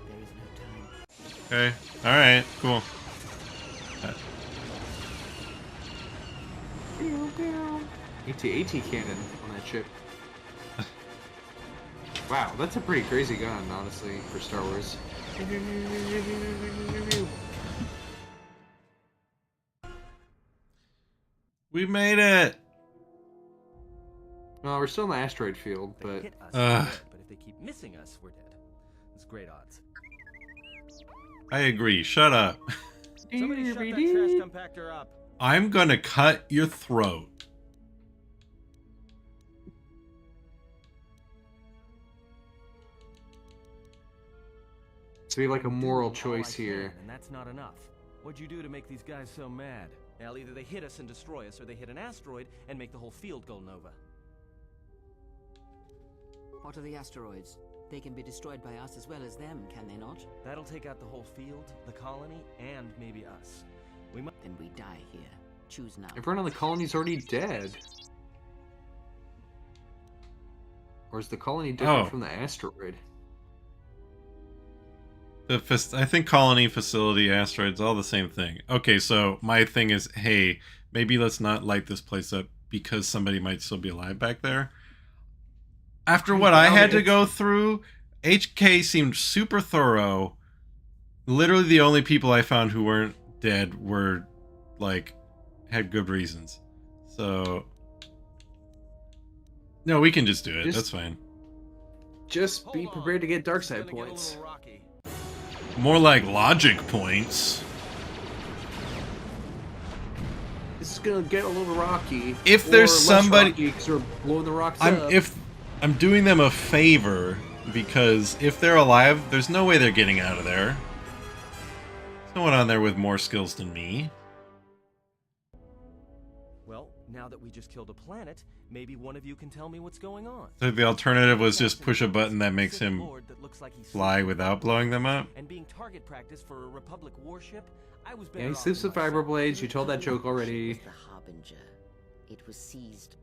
There is no time. Okay. Alright, cool. AT cannon on that ship. Wow, that's a pretty crazy gun, honestly, for Star Wars. We made it! Well, we're still in the asteroid field, They but... hit us, we're dead, but if they keep missing us, we're dead. It's great odds. I agree. Shut up. Somebody shut that trash compactor up. I'm gonna cut your throat. So we have like a moral choice here. And that's not enough. What'd you do to make these guys so mad? Now, either they hit us and destroy us, or they hit an asteroid and make the whole field go nova. What are the asteroids? They can be destroyed by us as well as them, can they not? That'll take out the whole field, the colony, and maybe us. We must. Then we die here. Choose now. Everyone on the colony's already dead. Or is the colony different from the asteroid? I think colony, facility, asteroids, all the same thing. Okay, so my thing is, hey, maybe let's not light this place up because somebody might still be alive back there. After what I had to go through, HK seemed super thorough. Literally the only people I found who weren't dead were, like, had good reasons. So... No, we can just do it. That's fine. Just be prepared to get dark side points. More like logic points. This is gonna get a little rocky. If there's somebody, because we're blowing the rocks up. if I'm doing them a favor, because if they're alive, there's no way they're getting out of there. There's no one on there with more skills than me. Well, now that we just killed a planet, maybe one of you can tell me what's going on. So the alternative was just push a button that makes him fly without blowing them up. And being target practice for a Republic warship, I was better Yeah, he off sleeps with fiber blades. You told that joke already. The Harbinger. It was seized.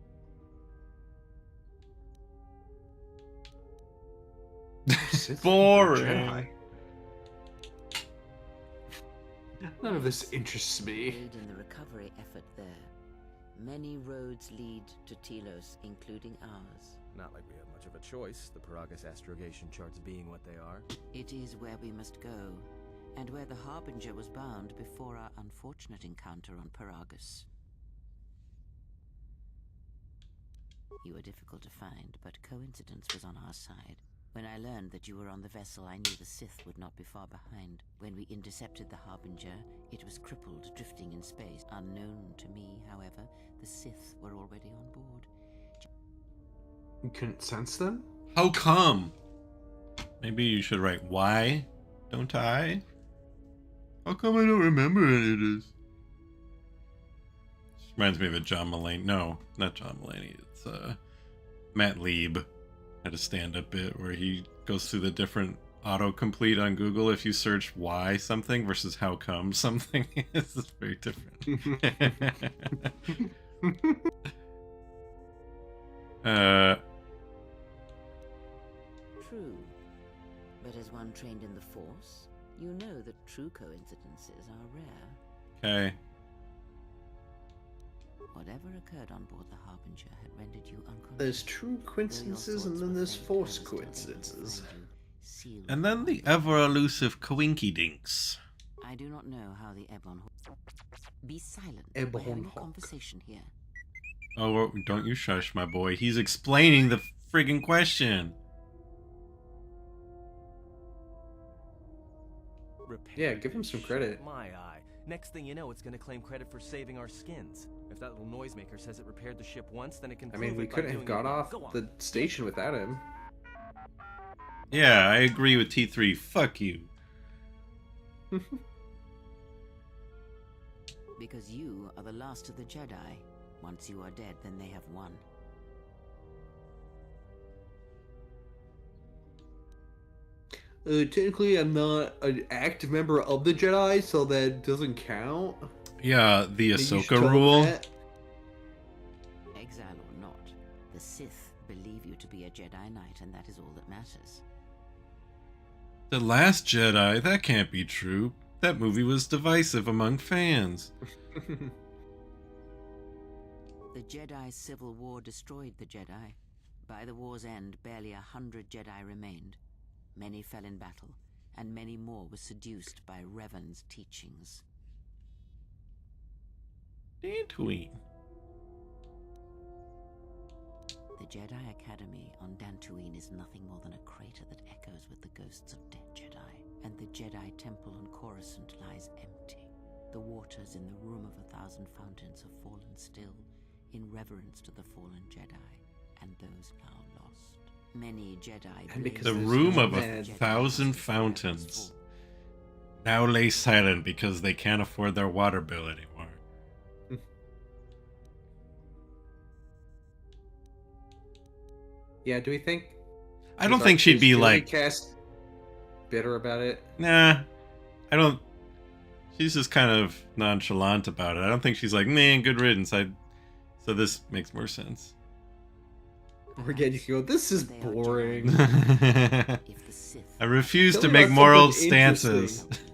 Boring. None of this interests me. Aid in the recovery effort there. Many roads lead to Telos, including ours. Not like we have much of a choice, the Paragus astrogation charts being what they are. It is where we must go, and where the Harbinger was bound before our unfortunate encounter on Paragus. You were difficult to find, but coincidence was on our side. When I learned that you were on the vessel, I knew the Sith would not be far behind. When we intercepted the Harbinger, it was crippled, drifting in space. Unknown to me, however, the Sith were already on board. You couldn't sense them? How come? Maybe you should write, why don't I? How come I don't remember any of this? Reminds me of a John Mulaney. No, not John Mulaney. It's Matt Lieb had a stand-up bit where he goes through the different autocomplete on Google if you search why something versus how come something is. It's very different. True. But as one trained in the Force, you know that true coincidences are rare. Okay. Whatever occurred on board the Harbinger had rendered you unconscious. There's true coincidences and then there's Force coincidences. And then the ever-elusive coinky-dinks. I do not know how the Eblon... Be silent. Eblon We're having a Hawk. conversation here. Oh, don't you shush, my boy. He's explaining the friggin' question. Yeah, give him some credit. My eye. Next thing you know, it's gonna claim credit for saving our skins. If that little noisemaker says it repaired the ship once, then it can I prove mean, we it by couldn't have doing got it. off Go on. the station without him. Yeah, I agree with T3. Fuck you. Because you are the last of the Jedi. Once you are dead, then they have won. Technically, I'm not an active member of the Jedi, so that doesn't count. Yeah, the Maybe you should Ahsoka tell them rule. that. Exile or not, the Sith believe you to be a Jedi Knight, and that is all that matters. The Last Jedi? That can't be true. That movie was divisive among fans. The Jedi Civil War destroyed the Jedi. By the war's end, barely 100 Jedi remained. Many fell in battle, and many more were seduced by Revan's teachings. Dantooine. The Jedi Academy on Dantooine is nothing more than a crater that echoes with the ghosts of dead Jedi, and the Jedi Temple on Coruscant lies empty. The waters in the Room of 1,000 Fountains have fallen still, in reverence to the fallen Jedi, and those now lost. Many Jedi... And because The there's Room no of bed. 1,000 Fountains now lay silent because they can't afford their water bill anymore. Yeah, do we think? I don't think she'd be Jodi like... Kast bitter about it. Nah, I don't... She's just kind of nonchalant about it. I don't think she's like, man, good riddance. So this makes more sense. Or again, you can go, this is boring. I refuse Tell to me make about moral something stances. interesting.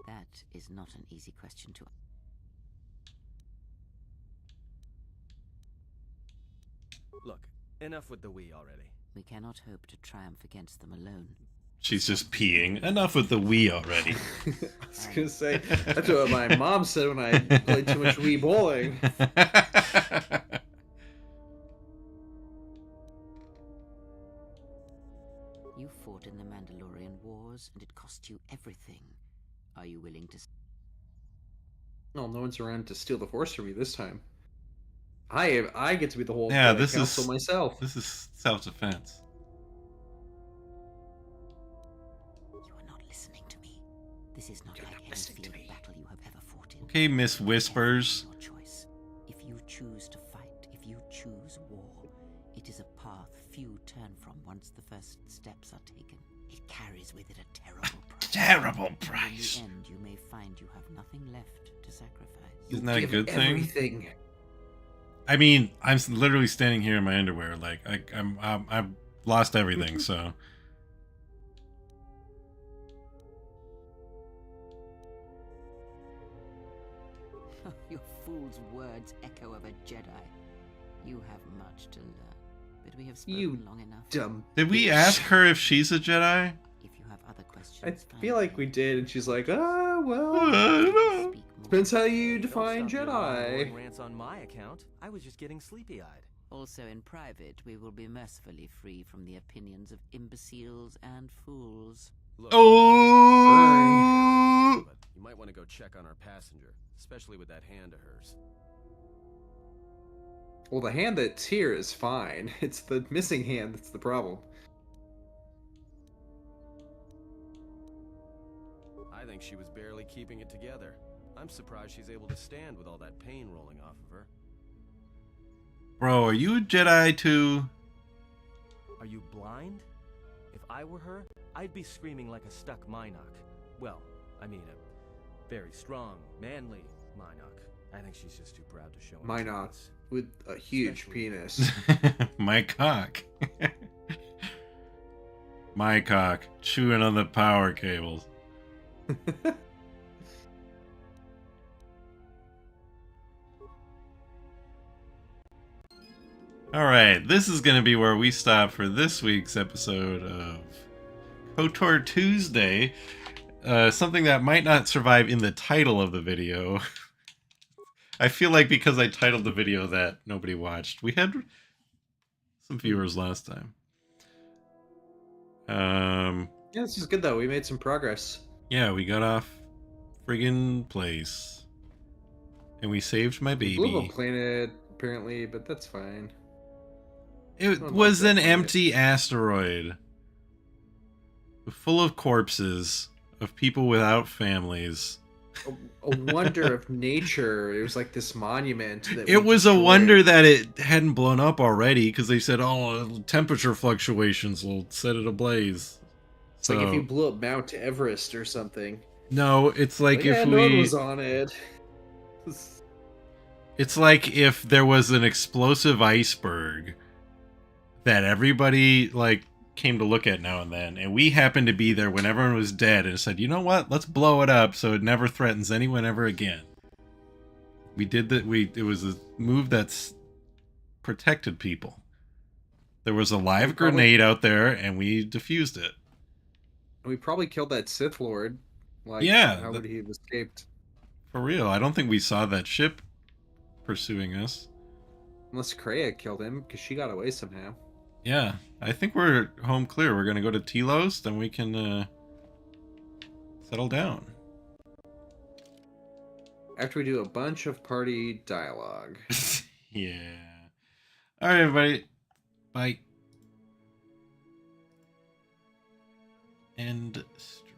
That is not an easy question to... Look, enough with the we already. We cannot hope to triumph against them alone. She's just peeing. Enough with the we already. I was gonna say, that's what my mom said when I played too much Wii bowling. You fought in the Mandalorian Wars, and it cost you everything. Are you willing to... Well, no one's around to steal the Force from me this time. I get to be the whole Yeah, Jedi this Council is myself. This is self-defense. You are not listening to me. This is not like any field of battle you have ever fought in. Okay, Miss Whispers. Your choice. If you choose to fight, if you choose war, it is a path few turn from once the first steps are taken. It carries with it a terrible price. Terrible price. In the end, you may find you have nothing left to sacrifice. Isn't that a good thing? Everything. I mean, I'm literally standing here in my underwear. Like I've lost everything. So Your fool's words echo of a Jedi. You have much to learn, but we have spoken You long enough. Dumb. did we bitch. ask her if she's a Jedi? If you have other questions, I fine. feel like we did, and she's like, ah, well, I don't know. Speak more. depends how you Don't define stop your long Jedi. rants on my account. I was just getting sleepy-eyed. Also, in private, we will be mercifully free from the opinions of imbeciles and fools. Look, Oh. but you might want to go check on our passenger, especially with that hand of hers. Well, the hand that's here is fine. It's the missing hand that's the problem. I think she was barely keeping it together. I'm surprised she's able to stand with all that pain rolling off of her. Bro, are you a Jedi too? Are you blind? If I were her, I'd be screaming like a stuck Minok. Well, I mean a very strong, manly Minok. I think she's just too proud to show it. Minok with a huge Especially- penis. My cock. My cock. Chewing on the power cables. Alright, this is going to be where we stop for this week's episode of Kotor Tuesday. Something that might not survive in the title of the video. I feel like because I titled the video that nobody watched. We had some viewers last time. Yeah, this is good though. We made some progress. Yeah, we got off friggin' place. And we saved my We blew up baby. a planet, apparently, but that's fine. It Don't was like an that planet. empty asteroid. Full of corpses of people without families. A wonder of nature. It was like this monument. That It we was a destroyed. wonder that it hadn't blown up already, because they said, oh, temperature fluctuations will set it ablaze. It's like if you blew up Mount Everest or something. No, it's like yeah, if no one we... was on it. It's like if there was an explosive iceberg that everybody, like, came to look at now and then, and we happened to be there when everyone was dead and said, you know what, let's blow it up so it never threatens anyone ever again. We did that. It was a move that's protected people. There was a live grenade out there and we defused it. We probably killed that Sith Lord. Like, Yeah, how would he have escaped? For real, I don't think we saw that ship pursuing us. Unless Kreia killed him, because she got away somehow. Yeah, I think we're home clear. We're gonna go to Telos, then we can settle down. After we do a bunch of party dialogue. Yeah. All right, everybody. Bye. End stream.